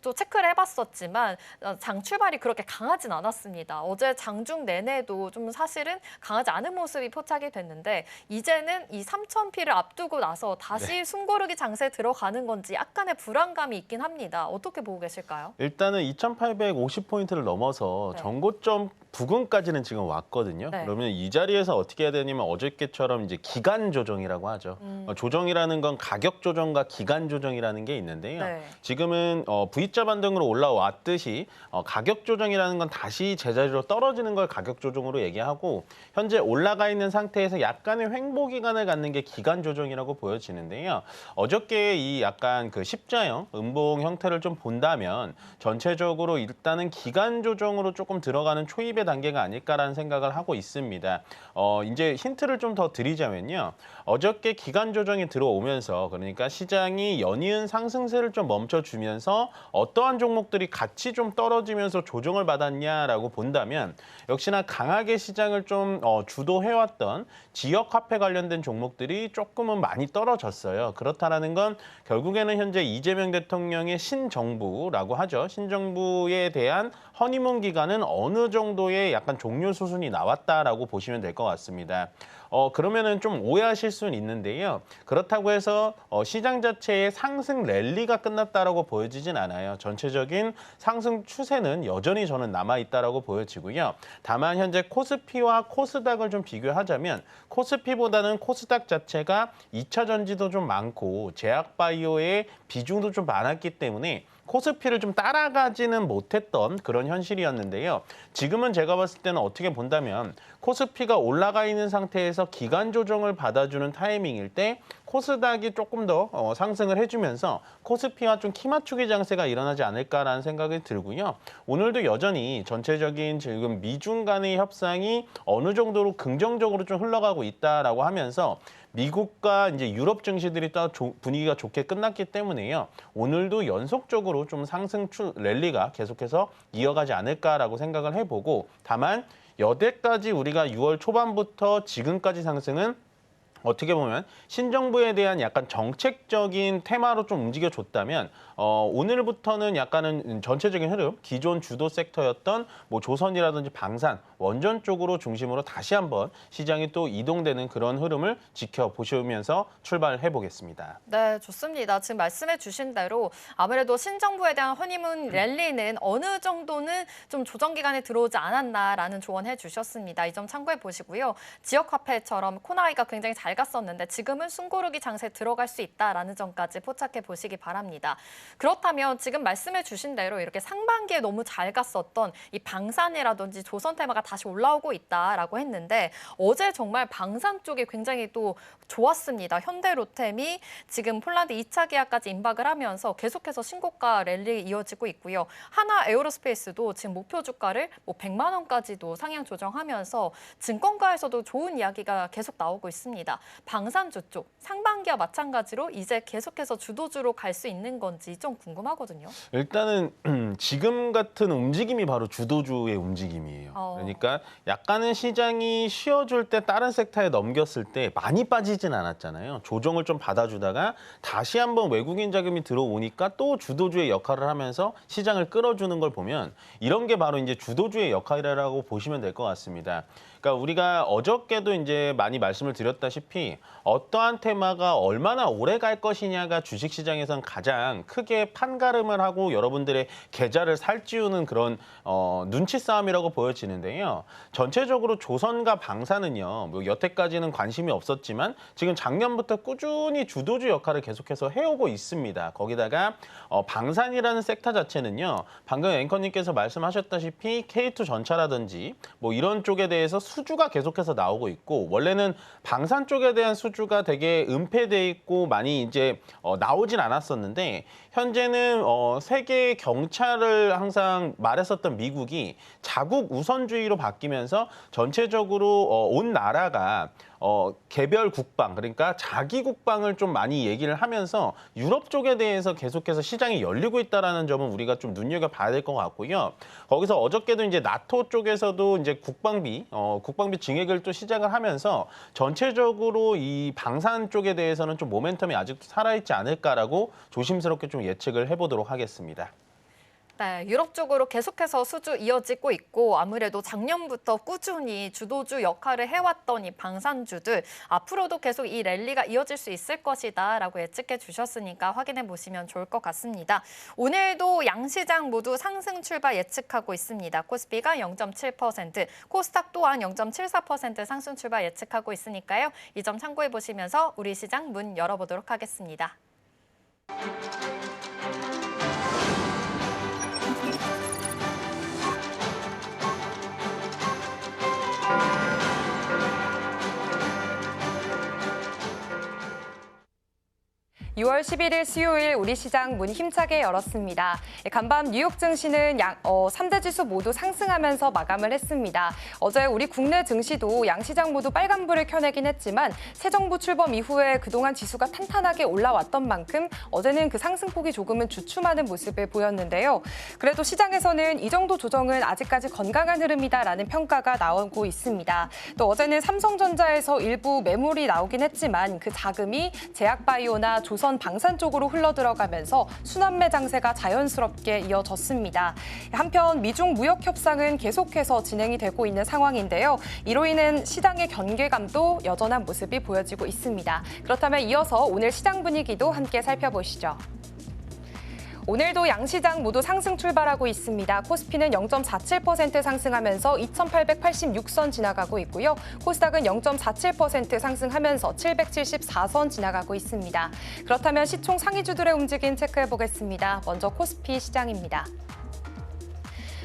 또 체크를 해봤었지만 장 출발이 그렇게 강하진 않았습니다. 어제 장중 내내도 좀 사실은 강하지 않은 모습이 포착이 됐는데 이제는 이 3,000피를 앞두고 나서 다시 숨고르기 장세에 들어가는 건지 약간의 불안감이 있긴 합니다. 어떻게 보고 계실까요? 일단은 2,850포인트를 넘어서 네. 전고점 부근까지는 지금 왔거든요. 네. 그러면 이 자리에서 어떻게 해야 되냐면 어저께처럼 이제 기간 조정이라고 하죠. 조정이라는 건 가격 조정과 기간 조정이라는 게 있는데요. 네. 지금은 V자 반등으로 올라왔듯이 가격 조정이라는 건 다시 제자리로 떨어지는 걸 가격 조정으로 얘기하고 현재 올라가 있는 상태에서 약간의 횡보 기간을 갖는 게 기간 조정이라고 보여지는데요. 어저께 이 약간 그 십자형 음봉 형태를 좀 본다면 전체적으로 일단은 기간 조정으로 조금 들어가는 초입의 단계가 아닐까라는 생각을 하고 있습니다. 이제 힌트를 좀 더 드리자면요. 어저께 기간 조정이 들어오면서 그러니까 시장이 연이은 상승세를 좀 멈춰주면서 어떠한 종목들이 같이 좀 떨어지면서 조정을 받았냐라고 본다면 역시나 강하게 시장을 좀 주도해왔던 지역 화폐 관련된 종목들이 조금은 많이 떨어졌어요. 그렇다라는 건 결국에는 현재 이재명 대통령의 신정부라고 하죠. 신정부에 대한 허니문 기간은 어느 정도의 약간 종료 수순이 나왔다라고 보시면 될 것 같습니다. 그러면은 좀 오해하실 수는 있는데요. 그렇다고 해서 시장 자체의 상승 랠리가 끝났다라고 보여지진 않아요. 전체적인 상승 추세는 여전히 저는 남아있다라고 보여지고요. 다만 현재 코스피와 코스닥을 좀 비교하자면 코스피보다는 코스닥 자체가 2차 전지도 좀 많고 제약바이오의 비중도 좀 많았기 때문에 코스피를 좀 따라가지는 못했던 그런 현실이었는데요. 지금은 제가 봤을 때는 어떻게 본다면 코스피가 올라가 있는 상태에서 기간 조정을 받아주는 타이밍일 때 코스닥이 조금 더 상승을 해주면서 코스피와 좀 키 맞추기 장세가 일어나지 않을까라는 생각이 들고요. 오늘도 여전히 전체적인 지금 미중 간의 협상이 어느 정도로 긍정적으로 좀 흘러가고 있다라고 하면서 미국과 이제 유럽 증시들이 또 분위기가 좋게 끝났기 때문에요. 오늘도 연속적으로 좀 상승 랠리가 계속해서 이어가지 않을까라고 생각을 해보고 다만 여태까지 우리가 6월 초반부터 지금까지 상승은 어떻게 보면 신정부에 대한 약간 정책적인 테마로 좀 움직여줬다면 오늘부터는 약간은 전체적인 흐름, 기존 주도 섹터였던 뭐 조선이라든지 방산, 원전 쪽으로 중심으로 다시 한번 시장이 또 이동되는 그런 흐름을 지켜보시면서 출발해 보겠습니다. 네, 좋습니다. 지금 말씀해 주신 대로 아무래도 신정부에 대한 허니문 랠리는 어느 정도는 좀 조정 기간에 들어오지 않았나라는 조언해 주셨습니다. 이 점 참고해 보시고요. 지역 화폐처럼 코나이가 굉장히 잘 갔었는데 지금은 숨고르기 장세에 들어갈 수 있다라는 점까지 포착해 보시기 바랍니다. 그렇다면 지금 말씀해 주신 대로 이렇게 상반기에 너무 잘 갔었던 이 방산이라든지 조선 테마가 다시 올라오고 있다라고 했는데 어제 정말 방산 쪽이 굉장히 또 좋았습니다. 현대로템이 지금 폴란드 2차 계약까지 임박을 하면서 계속해서 신고가 랠리 이어지고 있고요. 하나 에어로스페이스도 지금 목표 주가를 뭐 100만 원까지도 상향 조정하면서 증권가에서도 좋은 이야기가 계속 나오고 있습니다. 방산주 쪽 상반기와 마찬가지로 이제 계속해서 주도주로 갈 수 있는 건지 좀 궁금하거든요. 일단은 지금 같은 움직임이 바로 주도주의 움직임이에요. 그러니까 약간은 시장이 쉬어줄 때 다른 섹터에 넘겼을 때 많이 빠지진 않았잖아요. 조정을 좀 받아주다가 다시 한번 외국인 자금이 들어오니까 또 주도주의 역할을 하면서 시장을 끌어주는 걸 보면 이런 게 바로 이제 주도주의 역할이라고 보시면 될 것 같습니다. 그러니까 우리가 어저께도 이제 많이 말씀을 드렸다시피 어떠한 테마가 얼마나 오래 갈 것이냐가 주식시장에선 가장 크게 판가름을 하고 여러분들의 계좌를 살찌우는 그런 눈치 싸움이라고 보여지는데요. 전체적으로 조선과 방산은요. 뭐 여태까지는 관심이 없었지만 지금 작년부터 꾸준히 주도주 역할을 계속해서 해오고 있습니다. 거기다가 방산이라는 섹터 자체는요. 방금 앵커님께서 말씀하셨다시피 K2 전차라든지 뭐 이런 쪽에 대해서 수주가 계속해서 나오고 있고 원래는 방산 쪽에 대한 수주가 되게 은폐돼 있고 많이 이제 나오진 않았었는데 현재는 세계 경찰을 항상 말했었던 미국이 자국 우선주의로 바뀌면서 전체적으로 온 나라가 개별 국방, 그러니까 자기 국방을 좀 많이 얘기를 하면서 유럽 쪽에 대해서 계속해서 시장이 열리고 있다는 점은 우리가 좀 눈여겨봐야 될 것 같고요. 거기서 어저께도 이제 나토 쪽에서도 이제 국방비 증액을 또 시작을 하면서 전체적으로 이 방산 쪽에 대해서는 좀 모멘텀이 아직도 살아있지 않을까라고 조심스럽게 좀 예측을 해보도록 하겠습니다. 네, 유럽 쪽으로 계속해서 수주 이어지고 있고 아무래도 작년부터 꾸준히 주도주 역할을 해왔던 이 방산주들 앞으로도 계속 이 랠리가 이어질 수 있을 것이다라고 예측해 주셨으니까 확인해 보시면 좋을 것 같습니다. 오늘도 양시장 모두 상승 출발 예측하고 있습니다. 코스피가 0.7%, 코스닥 또한 0.74% 상승 출발 예측하고 있으니까요. 이 점 참고해 보시면서 우리 시장 문 열어보도록 하겠습니다. 6월 11일 수요일 우리 시장 문 힘차게 열었습니다. 간밤 뉴욕 증시는 3대 지수 모두 상승하면서 마감을 했습니다. 어제 우리 국내 증시도 양시장 모두 빨간불을 켜내긴 했지만 새 정부 출범 이후에 그동안 지수가 탄탄하게 올라왔던 만큼 어제는 그 상승폭이 조금은 주춤하는 모습을 보였는데요. 그래도 시장에서는 이 정도 조정은 아직까지 건강한 흐름이다라는 평가가 나오고 있습니다. 또 어제는 삼성전자에서 일부 매물이 나오긴 했지만 그 자금이 제약바이오나 조선 방산 쪽으로 흘러들어가면서 순환매 장세가 자연스럽게 이어졌습니다. 한편 미중 무역 협상은 계속해서 진행이 되고 있는 상황인데요. 이로 인한 시장의 견괴감도 여전한 모습이 보여지고 있습니다. 그렇다면 이어서 오늘 시장 분위기도 함께 살펴보시죠. 오늘도 양시장 모두 상승 출발하고 있습니다. 코스피는 0.47% 상승하면서 2,886선 지나가고 있고요. 코스닥은 0.47% 상승하면서 774선 지나가고 있습니다. 그렇다면 시총 상위주들의 움직임 체크해 보겠습니다. 먼저 코스피 시장입니다.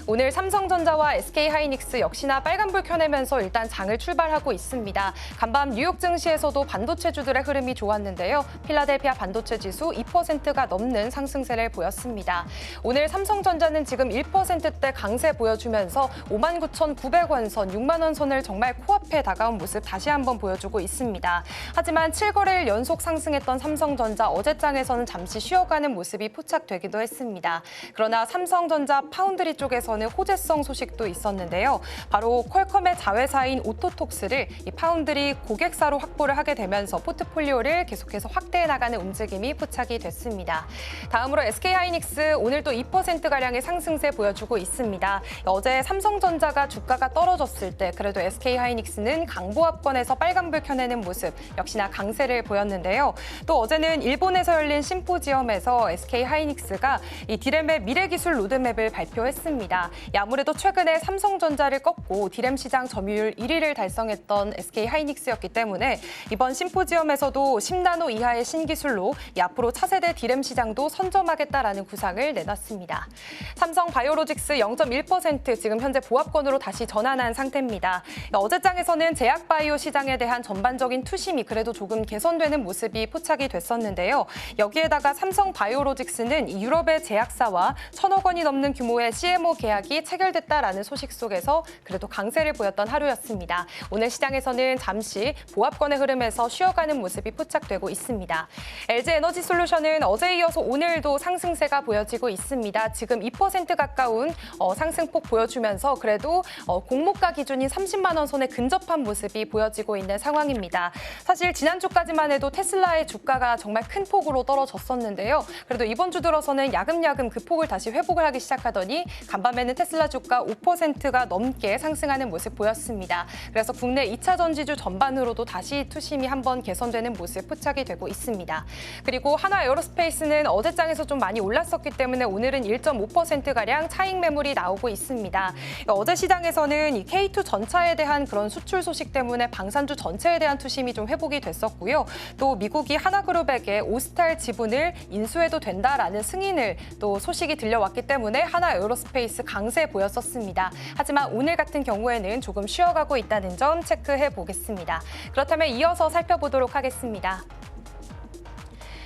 오늘 삼성전자와 SK하이닉스 역시나 빨간불 켜내면서 일단 장을 출발하고 있습니다. 간밤 뉴욕 증시에서도 반도체주들의 흐름이 좋았는데요. 필라델피아 반도체 지수 2%가 넘는 상승세를 보였습니다. 오늘 삼성전자는 지금 1%대 강세 보여주면서 59,900원 선, 6만 원 선을 정말 코앞에 다가온 모습 다시 한번 보여주고 있습니다. 하지만 7거래일 연속 상승했던 삼성전자 어제장에서는 잠시 쉬어가는 모습이 포착되기도 했습니다. 그러나 삼성전자 파운드리 쪽에서 호재성 소식도 있었는데요. 바로 퀄컴의 자회사인 오토톡스를 이 파운드리 고객사로 확보를 하게 되면서 포트폴리오를 계속해서 확대해 나가는 움직임이 포착이 됐습니다. 다음으로 SK하이닉스 오늘도 2%가량의 상승세 보여주고 있습니다. 어제 삼성전자가 주가가 떨어졌을 때 그래도 SK하이닉스는 강보합권에서 빨간불 켜내는 모습 역시나 강세를 보였는데요. 또 어제는 일본에서 열린 심포지엄에서 SK하이닉스가 이 디램의 미래기술 로드맵을 발표했습니다. 아무래도 최근에 삼성전자를 꺾고 디램 시장 점유율 1위를 달성했던 SK하이닉스였기 때문에 이번 심포지엄에서도 10나노 이하의 신기술로 앞으로 차세대 디램 시장도 선점하겠다라는 구상을 내놨습니다. 삼성바이오로직스 0.1% 지금 현재 보합권으로 다시 전환한 상태입니다. 어제장에서는 제약바이오 시장에 대한 전반적인 투심이 그래도 조금 개선되는 모습이 포착이 됐었는데요. 여기에다가 삼성바이오로직스는 유럽의 제약사와 1,000억 원이 넘는 규모의 CMO 계약이 체결됐다라는 소식 속에서 그래도 강세를 보였던 하루였습니다. 오늘 시장에서는 잠시 보합권의 흐름에서 쉬어가는 모습이 포착되고 있습니다. LG에너지솔루션은 어제에 이어서 오늘도 상승세가 보여지고 있습니다. 지금 2% 가까운 상승폭 보여주면서 그래도 공모가 기준인 30만 원 선에 근접한 모습이 보여지고 있는 상황입니다. 사실 지난주까지만 해도 테슬라의 주가가 정말 큰 폭으로 떨어졌었는데요. 그래도 이번 주 들어서는 야금야금 그 폭을 다시 회복을 하기 시작하더니 간밤에 전에는 테슬라 주가 5%가 넘게 상승하는 모습 보였습니다. 그래서 국내 2차 전지주 전반으로도 다시 투심이 한번 개선되는 모습 포착이 되고 있습니다. 그리고 한화 에어로스페이스는 어제장에서 좀 많이 올랐었기 때문에 오늘은 1.5%가량 차익 매물이 나오고 있습니다. 어제 시장에서는 이 K2 전차에 대한 그런 수출 소식 때문에 방산주 전체에 대한 투심이 좀 회복이 됐었고요. 또 미국이 하나그룹에게 오스탈 지분을 인수해도 된다라는 승인을 또 소식이 들려왔기 때문에 한화 에어로스페이스 강세 보였었습니다. 하지만 오늘 같은 경우에는 조금 쉬어가고 있다는 점 체크해 보겠습니다. 그렇다면 이어서 살펴보도록 하겠습니다.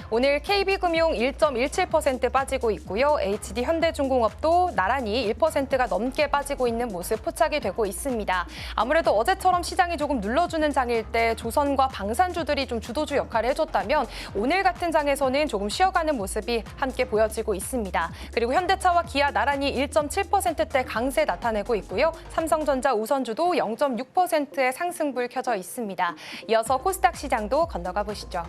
오늘 KB금융 1.17% 빠지고 있고요. HD 현대중공업도 나란히 1%가 넘게 빠지고 있는 모습 포착이 되고 있습니다. 아무래도 어제처럼 시장이 조금 눌러주는 장일 때 조선과 방산주들이 좀 주도주 역할을 해줬다면 오늘 같은 장에서는 조금 쉬어가는 모습이 함께 보여지고 있습니다. 그리고 현대차와 기아 나란히 1.7%대 강세 나타내고 있고요. 삼성전자 우선주도 0.6%의 상승불 켜져 있습니다. 이어서 코스닥 시장도 건너가 보시죠.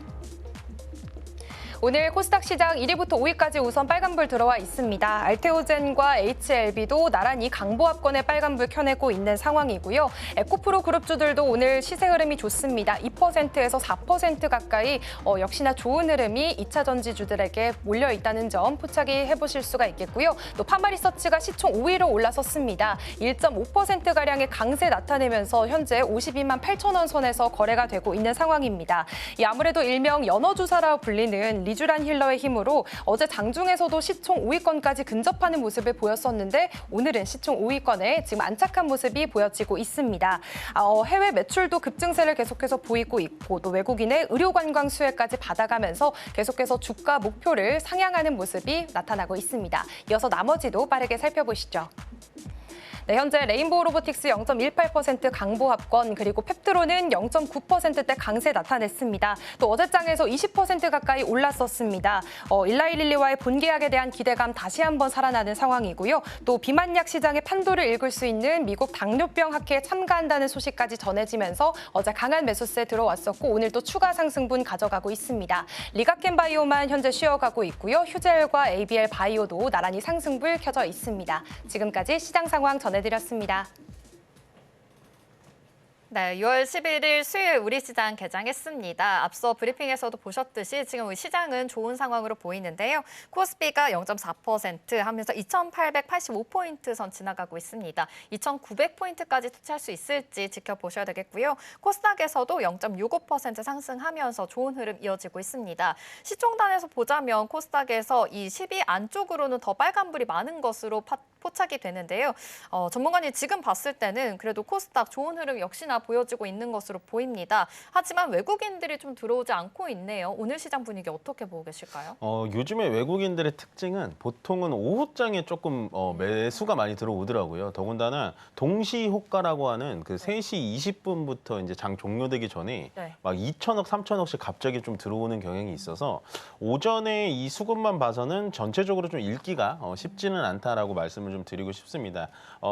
오늘 코스닥 시장 1위부터 5위까지 우선 빨간불 들어와 있습니다. 알테오젠과 HLB도 나란히 강보합권의 빨간불 켜내고 있는 상황이고요. 에코프로 그룹주들도 오늘 시세 흐름이 좋습니다. 2%에서 4% 가까이 역시나 좋은 흐름이 2차 전지주들에게 몰려 있다는 점 포착이 해보실 수가 있겠고요. 또 파마리서치가 시총 5위로 올라섰습니다. 1.5%가량의 강세 나타내면서 현재 52만 8천 원 선에서 거래가 되고 있는 상황입니다. 아무래도 일명 연어주사라고 불리는 리쥬란 힐러의 힘으로 어제 장중에서도 시총 5위권까지 근접하는 모습을 보였었는데 오늘은 시총 5위권에 지금 안착한 모습이 보여지고 있습니다. 해외 매출도 급증세를 계속해서 보이고 있고 또 외국인의 의료 관광 수혜까지 받아가면서 계속해서 주가 목표를 상향하는 모습이 나타나고 있습니다. 이어서 나머지도 빠르게 살펴보시죠. 네, 현재 레인보우 로보틱스 0.18% 강보합권 그리고 펩트로는 0.9%대 강세 나타냈습니다. 또 어제장에서 20% 가까이 올랐었습니다. 일라이릴리와의 본계약에 대한 기대감 다시 한번 살아나는 상황이고요. 또 비만약 시장의 판도를 읽을 수 있는 미국 당뇨병 학회에 참가한다는 소식까지 전해지면서 어제 강한 매수세 들어왔었고 오늘 또 추가 상승분 가져가고 있습니다. 리가켄 바이오만 현재 쉬어가고 있고요. 휴젤과 ABL 바이오도 나란히 상승불 켜져 있습니다. 지금까지 시장 상황 전해드렸습니다. 네, 6월 11일 수요일 우리 시장 개장했습니다. 앞서 브리핑에서도 보셨듯이 지금 시장은 좋은 상황으로 보이는데요. 코스피가 0.4% 하면서 2,885포인트 선 지나가고 있습니다. 2,900포인트까지 터치할 수 있을지 지켜보셔야 되겠고요. 코스닥에서도 0.65% 상승하면서 좋은 흐름 이어지고 있습니다. 시총단에서 보자면 코스닥에서 이 10위 안쪽으로는 더 빨간불이 많은 것으로 포착이 되는데요. 전문가님 지금 봤을 때는 그래도 코스닥 좋은 흐름 역시나 보여지고 있는 것으로 보입니다. 하지만 외국인들이 좀 들어오지 않고 있네요. 오늘 시장 분위기 어떻게 보고 계실까요? 요즘에 외국인들의 특징은 보통은 오후장에 조금 매수가 많이 들어오더라고요. 더군다나 동시호가라고 하는 그 3시 20분부터 이제 장 종료되기 전에 네. 막 2천억, 3천억씩 갑자기 좀 들어오는 경향이 있어서 오전에 이 수급만 봐서는 전체적으로 좀 읽기가 쉽지는 않다라고 말씀을 좀 드리고 싶습니다.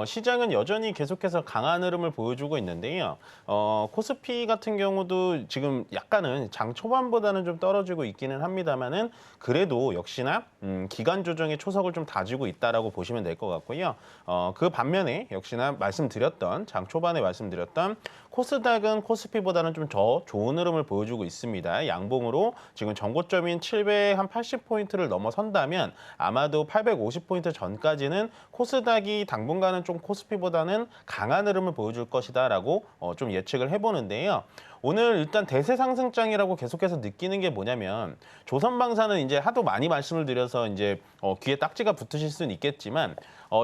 시장은 여전히 계속해서 강한 흐름을 보여주고 있는데요. 코스피 같은 경우도 지금 약간은 장 초반보다는 좀 떨어지고 있기는 합니다만은 그래도 역시나 기간 조정의 초석을 좀 다지고 있다라고 보시면 될 것 같고요. 그 반면에 역시나 장 초반에 말씀드렸던 코스닥은 코스피보다는 좀 더 좋은 흐름을 보여주고 있습니다. 양봉으로 지금 전고점인 780포인트를 넘어선다면 아마도 850포인트 전까지는 코스닥이 당분간은 좀 코스피보다는 강한 흐름을 보여줄 것이다라고 좀 예측을 해보는데요. 오늘 일단 대세 상승장이라고 계속해서 느끼는 게 뭐냐면 조선방사는 이제 하도 많이 말씀을 드려서 이제 귀에 딱지가 붙으실 수는 있겠지만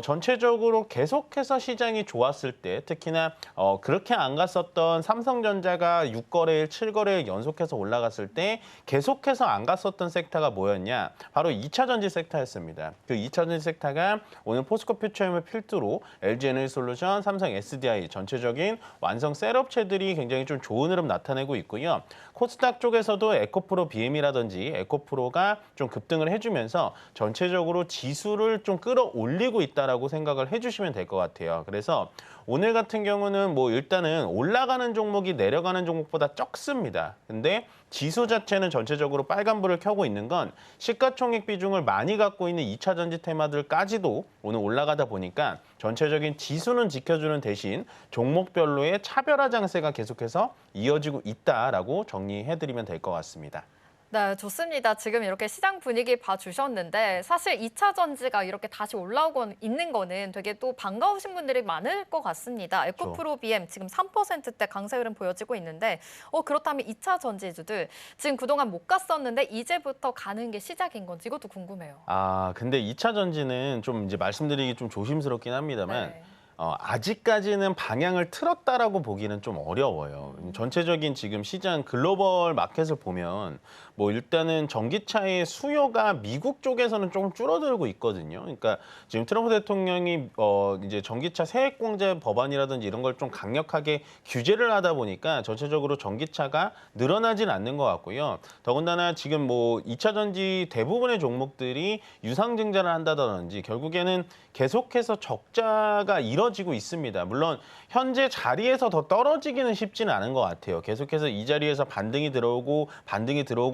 전체적으로 계속해서 시장이 좋았을 때 특히나 그렇게 안 갔었던 삼성전자가 6거래일, 7거래일 연속해서 올라갔을 때 계속해서 안 갔었던 섹터가 뭐였냐? 바로 2차 전지 섹터였습니다. 그 2차 전지 섹터가 오늘 포스코 퓨처엠을 필두로 LG에너지솔루션, 삼성 SDI 전체적인 완성 셀업체들이 굉장히 좀 좋은 흐름 나타내고 있고요. 코스닥 쪽에서도 에코프로 BM이라든지 에코프로가 좀 급등을 해주면서 전체적으로 지수를 좀 끌어올리고 있다라고 생각을 해주시면 될 것 같아요. 그래서 오늘 같은 경우는 뭐 일단은 올라가는 종목이 내려가는 종목보다 적습니다. 근데 지수 자체는 전체적으로 빨간불을 켜고 있는 건 시가총액 비중을 많이 갖고 있는 2차 전지 테마들까지도 오늘 올라가다 보니까 전체적인 지수는 지켜주는 대신 종목별로의 차별화 장세가 계속해서 이어지고 있다라고 정리해드리면 될 것 같습니다. 네, 좋습니다. 지금 이렇게 시장 분위기 봐주셨는데 사실 2차 전지가 이렇게 다시 올라오고 있는 거는 되게 또 반가우신 분들이 많을 것 같습니다. 에코프로 BM 지금 3%대 강세 흐름 보여지고 있는데 그렇다면 2차 전지주들 지금 그동안 못 갔었는데 이제부터 가는 게 시작인 건지 이것도 궁금해요. 근데 2차 전지는 좀 이제 말씀드리기 좀 조심스럽긴 합니다만 네. 아직까지는 방향을 틀었다라고 보기는 좀 어려워요. 전체적인 지금 시장 글로벌 마켓을 보면 뭐 일단은 전기차의 수요가 미국 쪽에서는 조금 줄어들고 있거든요. 그러니까 지금 트럼프 대통령이 이제 전기차 세액공제 법안이라든지 이런 걸 좀 강력하게 규제를 하다 보니까 전체적으로 전기차가 늘어나진 않는 것 같고요. 더군다나 지금 뭐 2차 전지 대부분의 종목들이 유상증자를 한다든지 결국에는 계속해서 적자가 이뤄지고 있습니다. 물론 현재 자리에서 더 떨어지기는 쉽지는 않은 것 같아요. 계속해서 이 자리에서 반등이 들어오고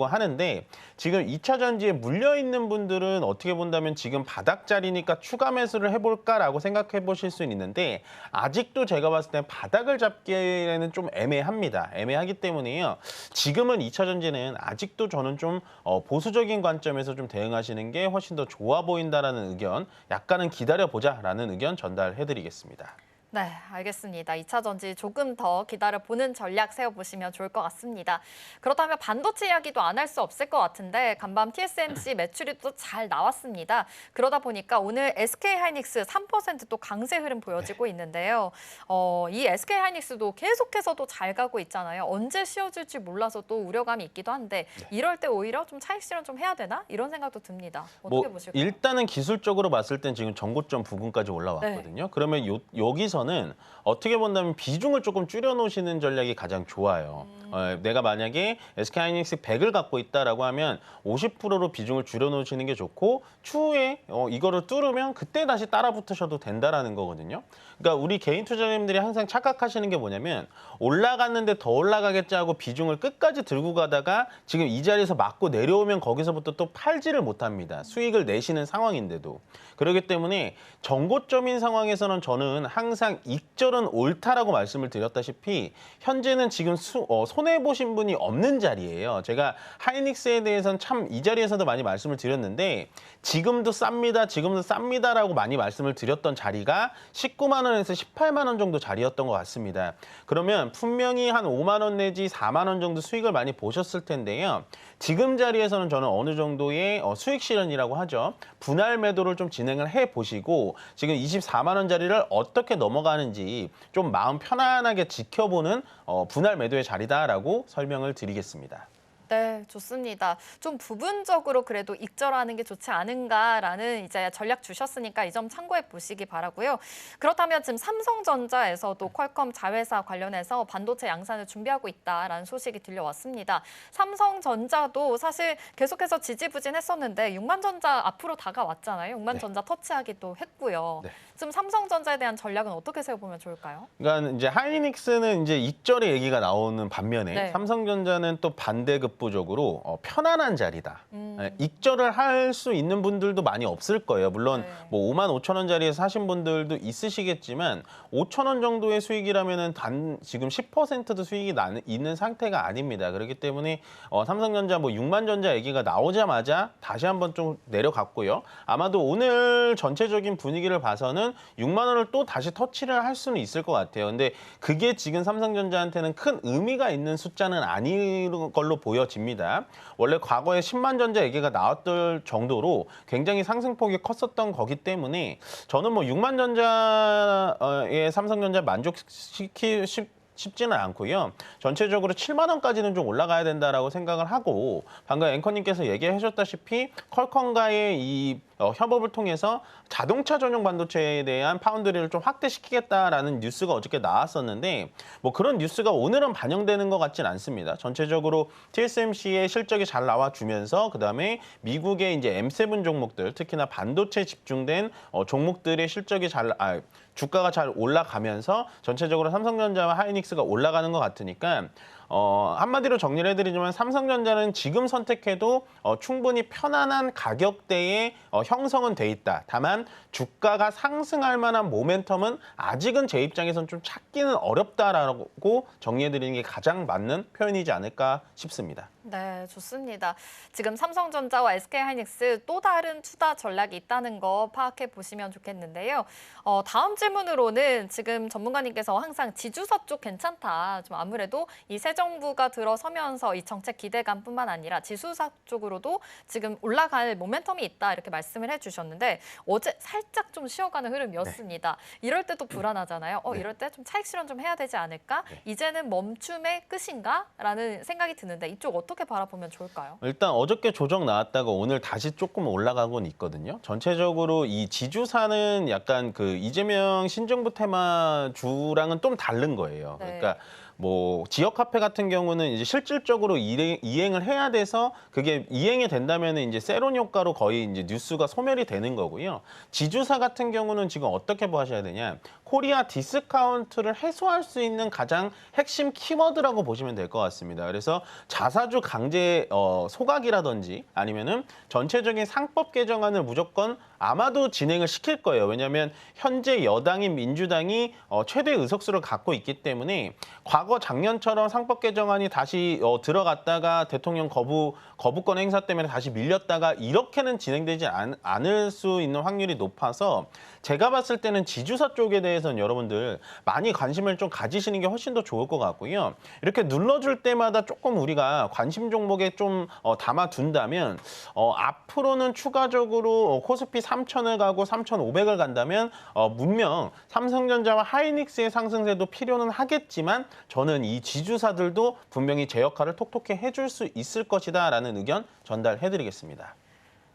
하는데 지금 2차 전지에 물려있는 분들은 어떻게 본다면 지금 바닥 자리니까 추가 매수를 해볼까라고 생각해 보실 수는 있는데 아직도 제가 봤을 때 바닥을 잡기에는 좀 애매합니다. 애매하기 때문에요. 지금은 2차 전지는 아직도 저는 좀 보수적인 관점에서 좀 대응하시는 게 훨씬 더 좋아 보인다라는 의견, 약간은 기다려보자라는 의견 전달해드리겠습니다. 네, 알겠습니다. 2차 전지 조금 더 기다려보는 전략 세워보시면 좋을 것 같습니다. 그렇다면 반도체 이야기도 안 할 수 없을 것 같은데 간밤 TSMC 매출이 또 잘 나왔습니다. 그러다 보니까 오늘 SK하이닉스 3% 또 강세 흐름 보여지고 있는데요. 이 SK하이닉스도 계속해서 또 잘 가고 있잖아요. 언제 쉬어질지 몰라서 또 우려감이 있기도 한데 이럴 때 오히려 좀 차익 실현 좀 해야 되나? 이런 생각도 듭니다. 어떻게 보실까요? 일단은 기술적으로 봤을 땐 지금 전고점 부근까지 올라왔거든요. 그러면 여기서는 어떻게 본다면 비중을 조금 줄여놓으시는 전략이 가장 좋아요. 내가 만약에 SK하이닉스 100을 갖고 있다라고 하면 50%로 비중을 줄여놓으시는 게 좋고 추후에 이거를 뚫으면 그때 다시 따라 붙으셔도 된다라는 거거든요. 그러니까 우리 개인 투자자님들이 항상 착각하시는 게 뭐냐면 올라갔는데 더 올라가겠지 하고 비중을 끝까지 들고 가다가 지금 이 자리에서 맞고 내려오면 거기서부터 또 팔지를 못합니다. 수익을 내시는 상황인데도. 그렇기 때문에 정고점인 상황에서는 저는 항상 익절은 옳다라고 말씀을 드렸다시피 현재는 지금 손해보신 분이 없는 자리예요. 제가 하이닉스에 대해서는 참 이 자리에서도 많이 말씀을 드렸는데 지금도 쌉니다라고 많이 말씀을 드렸던 자리가 19만 원에서 18만 원 정도 자리였던 것 같습니다. 그러면 분명히 한 5만 원 내지 4만 원 정도 수익을 많이 보셨을 텐데요. 지금 자리에서는 저는 어느 정도의 수익 실현이라고 하죠. 분할 매도를 좀 진행을 해보시고 지금 24만 원짜리를 어떻게 넘어가는지 좀 마음 편안하게 지켜보는 분할 매도의 자리다라고 설명을 드리겠습니다. 네, 좋습니다. 좀 부분적으로 그래도 익절하는 게 좋지 않은가라는 이제 전략 주셨으니까 이 점 참고해 보시기 바라고요. 그렇다면 지금 삼성전자에서도 퀄컴 자회사 관련해서 반도체 양산을 준비하고 있다라는 소식이 들려왔습니다. 삼성전자도 사실 계속해서 지지부진했었는데 6만전자 앞으로 다가왔잖아요. 6만전자 터치하기도 했고요. 네. 지금 삼성전자에 대한 전략은 어떻게 세워보면 좋을까요? 그러니까 이제 하이닉스는 이제 익절의 얘기가 나오는 반면에 네. 삼성전자는 또 반대급부적으로 편안한 자리다. 익절을 할 수 있는 분들도 많이 없을 거예요. 물론 네. 뭐 5만 5천 원짜리에 사신 분들도 있으시겠지만 5천 원 정도의 수익이라면은 단 지금 10%도 수익이 있는 상태가 아닙니다. 그렇기 때문에 삼성전자 뭐 6만 전자 얘기가 나오자마자 다시 한번 좀 내려갔고요. 아마도 오늘 전체적인 분위기를 봐서는 6만 원을 또 다시 터치를 할 수는 있을 것 같아요. 근데 그게 지금 삼성전자한테는 큰 의미가 있는 숫자는 아닌 걸로 보여집니다. 원래 과거에 10만 전자 얘기가 나왔던 정도로 굉장히 상승폭이 컸었던 거기 때문에 저는 뭐 6만 전자의 삼성전자 쉽지는 않고요. 전체적으로 7만 원까지는 좀 올라가야 된다라고 생각을 하고 방금 앵커님께서 얘기해 주셨다시피 퀄컴과의 이 협업을 통해서 자동차 전용 반도체에 대한 파운드리를 좀 확대시키겠다라는 뉴스가 어저께 나왔었는데 뭐 그런 뉴스가 오늘은 반영되는 것 같진 않습니다. 전체적으로 TSMC의 실적이 잘 나와주면서 그다음에 미국의 이제 M7 종목들, 특히나 반도체 집중된 종목들의 실적이 주가가 잘 올라가면서 전체적으로 삼성전자와 하이닉스가 올라가는 것 같으니까 한마디로 정리를 해드리자면 삼성전자는 지금 선택해도 충분히 편안한 가격대에 형성은 돼 있다. 다만 주가가 상승할 만한 모멘텀은 아직은 제 입장에선 좀 찾기는 어렵다라고 정리해드리는 게 가장 맞는 표현이지 않을까 싶습니다. 네, 좋습니다. 지금 삼성전자와 SK하이닉스 또 다른 투자 전략이 있다는 거 파악해 보시면 좋겠는데요. 다음 질문으로는 지금 전문가님께서 항상 지주사 쪽 괜찮다. 좀 아무래도 이 새 정부가 들어서면서 이 정책 기대감뿐만 아니라 지수사 쪽으로도 지금 올라갈 모멘텀이 있다 이렇게 말씀을 해주셨는데 어제 살짝 좀 쉬어가는 흐름이었습니다. 이럴 때도 불안하잖아요. 이럴 때 좀 차익 실현 좀 해야 되지 않을까? 이제는 멈춤의 끝인가?라는 생각이 드는데 이쪽 어떻게 바라보면 좋을까요? 일단 어저께 조정 나왔다가 오늘 다시 조금 올라가고는 있거든요. 전체적으로 이 지주사는 약간 그 이재명 신정부 테마주랑은 좀 다른 거예요. 네. 그러니까 뭐 지역 화폐 같은 경우는 이제 실질적으로 이행을 해야 돼서 그게 이행이 된다면 이제 세론 효과로 거의 이제 뉴스가 소멸이 되는 거고요. 지주사 같은 경우는 지금 어떻게 보셔야 되냐? 코리아 디스카운트를 해소할 수 있는 가장 핵심 키워드라고 보시면 될 것 같습니다. 그래서 자사주 강제 소각이라든지 아니면은 전체적인 상법 개정안을 무조건 아마도 진행을 시킬 거예요. 왜냐하면 현재 여당인 민주당이 최대 의석수를 갖고 있기 때문에 과거 작년처럼 상법 개정안이 다시 들어갔다가 대통령 거부권 행사 때문에 다시 밀렸다가 이렇게는 진행되지 않을 수 있는 확률이 높아서 제가 봤을 때는 지주사 쪽에 대해서는 여러분들 많이 관심을 좀 가지시는 게 훨씬 더 좋을 것 같고요. 이렇게 눌러줄 때마다 조금 우리가 관심 종목에 좀 담아둔다면 앞으로는 추가적으로 코스피 3,000을 가고 3,500을 간다면 분명 삼성전자와 하이닉스의 상승세도 필요는 하겠지만 저는 이 지주사들도 분명히 제 역할을 톡톡히 해줄 수 있을 것이다라는 의견 전달해드리겠습니다.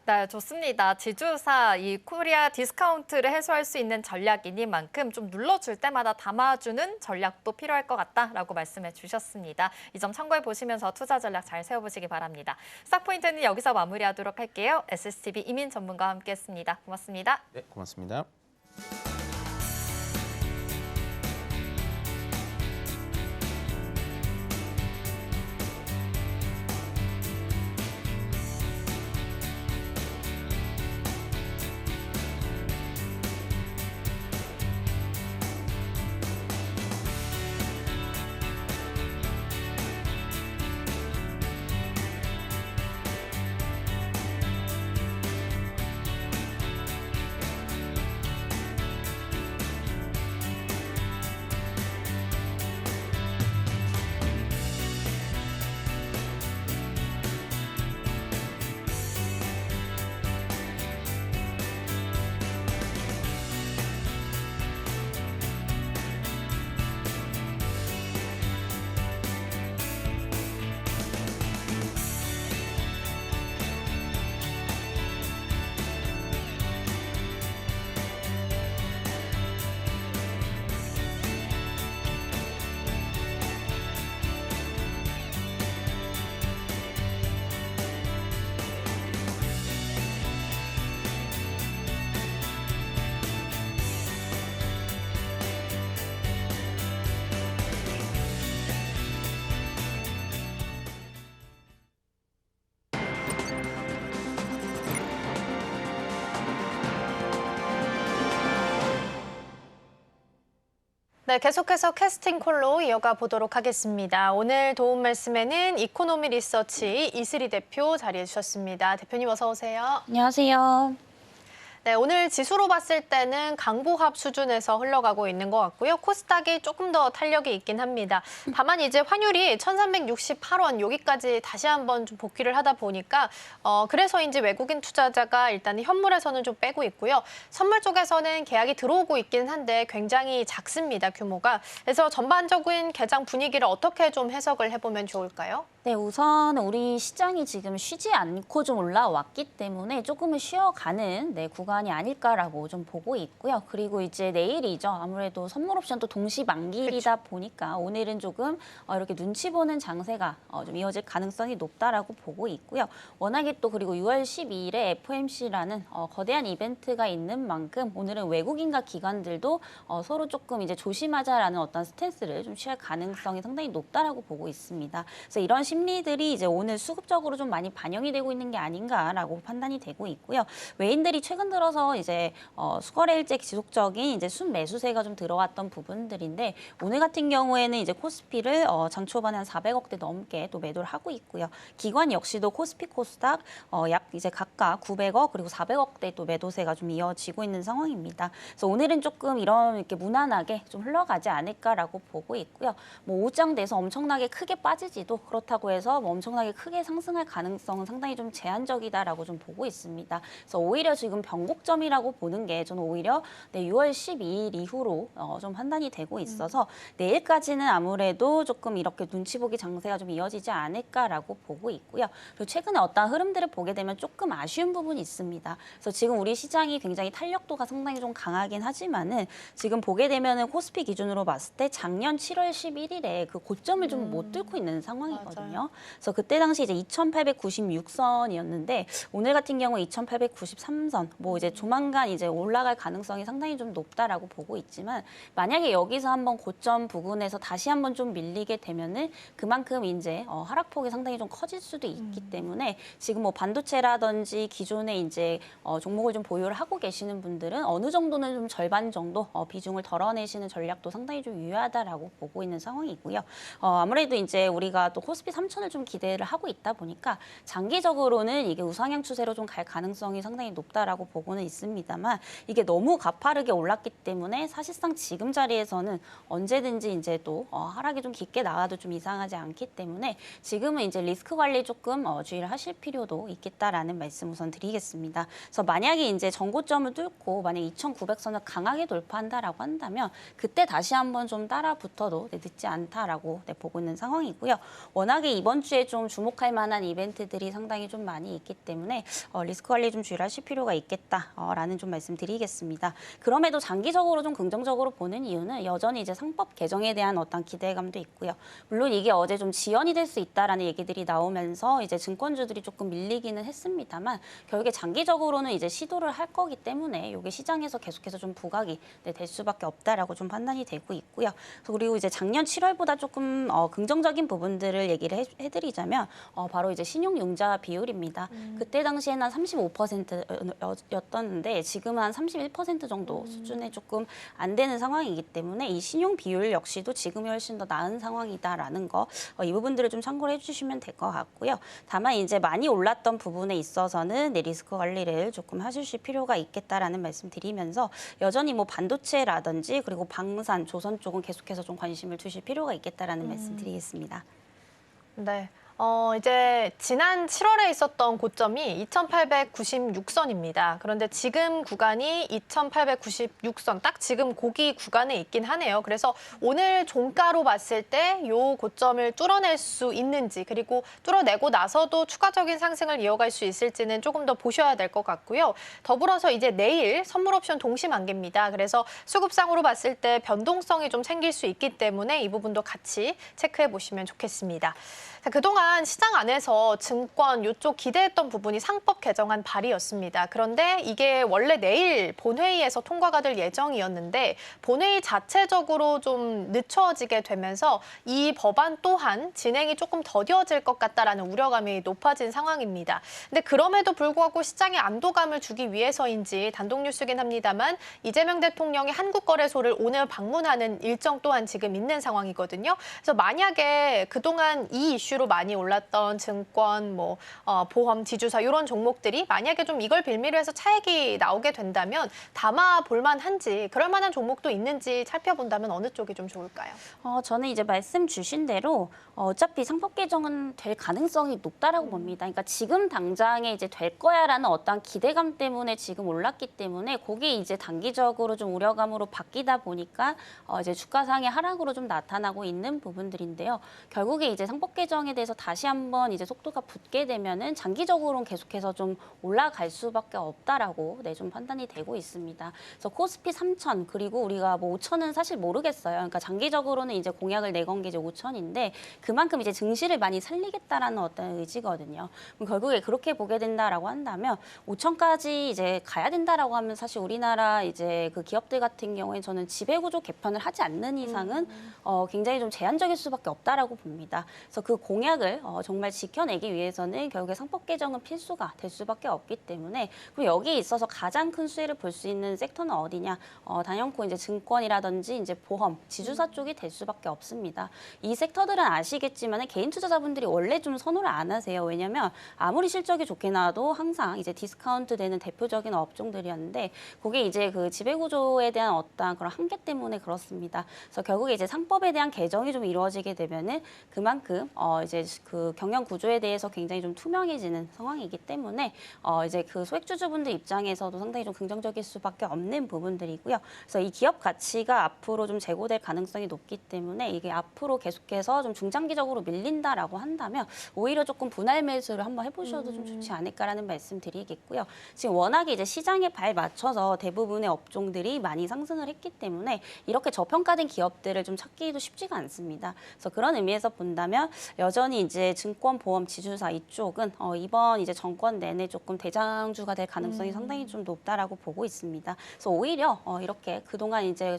네, 좋습니다. 지주사, 이 코리아 디스카운트를 해소할 수 있는 전략이니만큼 좀 눌러줄 때마다 담아주는 전략도 필요할 것 같다라고 말씀해 주셨습니다. 이 점 참고해 보시면서 투자 전략 잘 세워보시기 바랍니다. 스탁포인트는 여기서 마무리하도록 할게요. SCTV 이민 전문가와 함께했습니다. 고맙습니다. 네, 고맙습니다. 네, 계속해서 캐스팅 콜로 이어가 보도록 하겠습니다. 오늘 도움 말씀에는 이코노미 리서치 이슬이 대표 자리해 주셨습니다. 대표님 어서 오세요. 안녕하세요. 네, 오늘 지수로 봤을 때는 강보합 수준에서 흘러가고 있는 것 같고요. 코스닥이 조금 더 탄력이 있긴 합니다. 다만 이제 환율이 1,368원 여기까지 다시 한번 좀 복귀를 하다 보니까 그래서인지 외국인 투자자가 일단 현물에서는 좀 빼고 있고요. 선물 쪽에서는 계약이 들어오고 있긴 한데 굉장히 작습니다, 규모가. 그래서 전반적인 개장 분위기를 어떻게 좀 해석을 해보면 좋을까요? 네, 우선 우리 시장이 지금 쉬지 않고 좀 올라왔기 때문에 조금은 쉬어가는 구간이 아닐까라고 좀 보고 있고요. 그리고 이제 내일이죠. 아무래도 선물 옵션도 동시 만기일이다 보니까 오늘은 조금 이렇게 눈치 보는 장세가 좀 이어질 가능성이 높다라고 보고 있고요. 워낙에 또 그리고 6월 12일에 FOMC라는 거대한 이벤트가 있는 만큼 오늘은 외국인과 기관들도 서로 조금 이제 조심하자라는 어떤 스탠스를 좀 취할 가능성이 상당히 높다라고 보고 있습니다. 그래서 이런 심리들이 이제 오늘 수급적으로 좀 많이 반영이 되고 있는 게 아닌가라고 판단이 되고 있고요. 외인들이 최근 들어서 이제 수거래일째 지속적인 이제 순매수세가 좀 들어왔던 부분들인데 오늘 같은 경우에는 이제 코스피를 장 초반에 한 400억대 넘게 또 매도를 하고 있고요. 기관 역시도 코스피 코스닥 약 이제 각각 900억 그리고 400억대 또 매도세가 좀 이어지고 있는 상황입니다. 그래서 오늘은 조금 이런 이렇게 무난하게 좀 흘러가지 않을까라고 보고 있고요. 뭐 오장돼서 엄청나게 크게 빠지지도 그렇다고 해서 뭐 엄청나게 크게 상승할 가능성은 상당히 좀 제한적이다라고 좀 보고 있습니다. 그래서 오히려 지금 변곡점이라고 보는 게 저는 오히려 6월 12일 이후로 좀 판단이 되고 있어서 내일까지는 아무래도 조금 이렇게 눈치 보기 장세가 좀 이어지지 않을까라고 보고 있고요. 그리고 최근에 어떤 흐름들을 보게 되면 조금 아쉬운 부분이 있습니다. 그래서 지금 우리 시장이 굉장히 탄력도가 상당히 좀 강하긴 하지만은 지금 보게 되면은 코스피 기준으로 봤을 때 작년 7월 11일에 그 고점을 좀 못 뚫고 있는 상황이거든요. 그래서 그때 당시 이제 2,896선이었는데 오늘 같은 경우 2,893선. 뭐 이제 조만간 이제 올라갈 가능성이 상당히 좀 높다라고 보고 있지만 만약에 여기서 한번 고점 부근에서 다시 한번 좀 밀리게 되면은 그만큼 이제 하락폭이 상당히 좀 커질 수도 있기 때문에 지금 뭐 반도체라든지 기존에 이제 종목을 좀 보유를 하고 계시는 분들은 어느 정도는 좀 절반 정도 비중을 덜어내시는 전략도 상당히 좀 유효하다라고 보고 있는 상황이고요. 아무래도 이제 우리가 또 코스피 3,000을 좀 기대를 하고 있다 보니까 장기적으로는 이게 우상향 추세로 좀 갈 가능성이 상당히 높다라고 보고는 있습니다만 이게 너무 가파르게 올랐기 때문에 사실상 지금 자리에서는 언제든지 이제 또 하락이 좀 깊게 나와도 좀 이상하지 않기 때문에 지금은 이제 리스크 관리 조금 주의를 하실 필요도 있겠다라는 말씀 우선 드리겠습니다. 그래서 만약에 이제 전고점을 뚫고 만약 2,900선을 강하게 돌파한다라고 한다면 그때 다시 한번 좀 따라 붙어도 늦지 않다라고 보고 있는 상황이고요. 워낙에 이번 주에 좀 주목할 만한 이벤트들이 상당히 좀 많이 있기 때문에 리스크 관리 좀 주의를 하실 필요가 있겠다라는 좀 말씀드리겠습니다. 그럼에도 장기적으로 좀 긍정적으로 보는 이유는 여전히 이제 상법 개정에 대한 어떤 기대감도 있고요. 물론 이게 어제 좀 지연이 될 수 있다라는 얘기들이 나오면서 이제 증권주들이 조금 밀리기는 했습니다만 결국에 장기적으로는 이제 시도를 할 거기 때문에 이게 시장에서 계속해서 좀 부각이 될 수밖에 없다라고 좀 판단이 되고 있고요. 그리고 이제 작년 7월보다 조금 긍정적인 부분들을 얘기를 해드리자면 바로 이제 신용융자 비율입니다. 그때 당시에는 한 35%였던데 지금은 한 31% 정도 수준에 조금 안 되는 상황이기 때문에 이 신용 비율 역시도 지금이 훨씬 더 나은 상황이다라는 거 이 부분들을 좀 참고를 해주시면 될 것 같고요. 다만 이제 많이 올랐던 부분에 있어서는 리스크 관리를 조금 하실 필요가 있겠다라는 말씀 드리면서 여전히 뭐 반도체라든지 그리고 방산, 조선 쪽은 계속해서 좀 관심을 두실 필요가 있겠다라는 말씀 드리겠습니다. 네. 이제 지난 7월에 있었던 고점이 2,896선입니다. 그런데 지금 구간이 2,896선, 딱 지금 고기 구간에 있긴 하네요. 그래서 오늘 종가로 봤을 때 이 고점을 뚫어낼 수 있는지, 그리고 뚫어내고 나서도 추가적인 상승을 이어갈 수 있을지는 조금 더 보셔야 될 것 같고요. 더불어서 이제 내일 선물 옵션 동시 만기입니다. 그래서 수급상으로 봤을 때 변동성이 좀 생길 수 있기 때문에 이 부분도 같이 체크해 보시면 좋겠습니다. 자, 그동안 시장 안에서 증권 이쪽 기대했던 부분이 상법 개정안 발의였습니다. 그런데 이게 원래 내일 본회의에서 통과가 될 예정이었는데 본회의 자체적으로 좀 늦춰지게 되면서 이 법안 또한 진행이 조금 더뎌질 것 같다라는 우려감이 높아진 상황입니다. 근데 그럼에도 불구하고 시장에 안도감을 주기 위해서인지 단독 뉴스긴 합니다만 이재명 대통령이 한국거래소를 오늘 방문하는 일정 또한 지금 있는 상황이거든요. 그래서 만약에 그동안 이 이슈로 많이 올랐던 증권, 보험, 지주사 이런 종목들이 만약에 좀 이걸 빌미로 해서 차익이 나오게 된다면 담아 볼만한지 그럴 만한 종목도 있는지 살펴본다면 어느 쪽이 좀 좋을까요? 저는 이제 말씀 주신 대로 어차피 상법 개정은 될 가능성이 높다라고 봅니다. 그러니까 지금 당장에 이제 될 거야라는 어떤 기대감 때문에 지금 올랐기 때문에 그게 이제 단기적으로 좀 우려감으로 바뀌다 보니까 이제 주가상의 하락으로 좀 나타나고 있는 부분들인데요. 결국에 이제 상법 개정에 대해서 다시 한번 이제 속도가 붙게 되면은 장기적으로는 계속해서 좀 올라갈 수밖에 없다라고 좀 판단이 되고 있습니다. 그래서 코스피 3,000 그리고 우리가 뭐 5,000은 사실 모르겠어요. 그러니까 장기적으로는 이제 공약을 내건 게 이제 5,000인데 그만큼 이제 증시를 많이 살리겠다라는 어떤 의지거든요. 그럼 결국에 그렇게 보게 된다라고 한다면 5,000까지 이제 가야 된다라고 하면 사실 우리나라 이제 그 기업들 같은 경우에 저는 지배구조 개편을 하지 않는 이상은 굉장히 좀 제한적일 수밖에 없다라고 봅니다. 그래서 그 공약을 정말 지켜내기 위해서는 결국에 상법 개정은 필수가 될 수밖에 없기 때문에 그리고 여기에 있어서 가장 큰 수혜를 볼 수 있는 섹터는 어디냐? 단연코 이제 증권이라든지 이제 보험, 지주사 쪽이 될 수밖에 없습니다. 이 섹터들은 아시겠지만 개인 투자자분들이 원래 좀 선호를 안 하세요. 왜냐하면 아무리 실적이 좋게 나와도 항상 이제 디스카운트 되는 대표적인 업종들이었는데 그게 이제 그 지배구조에 대한 어떤 그런 한계 때문에 그렇습니다. 그래서 결국에 이제 상법에 대한 개정이 좀 이루어지게 되면은 그만큼 이제 그 경영 구조에 대해서 굉장히 좀 투명해지는 상황이기 때문에 이제 그 소액주주분들 입장에서도 상당히 좀 긍정적일 수밖에 없는 부분들이고요. 그래서 이 기업 가치가 앞으로 좀 제고될 가능성이 높기 때문에 이게 앞으로 계속해서 좀 중장기적으로 밀린다라고 한다면 오히려 조금 분할 매수를 한번 해보셔도 좀 좋지 않을까라는 말씀드리겠고요. 지금 워낙에 이제 시장에 발 맞춰서 대부분의 업종들이 많이 상승을 했기 때문에 이렇게 저평가된 기업들을 좀 찾기도 쉽지가 않습니다. 그래서 그런 의미에서 본다면 여전히 이제 증권, 보험, 지주사 이쪽은 이번 이제 정권 내내 조금 대장주가 될 가능성이 상당히 좀 높다라고 보고 있습니다. 그래서 오히려 이렇게 그동안 이제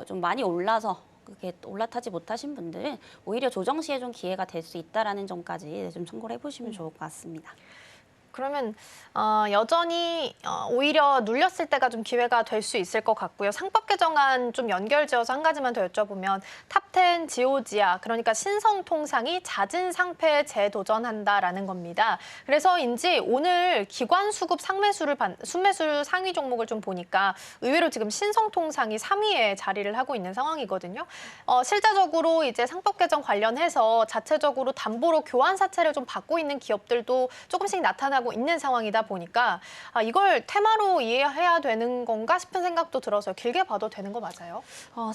좀 많이 올라서 그렇게 올라타지 못하신 분들은 오히려 조정 시에 좀 기회가 될 수 있다라는 점까지 좀 참고를 해보시면 좋을 것 같습니다. 그러면 여전히 오히려 눌렸을 때가 좀 기회가 될 수 있을 것 같고요. 상법 개정안 좀 연결지어서 한 가지만 더 여쭤보면 탑10 지오지아 그러니까 신성통상이 잦은 상패에 재도전한다라는 겁니다. 그래서인지 오늘 기관 수급 순매수 상위 종목을 좀 보니까 의외로 지금 신성통상이 3위에 자리를 하고 있는 상황이거든요. 실제적으로 이제 상법 개정 관련해서 자체적으로 담보로 교환 사채를 좀 받고 있는 기업들도 조금씩 나타나고 있는 상황이다 보니까 이걸 테마로 이해해야 되는 건가 싶은 생각도 들어서 길게 봐도 되는 거 맞아요?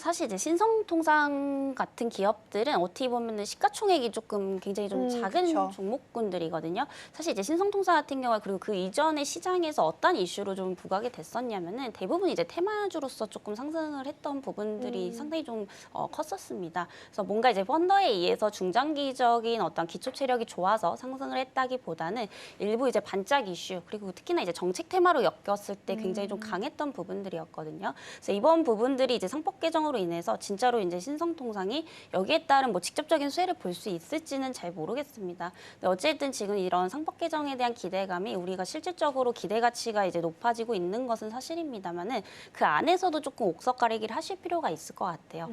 사실 이제 신성통상 같은 기업들은 어떻게 보면 시가총액이 조금 굉장히 좀 작은 그쵸. 종목군들이거든요. 사실 이제 신성통상 같은 경우에 그리고 그 이전에 시장에서 어떤 이슈로 좀 부각이 됐었냐면은 대부분 이제 테마주로서 조금 상승을 했던 부분들이 상당히 좀 컸었습니다. 그래서 뭔가 이제 펀더에 의해서 중장기적인 어떤 기초 체력이 좋아서 상승을 했다기보다는 일부 이제 반짝 이슈 그리고 특히나 이제 정책 테마로 엮였을 때 굉장히 좀 강했던 부분들이었거든요. 그래서 이번 부분들이 이제 상법 개정으로 인해서 진짜로 이제 신성통상이 여기에 따른 뭐 직접적인 수혜를 볼 수 있을지는 잘 모르겠습니다. 근데 어쨌든 지금 이런 상법 개정에 대한 기대감이 우리가 실질적으로 기대 가치가 이제 높아지고 있는 것은 사실입니다만은 그 안에서도 조금 옥석 가리기를 하실 필요가 있을 것 같아요.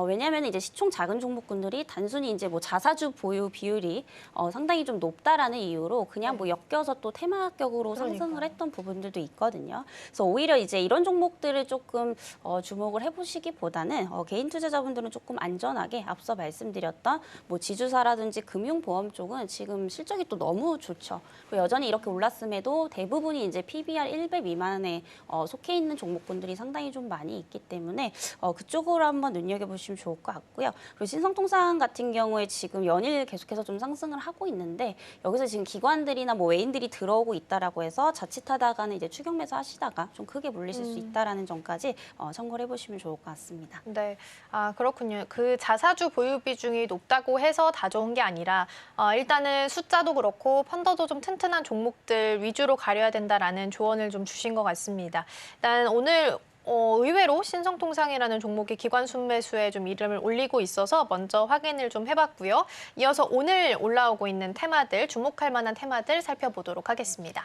왜냐하면 이제 시총 작은 종목군들이 단순히 이제 뭐 자사주 보유 비율이 상당히 좀 높다라는 이유로 그냥 뭐 엮여서 또 테마격으로 상승을 했던 부분들도 있거든요. 그래서 오히려 이제 이런 종목들을 조금 주목을 해보시기보다는 개인 투자자분들은 조금 안전하게 앞서 말씀드렸던 뭐 지주사라든지 금융보험 쪽은 지금 실적이 또 너무 좋죠. 여전히 이렇게 올랐음에도 대부분이 이제 PBR 1배 미만에 속해 있는 종목군들이 상당히 좀 많이 있기 때문에 그쪽으로 한번 눈여겨보시면 좋을 것 같고요. 그리고 신성통상 같은 경우에 지금 연일 계속해서 좀 상승을 하고 있는데 여기서 지금 기관들이나 뭐 외인들이 들어오고 있다라고 해서 자칫하다가는 이제 추격 매수 하시다가 좀 크게 물리실 수 있다라는 점까지 참고를 해보시면 좋을 것 같습니다. 네, 그렇군요. 그 자사주 보유 비중이 높다고 해서 다 좋은 게 아니라 일단은 숫자도 그렇고 펀더도 좀 튼튼한 종목들 위주로 가려야 된다라는 조언을 좀 주신 것 같습니다. 일단 오늘 의외로 신성통상이라는 종목이 기관 순매수에 좀 이름을 올리고 있어서 먼저 확인을 좀 해봤고요. 이어서 오늘 올라오고 있는 테마들, 주목할 만한 테마들 살펴보도록 하겠습니다.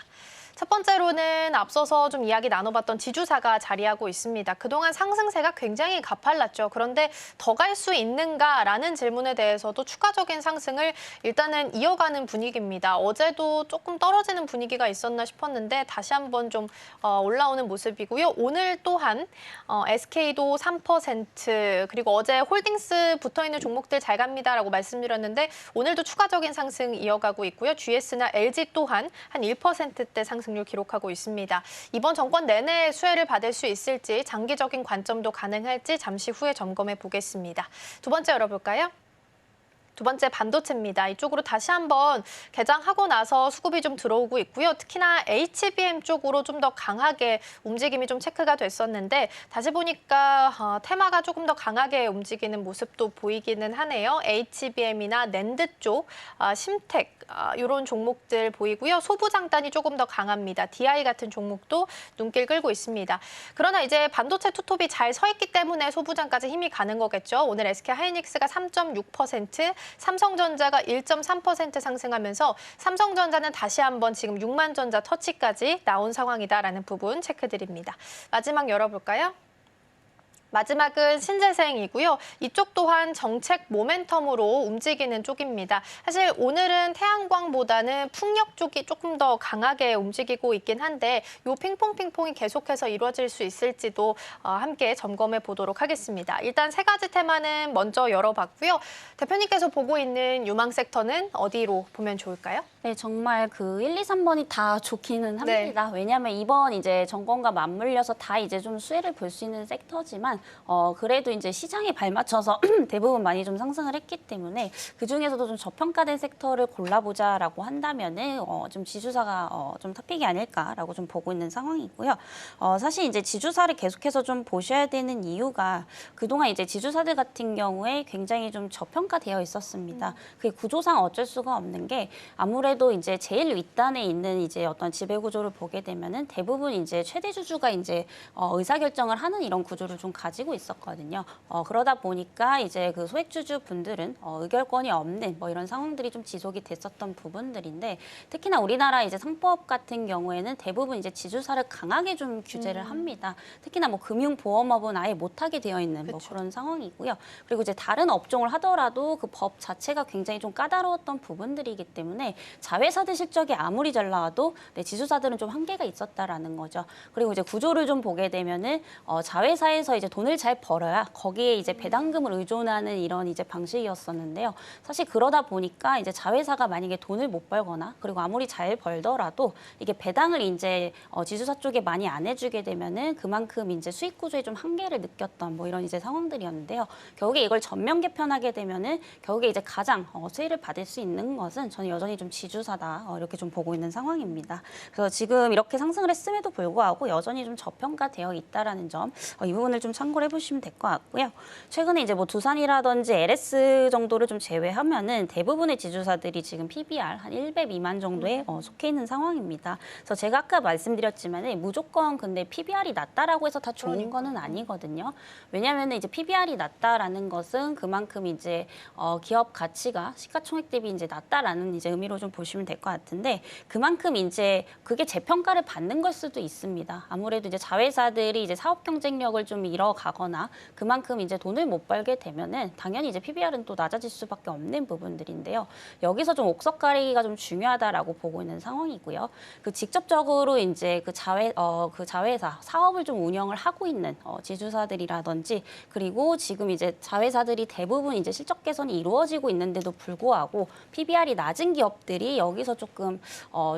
첫 번째로는 앞서서 좀 이야기 나눠봤던 지주사가 자리하고 있습니다. 그동안 상승세가 굉장히 가팔랐죠. 그런데 더 갈 수 있는가라는 질문에 대해서도 추가적인 상승을 일단은 이어가는 분위기입니다. 어제도 조금 떨어지는 분위기가 있었나 싶었는데 다시 한번 좀 올라오는 모습이고요. 오늘 또한 SK도 3% 그리고 어제 홀딩스 붙어있는 종목들 잘 갑니다라고 말씀드렸는데 오늘도 추가적인 상승 이어가고 있고요. GS나 LG 또한 한 1%대 상승률 기록하고 있습니다. 이번 정권 내내 수혜를 받을 수 있을지 장기적인 관점도 가능할지 잠시 후에 점검해 보겠습니다. 두 번째 열어볼까요? 두 번째 반도체입니다. 이쪽으로 다시 한번 개장하고 나서 수급이 좀 들어오고 있고요. 특히나 HBM 쪽으로 좀 더 강하게 움직임이 좀 체크가 됐었는데 다시 보니까 테마가 조금 더 강하게 움직이는 모습도 보이기는 하네요. HBM이나 낸드 쪽, 심텍 이런 종목들 보이고요. 소부장단이 조금 더 강합니다. DI 같은 종목도 눈길 끌고 있습니다. 그러나 이제 반도체 투톱이 잘 서 있기 때문에 소부장까지 힘이 가는 거겠죠. 오늘 SK하이닉스가 3.6%, 삼성전자가 1.3% 상승하면서 삼성전자는 다시 한번 지금 6만 전자 터치까지 나온 상황이다라는 부분 체크드립니다. 마지막 열어볼까요? 마지막은 신재생이고요. 이쪽 또한 정책 모멘텀으로 움직이는 쪽입니다. 사실 오늘은 태양광보다는 풍력 쪽이 조금 더 강하게 움직이고 있긴 한데 이 핑퐁핑퐁이 계속해서 이루어질 수 있을지도 함께 점검해 보도록 하겠습니다. 일단 세 가지 테마는 먼저 열어봤고요. 대표님께서 보고 있는 유망 섹터는 어디로 보면 좋을까요? 네, 정말 그 1, 2, 3번이 다 좋기는 합니다. 왜냐하면 이번 이제 정권과 맞물려서 다 이제 좀 수혜를 볼 수 있는 섹터지만 그래도 이제 시장에 발맞춰서 대부분 많이 좀 상승을 했기 때문에 그 중에서도 좀 저평가된 섹터를 골라보자라고 한다면은 좀 지주사가 좀 탑픽이 아닐까라고 좀 보고 있는 상황이고요. 사실 이제 지주사를 계속해서 좀 보셔야 되는 이유가 그동안 이제 지주사들 같은 경우에 굉장히 좀 저평가되어 있었습니다. 그게 구조상 어쩔 수가 없는 게 아무래도 이제 제일 윗단에 있는 이제 어떤 지배 구조를 보게 되면은 대부분 이제 최대 주주가 이제 의사결정을 하는 이런 구조를 좀 가지고 있었거든요. 그러다 보니까 이제 그 소액주주 분들은 의결권이 없는 뭐 이런 상황들이 좀 지속이 됐었던 부분들인데 특히나 우리나라 이제 상법 같은 경우에는 대부분 이제 지주사를 강하게 좀 규제를 합니다. 특히나 뭐 금융보험업은 아예 못하게 되어 있는 뭐 그런 상황이고요. 그리고 이제 다른 업종을 하더라도 그 법 자체가 굉장히 좀 까다로웠던 부분들이기 때문에 자회사들 실적이 아무리 잘 나와도 지주사들은 좀 한계가 있었다라는 거죠. 그리고 이제 구조를 좀 보게 되면은 자회사에서 이제 돈을 잘 벌어야 거기에 이제 배당금을 의존하는 이런 이제 방식이었었는데요. 사실 그러다 보니까 이제 자회사가 만약에 돈을 못 벌거나 그리고 아무리 잘 벌더라도 이게 배당을 이제 지주사 쪽에 많이 안 해주게 되면은 그만큼 이제 수익 구조에 좀 한계를 느꼈던 뭐 이런 이제 상황들이었는데요. 결국에 이걸 전면 개편하게 되면은 결국에 이제 가장 수혜를 받을 수 있는 것은 저는 여전히 좀 지주사다 이렇게 좀 보고 있는 상황입니다. 그래서 지금 이렇게 상승을 했음에도 불구하고 여전히 좀 저평가되어 있다라는 점 이 부분을 좀 참고를 해보시면 될 것 같고요. 최근에 이제 뭐 두산이라든지 LS 정도를 좀 제외하면은 대부분의 지주사들이 지금 PBR 한 1배 미만 정도에 속해 있는 상황입니다. 그래서 제가 아까 말씀드렸지만은 무조건 근데 PBR이 낮다라고 해서 다 좋은 거는 아니거든요. 왜냐하면 이제 PBR이 낮다라는 것은 그만큼 이제 기업 가치가 시가총액 대비 이제 낮다라는 이제 의미로 좀 보시면 될 것 같은데 그만큼 이제 그게 재평가를 받는 걸 수도 있습니다. 아무래도 이제 자회사들이 이제 사업 경쟁력을 좀 잃어가거나 그만큼 이제 돈을 못 벌게 되면은 당연히 이제 PBR은 또 낮아질 수밖에 없는 부분들인데요. 여기서 좀 옥석 가리기가 좀 중요하다라고 보고 있는 상황이고요. 그 직접적으로 이제 그 자회사 사업을 좀 운영을 하고 있는 지주사들이라든지 그리고 지금 이제 자회사들이 대부분 이제 실적 개선이 이루어지고 있는데도 불구하고 PBR이 낮은 기업들이 여기서 조금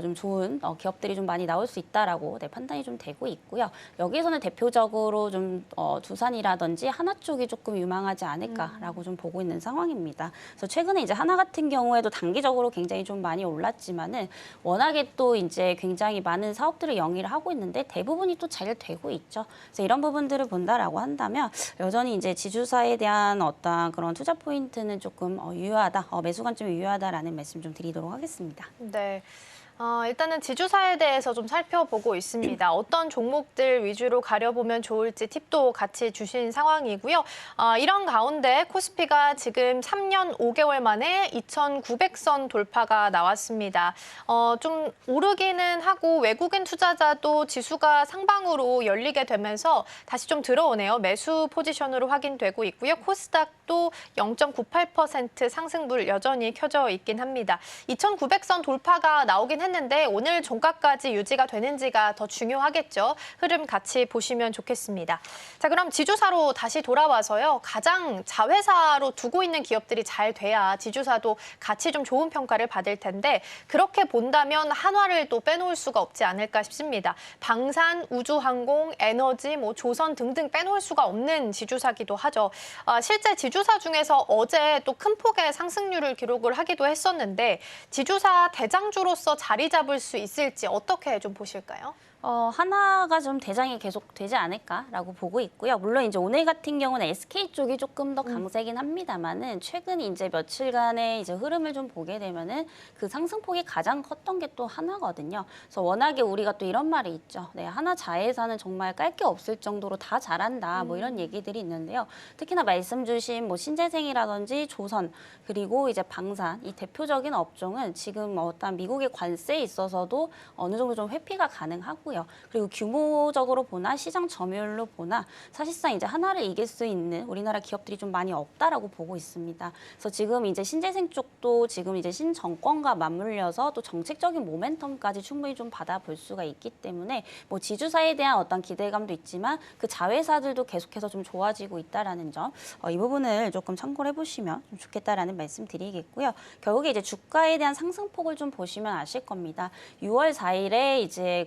좀 좋은 기업들이 좀 많이 나올 수 있다라고 판단이 좀 되고 있고요. 여기서는 대표적으로 좀 두산이라든지 하나 쪽이 조금 유망하지 않을까라고 좀 보고 있는 상황입니다. 그래서 최근에 이제 하나 같은 경우에도 단기적으로 굉장히 좀 많이 올랐지만은 워낙에 또 이제 굉장히 많은 사업들을 영위를 하고 있는데 대부분이 또 잘 되고 있죠. 그래서 이런 부분들을 본다라고 한다면 여전히 이제 지주사에 대한 어떤 그런 투자 포인트는 조금 유효하다, 매수 관점이 유효하다라는 말씀 좀 드리도록 하겠습니다. 네. 일단은 지주사에 대해서 좀 살펴보고 있습니다. 어떤 종목들 위주로 가려보면 좋을지 팁도 같이 주신 상황이고요. 이런 가운데 코스피가 지금 3년 5개월 만에 2,900선 돌파가 나왔습니다. 좀 오르기는 하고 외국인 투자자도 지수가 상방으로 열리게 되면서 다시 좀 들어오네요. 매수 포지션으로 확인되고 있고요. 코스닥도 0.98% 상승불 여전히 켜져 있긴 합니다. 2,900선 돌파가 나오긴 했는데 오늘 종가까지 유지가 되는지가 더 중요하겠죠. 흐름 같이 보시면 좋겠습니다. 자, 그럼 지주사로 다시 돌아와서요. 가장 자회사로 두고 있는 기업들이 잘 돼야 지주사도 같이 좀 좋은 평가를 받을 텐데 그렇게 본다면 한화를 또 빼놓을 수가 없지 않을까 싶습니다. 방산, 우주항공, 에너지, 조선 등등 빼놓을 수가 없는 지주사기도 하죠. 실제 지주사 중에서 어제 또 큰 폭의 상승률을 기록을 하기도 했었는데 지주사 대장주로서 자리 잡을 수 있을지 어떻게 좀 보실까요? 하나가 좀 대장이 계속 되지 않을까라고 보고 있고요. 물론 이제 오늘 같은 경우는 SK 쪽이 조금 더 강세긴 합니다만은 최근 이제 며칠간의 이제 흐름을 좀 보게 되면은 그 상승폭이 가장 컸던 게 또 하나거든요. 그래서 워낙에 우리가 또 이런 말이 있죠. 네, 하나 자회사는 정말 깔 게 없을 정도로 다 잘한다. 뭐 이런 얘기들이 있는데요. 특히나 말씀 주신 뭐 신재생이라든지 조선 그리고 이제 방산 이 대표적인 업종은 지금 어떤 미국의 관세에 있어서도 어느 정도 좀 회피가 가능하고 그리고 규모적으로 보나 시장 점유율로 보나 사실상 이제 하나를 이길 수 있는 우리나라 기업들이 좀 많이 없다라고 보고 있습니다. 그래서 지금 이제 신재생 쪽도 지금 이제 신정권과 맞물려서 또 정책적인 모멘텀까지 충분히 좀 받아볼 수가 있기 때문에 뭐 지주사에 대한 어떤 기대감도 있지만 그 자회사들도 계속해서 좀 좋아지고 있다라는 점, 이 부분을 조금 참고를 해보시면 좀 좋겠다라는 말씀드리겠고요. 결국에 이제 주가에 대한 상승폭을 좀 보시면 아실 겁니다. 6월 4일에 이제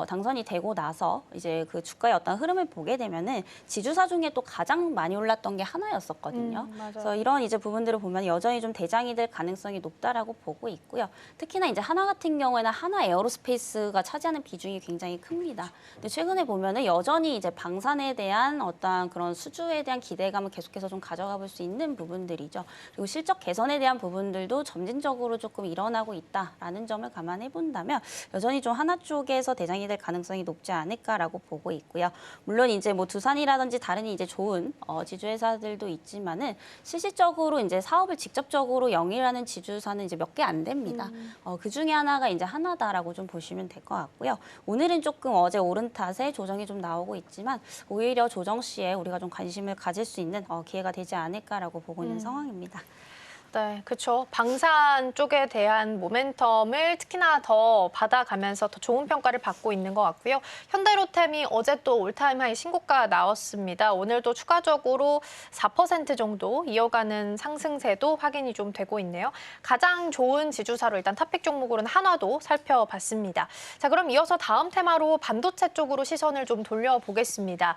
당선이 되고 나서 이제 그 주가의 어떤 흐름을 보게 되면은 지주사 중에 또 가장 많이 올랐던 게 하나였었거든요. 그래서 이런 이제 부분들을 보면 여전히 좀 대장이 될 가능성이 높다라고 보고 있고요. 특히나 이제 하나 같은 경우에는 하나 에어로스페이스가 차지하는 비중이 굉장히 큽니다. 근데 최근에 보면은 여전히 이제 방산에 대한 어떤 그런 수주에 대한 기대감을 계속해서 좀 가져가 볼 수 있는 부분들이죠. 그리고 실적 개선에 대한 부분들도 점진적으로 조금 일어나고 있다라는 점을 감안해 본다면 여전히 좀 하나 쪽에서 대장이 될 가능성이 높지 않을까라고 보고 있고요. 물론 이제 뭐 두산이라든지 다른 이제 좋은 지주회사들도 있지만은 실질적으로 이제 사업을 직접적으로 영위하는 지주사는 이제 몇 개 안 됩니다. 그 중에 하나가 이제 하나다라고 좀 보시면 될 것 같고요. 오늘은 조금 어제 오른 탓에 조정이 좀 나오고 있지만 오히려 조정 시에 우리가 좀 관심을 가질 수 있는 기회가 되지 않을까라고 보고 있는 상황입니다. 네, 그렇죠. 방산 쪽에 대한 모멘텀을 특히나 더 받아가면서 더 좋은 평가를 받고 있는 것 같고요. 현대로템이 어제 또 올타임 하이 신고가 나왔습니다. 오늘도 추가적으로 4% 정도 이어가는 상승세도 확인이 좀 되고 있네요. 가장 좋은 지주사로 일단 탑픽 종목으로는 한화도 살펴봤습니다. 자, 그럼 이어서 다음 테마로 반도체 쪽으로 시선을 좀 돌려보겠습니다.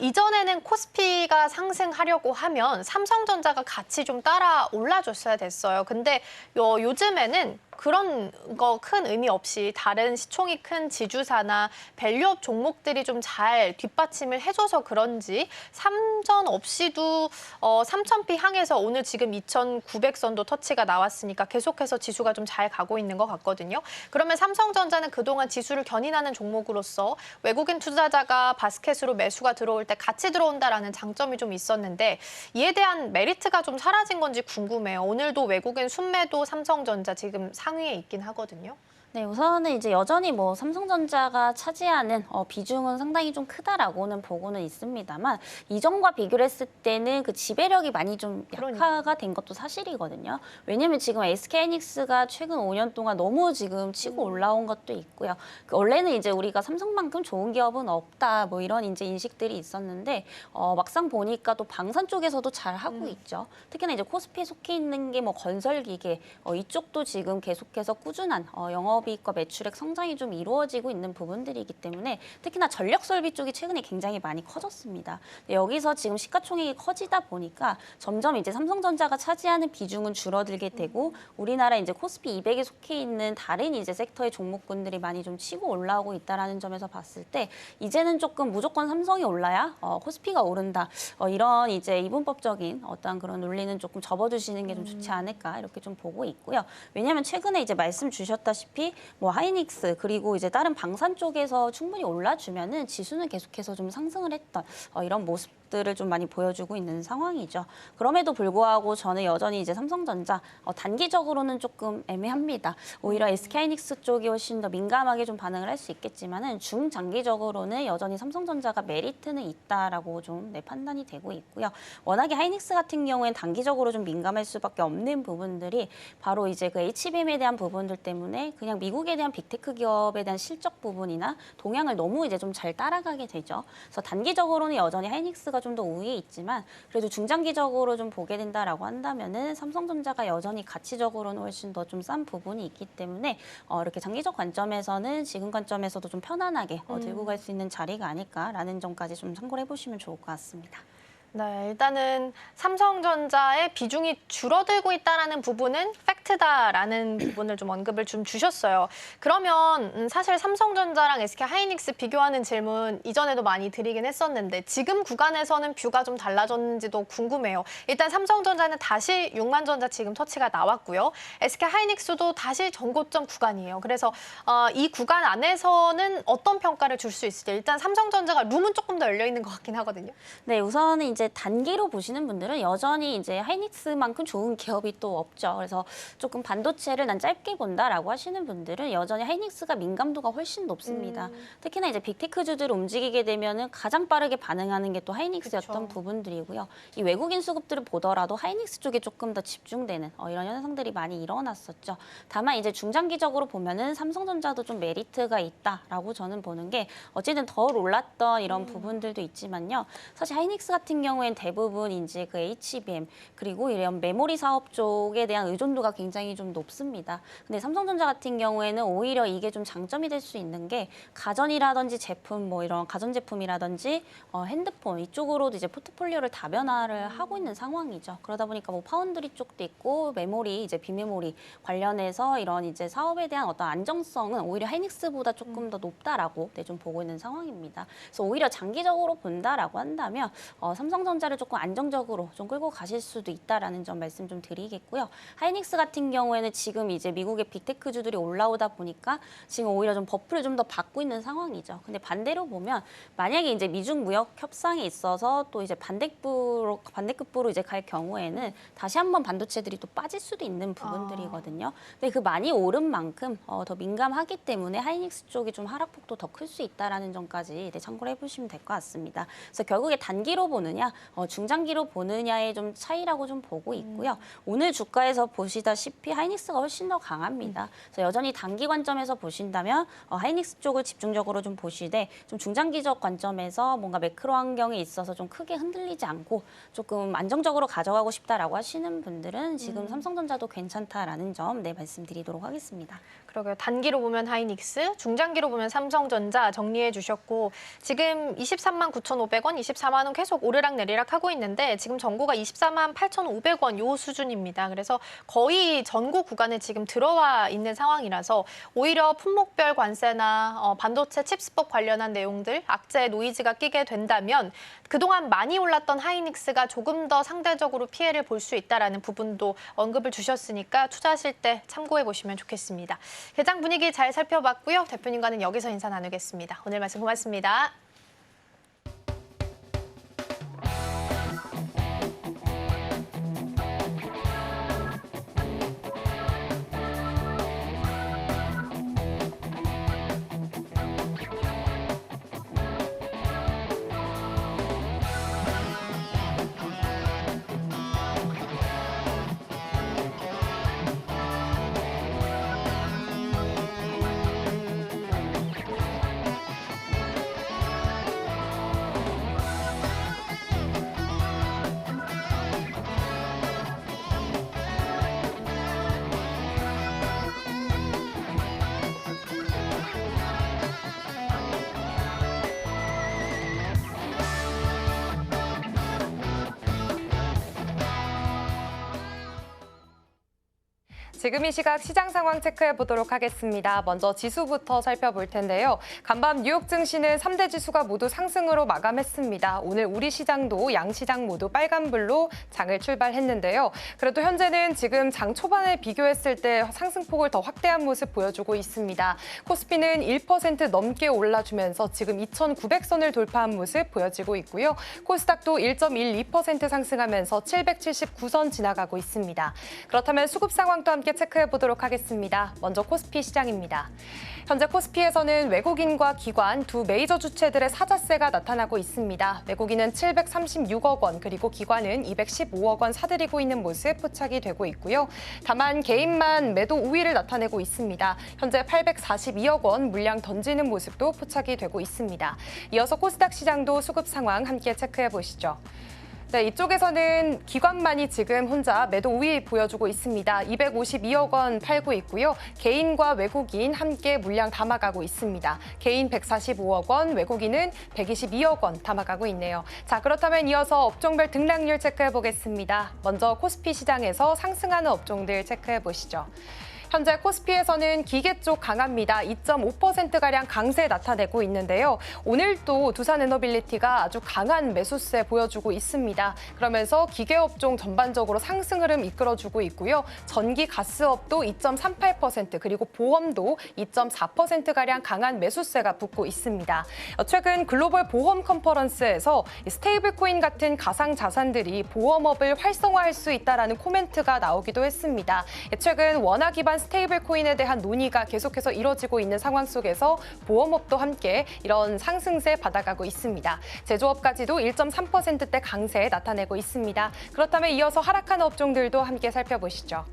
이전에는 코스피가 상승하려고 하면 삼성전자가 같이 좀 따라 올라줬어야 됐어요. 근데 요즘에는 그런 거 큰 의미 없이 다른 시총이 큰 지주사나 밸류업 종목들이 좀 잘 뒷받침을 해줘서 그런지 삼전 없이도 3,000피 향해서 오늘 지금 2,900선도 터치가 나왔으니까 계속해서 지수가 좀 잘 가고 있는 것 같거든요. 그러면 삼성전자는 그동안 지수를 견인하는 종목으로서 외국인 투자자가 바스켓으로 매수가 들어올 때 같이 들어온다라는 장점이 좀 있었는데 이에 대한 메리트가 좀 사라진 건지 궁금해요. 오늘도 외국인 순매도 삼성전자 지금 상위에 있긴 하거든요. 네, 우선은 이제 여전히 뭐 삼성전자가 차지하는 비중은 상당히 좀 크다라고는 보고는 있습니다만 이전과 비교를 했을 때는 그 지배력이 많이 좀 약화가 된 것도 사실이거든요. 왜냐하면 지금 SK하이닉스가 최근 5년 동안 너무 지금 치고 올라온 것도 있고요. 원래는 이제 우리가 삼성만큼 좋은 기업은 없다 뭐 이런 이제 인식들이 있었는데 막상 보니까 또 방산 쪽에서도 잘 하고 있죠. 특히나 이제 코스피에 속해 있는 게 뭐 건설기계 이쪽도 지금 계속해서 꾸준한 영업이익과 매출액 성장이 좀 이루어지고 있는 부분들이기 때문에 특히나 전력설비 쪽이 최근에 굉장히 많이 커졌습니다. 여기서 지금 시가총액이 커지다 보니까 점점 이제 삼성전자가 차지하는 비중은 줄어들게 되고 우리나라 이제 코스피 200에 속해 있는 다른 이제 섹터의 종목군들이 많이 좀 치고 올라오고 있다라는 점에서 봤을 때 이제는 조금 무조건 삼성이 올라야 코스피가 오른다. 이런 이제 이분법적인 어떤 그런 논리는 조금 접어두시는 게 좀 좋지 않을까 이렇게 좀 보고 있고요. 왜냐하면 최근에 이제 말씀 주셨다시피 뭐 하이닉스 그리고 이제 다른 방산 쪽에서 충분히 올라주면은 지수는 계속해서 좀 상승을 했던 이런 모습. 모습들을 좀 많이 보여주고 있는 상황이죠. 그럼에도 불구하고 저는 여전히 이제 삼성전자 단기적으로는 조금 애매합니다. 오히려 SK하이닉스 쪽이 훨씬 더 민감하게 좀 반응을 할 수 있겠지만은 중장기적으로는 여전히 삼성전자가 메리트는 있다라고 좀 판단이 되고 있고요. 워낙에 하이닉스 같은 경우에는 단기적으로 좀 민감할 수밖에 없는 부분들이 바로 이제 그 HBM에 대한 부분들 때문에 그냥 미국에 대한 빅테크 기업에 대한 실적 부분이나 동향을 너무 이제 좀 잘 따라가게 되죠. 그래서 단기적으로는 여전히 하이닉스가 좀 더 우위에 있지만 그래도 중장기적으로 좀 보게 된다라고 한다면은 삼성전자가 여전히 가치적으로는 훨씬 더 좀 싼 부분이 있기 때문에 이렇게 장기적 관점에서는 지금 관점에서도 좀 편안하게 들고 갈 수 있는 자리가 아닐까라는 점까지 좀 참고를 해보시면 좋을 것 같습니다. 네, 일단은 삼성전자의 비중이 줄어들고 있다라는 부분은 팩트다라는 부분을 좀 언급을 좀 주셨어요. 그러면 사실 삼성전자랑 SK하이닉스 비교하는 질문 이전에도 많이 드리긴 했었는데 지금 구간에서는 뷰가 좀 달라졌는지도 궁금해요. 일단 삼성전자는 다시 6만 전자 지금 터치가 나왔고요. SK하이닉스도 다시 전고점 구간이에요. 그래서 이 구간 안에서는 어떤 평가를 줄 수 있을지 일단 삼성전자가 룸은 조금 더 열려 있는 것 같긴 하거든요. 네, 우선은 이제 단기로 보시는 분들은 여전히 이제 하이닉스만큼 좋은 기업이 또 없죠. 그래서 조금 반도체를 난 짧게 본다라고 하시는 분들은 여전히 하이닉스가 민감도가 훨씬 높습니다. 특히나 이제 빅테크주들 움직이게 되면은 가장 빠르게 반응하는 게 또 하이닉스였던 그쵸. 부분들이고요. 이 외국인 수급들을 보더라도 하이닉스 쪽에 조금 더 집중되는 이런 현상들이 많이 일어났었죠. 다만 이제 중장기적으로 보면은 삼성전자도 좀 메리트가 있다라고 저는 보는 게 어쨌든 덜 올랐던 이런 부분들도 있지만요. 사실 하이닉스 같은 경우엔 대부분 이제 그 HBM 그리고 이런 메모리 사업 쪽에 대한 의존도가 굉장히 좀 높습니다. 근데 삼성전자 같은 경우에는 오히려 이게 좀 장점이 될 수 있는 게 가전이라든지 제품 뭐 이런 가전제품이라든지 핸드폰 이쪽으로도 이제 포트폴리오를 다변화를 하고 있는 상황이죠. 그러다 보니까 뭐 파운드리 쪽도 있고 메모리 이제 비메모리 관련해서 이런 이제 사업에 대한 어떤 안정성은 오히려 하이닉스보다 조금 더 높다라고 좀 보고 있는 상황입니다. 그래서 오히려 장기적으로 본다라고 한다면 삼성전자를 조금 안정적으로 좀 끌고 가실 수도 있다라는 점 말씀 좀 드리겠고요. 하이닉스 같은 경우에는 지금 이제 미국의 빅테크주들이 올라오다 보니까 지금 오히려 좀 버프를 좀 더 받고 있는 상황이죠. 근데 반대로 보면 만약에 이제 미중 무역 협상에 있어서 또 이제 반대급부로 이제 갈 경우에는 다시 한번 반도체들이 또 빠질 수도 있는 부분들이거든요. 근데 그 많이 오른 만큼 더 민감하기 때문에 하이닉스 쪽이 좀 하락폭도 더 클 수 있다라는 점까지 참고를 해보시면 될 것 같습니다. 그래서 결국에 단기로 보느냐, 중장기로 보느냐의 좀 차이라고 좀 보고 있고요. 오늘 주가에서 보시다시피 하이닉스가 훨씬 더 강합니다. 그래서 여전히 단기 관점에서 보신다면 하이닉스 쪽을 집중적으로 좀 보시되 좀 중장기적 관점에서 뭔가 매크로 환경에 있어서 좀 크게 흔들리지 않고 조금 안정적으로 가져가고 싶다라고 하시는 분들은 지금 삼성전자도 괜찮다라는 점 말씀드리도록 하겠습니다. 그러게요. 단기로 보면 하이닉스, 중장기로 보면 삼성전자 정리해 주셨고 지금 23만 9,500원, 24만 원 계속 오르락 내리락 하고 있는데 지금 전고가 24만 8,500원 요 수준입니다. 그래서 거의 전고 구간에 지금 들어와 있는 상황이라서 오히려 품목별 관세나 반도체 칩스법 관련한 내용들, 악재 노이즈가 끼게 된다면 그동안 많이 올랐던 하이닉스가 조금 더 상대적으로 피해를 볼 수 있다라는 부분도 언급을 주셨으니까 투자하실 때 참고해 보시면 좋겠습니다. 개장 분위기 잘 살펴봤고요. 대표님과는 여기서 인사 나누겠습니다. 오늘 말씀 고맙습니다. 지금 이 시각 시장 상황 체크해 보도록 하겠습니다. 먼저 지수부터 살펴볼 텐데요. 간밤 뉴욕 증시는 3대 지수가 모두 상승으로 마감했습니다. 오늘 우리 시장도 양시장 모두 빨간불로 장을 출발했는데요. 그래도 현재는 지금 장 초반에 비교했을 때 상승폭을 더 확대한 모습 보여주고 있습니다. 코스피는 1% 넘게 올라주면서 지금 2,900선을 돌파한 모습 보여지고 있고요. 코스닥도 1.12% 상승하면서 779선 지나가고 있습니다. 그렇다면 수급 상황도 함께 체크해 보도록 하겠습니다. 먼저 코스피 시장입니다. 현재 코스피에서는 외국인과 기관 두 메이저 주체들의 사자세가 나타나고 있습니다. 외국인은 736억 원, 그리고 기관은 215억 원 사들이고 있는 모습 포착이 되고 있고요. 다만 개인만 매도 우위를 나타내고 있습니다. 현재 842억 원 물량 던지는 모습도 포착이 되고 있습니다. 이어서 코스닥 시장도 수급 상황 함께 체크해 보시죠. 네, 이쪽에서는 기관만이 지금 혼자 매도 우위 보여주고 있습니다. 252억 원 팔고 있고요. 개인과 외국인 함께 물량 담아가고 있습니다. 개인 145억 원, 외국인은 122억 원 담아가고 있네요. 자, 그렇다면 이어서 업종별 등락률 체크해 보겠습니다. 먼저 코스피 시장에서 상승하는 업종들 체크해 보시죠. 현재 코스피에서는 기계 쪽 강합니다. 2.5%가량 강세 나타내고 있는데요. 오늘도 두산에너빌리티가 아주 강한 매수세 보여주고 있습니다. 그러면서 기계업종 전반적으로 상승 흐름 이끌어주고 있고요. 전기 가스업도 2.38%, 그리고 보험도 2.4%가량 강한 매수세가 붙고 있습니다. 최근 글로벌 보험 컨퍼런스에서 스테이블 코인 같은 가상 자산들이 보험업을 활성화할 수 있다라는 코멘트가 나오기도 했습니다. 최근 원화 기반 스테이블 코인에 대한 논의가 계속해서 이뤄지고 있는 상황 속에서 보험업도 함께 이런 상승세 받아가고 있습니다. 제조업까지도 1.3%대 강세 나타내고 있습니다. 그렇다면 이어서 하락하는 업종들도 함께 살펴보시죠.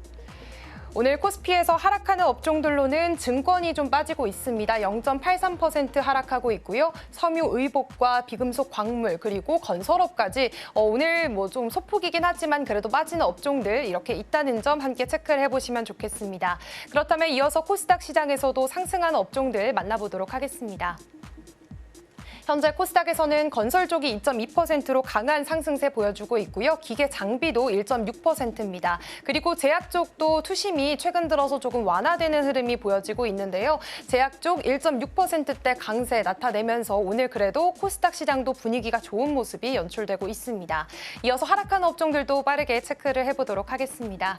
오늘 코스피에서 하락하는 업종들로는 증권이 좀 빠지고 있습니다. 0.83% 하락하고 있고요. 섬유의복과 비금속 광물, 그리고 건설업까지 오늘 뭐 좀 소폭이긴 하지만 그래도 빠지는 업종들 이렇게 있다는 점 함께 체크를 해보시면 좋겠습니다. 그렇다면 이어서 코스닥 시장에서도 상승하는 업종들 만나보도록 하겠습니다. 현재 코스닥에서는 건설 쪽이 2.2%로 강한 상승세 보여주고 있고요. 기계 장비도 1.6%입니다. 그리고 제약 쪽도 투심이 최근 들어서 조금 완화되는 흐름이 보여지고 있는데요. 제약 쪽 1.6%대 강세 나타내면서 오늘 그래도 코스닥 시장도 분위기가 좋은 모습이 연출되고 있습니다. 이어서 하락하는 업종들도 빠르게 체크를 해보도록 하겠습니다.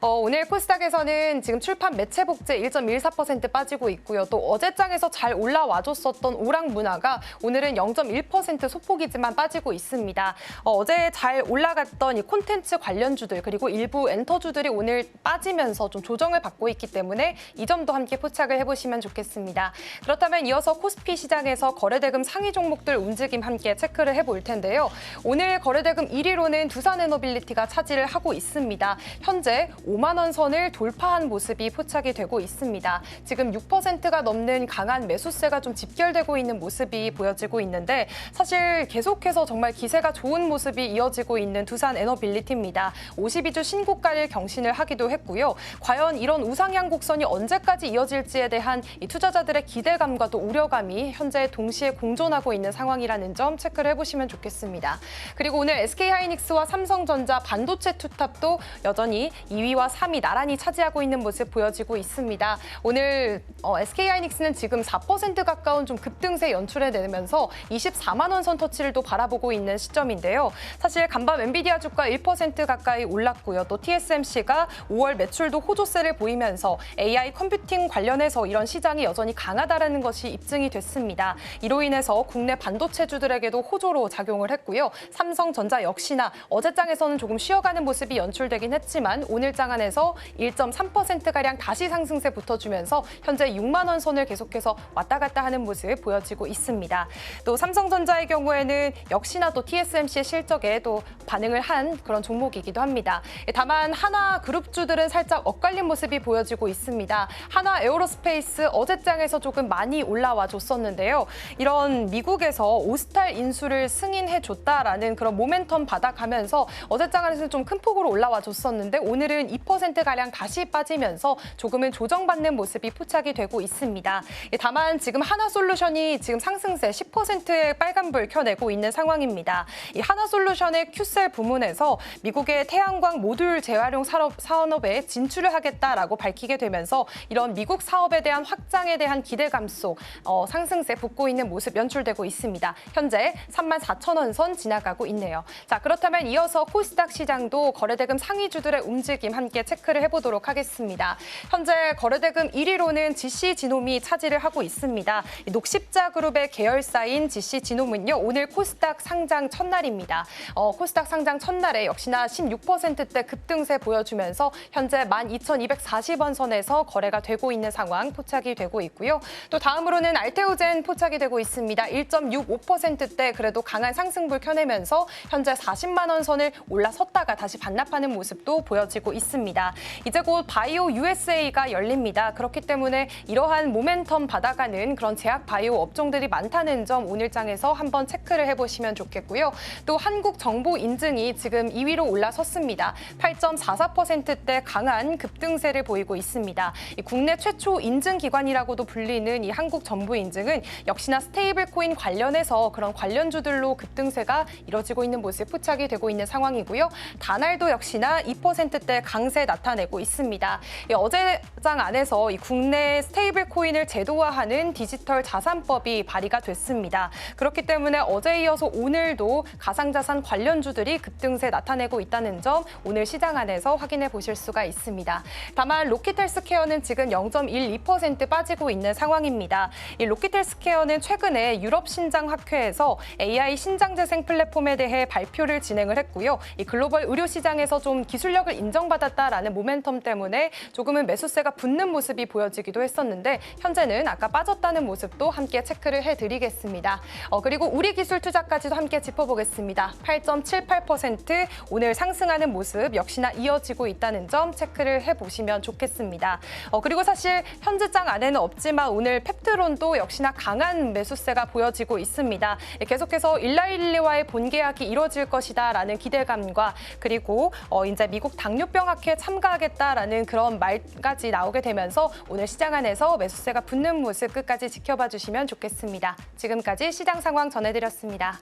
오늘 코스닥에서는 지금 출판 매체 복제 1.14% 빠지고 있고요. 또 어제장에서 잘 올라와줬었던 오락문화가 오늘은 0.1% 소폭이지만 빠지고 있습니다. 어제 잘 올라갔던 이 콘텐츠 관련주들, 그리고 일부 엔터주들이 오늘 빠지면서 좀 조정을 받고 있기 때문에 이 점도 함께 포착을 해보시면 좋겠습니다. 그렇다면 이어서 코스피 시장에서 거래대금 상위 종목들 움직임 함께 체크를 해볼 텐데요. 오늘 거래대금 1위로는 두산에너빌리티가 차지를 하고 있습니다. 현재 5만 원 선을 돌파한 모습이 포착이 되고 있습니다. 지금 6%가 넘는 강한 매수세가 좀 집결되고 있는 모습이 보여지고 있는데, 사실 계속해서 정말 기세가 좋은 모습이 이어지고 있는 두산에너빌리티입니다. 52주 신고가를 경신을 하기도 했고요. 과연 이런 우상향 곡선이 언제까지 이어질지에 대한 이 투자자들의 기대감과 또 우려감이 현재 동시에 공존하고 있는 상황이라는 점 체크를 해보시면 좋겠습니다. 그리고 오늘 SK하이닉스와 삼성전자 반도체 투탑도 여전히 2위와 3위 나란히 차지하고 있는 모습 보여지고 있습니다. 오늘 SK하이닉스는 지금 4% 가까운 좀 급등세 연출해내면서 24만 원 선 터치를 또 바라보고 있는 시점인데요. 사실 간밤 엔비디아 주가 1% 가까이 올랐고요. 또 TSMC가 5월 매출도 호조세를 보이면서 AI 컴퓨팅 관련해서 이런 시장이 여전히 강하다라는 것이 입증이 됐습니다. 이로 인해서 국내 반도체주들에게도 호조로 작용을 했고요. 삼성전자 역시나 어제장에서는 조금 쉬어가는 모습이 연출되긴 했지만 오늘장 안에서 1.3%가량 다시 상승세 붙어주면서 현재 6만 원 선을 계속해서 왔다 갔다 하는 모습 보여지고 있습니다. 또 삼성전자의 경우에는 역시나 또 TSMC의 실적에 또 반응을 한 그런 종목이기도 합니다. 다만 하나 그룹주들은 살짝 엇갈린 모습이 보여지고 있습니다. 하나 에어로스페이스 어제장에서 조금 많이 올라와 줬었는데요. 이런 미국에서 오스탈 인수를 승인해줬다라는 그런 모멘텀 받아가면서 어제장에서는 좀 큰 폭으로 올라와 줬었는데 오늘은 2%가량 다시 빠지면서 조금은 조정받는 모습이 포착이 되고 있습니다. 다만 지금 하나솔루션이 지금 상승세 10%의 빨간불 켜내고 있는 상황입니다. 이 하나솔루션의 큐셀 부문에서 미국의 태양광 모듈 재활용 산업에 진출을 하겠다라고 밝히게 되면서 이런 미국 사업에 대한 확장에 대한 기대감 속 상승세 붙고 있는 모습 연출되고 있습니다. 현재 34,000원 선 지나가고 있네요. 자, 그렇다면 이어서 코스닥 시장도 거래대금 상위주들의 움직임 함께 체크를 해보도록 하겠습니다. 현재 거래대금 1위로는 GC지놈이 차지를 하고 있습니다. 녹십자 그룹의 계열사인 GC지놈은요, 오늘 코스닥 상장 첫날입니다. 코스닥 상장 첫날에 역시나 16%대 급등세 보여주면서 현재 12,240원 선에서 거래가 되고 있는 상황 포착이 되고 있고요. 또 다음으로는 알테오젠 포착이 되고 있습니다. 1.65%대 그래도 강한 상승불 켜내면서 현재 40만 원 선을 올라섰다가 다시 반납하는 모습도 보여지고 있습니다. 이제 곧 바이오 USA가 열립니다. 그렇기 때문에 이러한 모멘텀 받아가는 그런 제약 바이오 업종들이 많다는 점 오늘장에서 한번 체크를 해보시면 좋겠고요. 또 한국 정보 인증이 지금 2위로 올라섰습니다. 8.44%대 강한 급등세를 보이고 있습니다. 이 국내 최초 인증기관이라고도 불리는 이 한국 정보 인증은 역시나 스테이블 코인 관련해서 그런 관련주들로 급등세가 이뤄지고 있는 모습 포착이 되고 있는 상황이고요. 다날도 역시나 2%대 강세 나타내고 있습니다. 어제장 안에서 이 국내 스테이블 코인을 제도화하는 디지털 자산법이 발의가 됐습니다. 그렇기 때문에 어제 이어서 오늘도 가상자산 관련주들이 급등세 나타내고 있다는 점 오늘 시장 안에서 확인해 보실 수가 있습니다. 다만 로키텔스케어는 지금 0.12% 빠지고 있는 상황입니다. 이 로키텔스케어는 최근에 유럽 신장학회에서 AI 신장재생 플랫폼에 대해 발표를 진행을 했고요. 이 글로벌 의료 시장에서 좀 기술력을 인정받았다라는 모멘텀 때문에 조금은 매수세가 붙는 모습이 보여지기도 했었는데 현재는 아까 빠졌다는 모습도 함께 체크를 해드리겠습니다. 그리고 우리 기술 투자까지도 함께 짚어보겠습니다. 8.78% 오늘 상승하는 모습 역시나 이어지고 있다는 점 체크를 해보시면 좋겠습니다. 그리고 사실 현재장 안에는 없지만 오늘 펩트론도 역시나 강한 매수세가 보여지고 있습니다. 계속해서 일라일리와의 본계약이 이뤄질 것이다라는 기대감과 그리고 이제 미국 당뇨병 학회에 참가하겠다라는 그런 말까지 나오게 되면서 오늘 시장 안에서 매수세가 붙는 모습 끝까지 지켜봐 주시면 좋겠습니다. 지금까지 시장 상황 전해드렸습니다.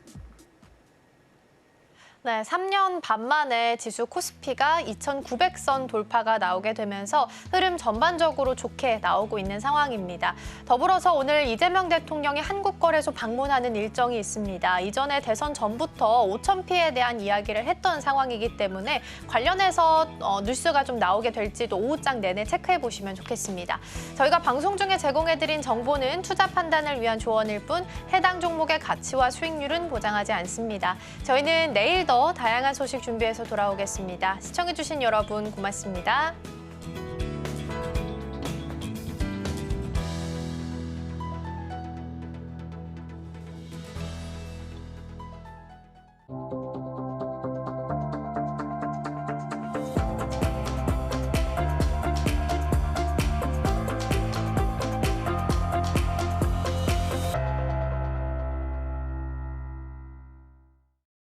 네, 3년 반 만에 지수 코스피가 2,900선 돌파가 나오게 되면서 흐름 전반적으로 좋게 나오고 있는 상황입니다. 더불어서 오늘 이재명 대통령이 한국거래소 방문하는 일정이 있습니다. 이전에 대선 전부터 5,000피에 대한 이야기를 했던 상황이기 때문에 관련해서 뉴스가 좀 나오게 될지도 오후장 내내 체크해 보시면 좋겠습니다. 저희가 방송 중에 제공해드린 정보는 투자 판단을 위한 조언일 뿐 해당 종목의 가치와 수익률은 보장하지 않습니다. 저희는 내일 더 다양한 소식 준비해서 돌아오겠습니다. 시청해주신 여러분 고맙습니다.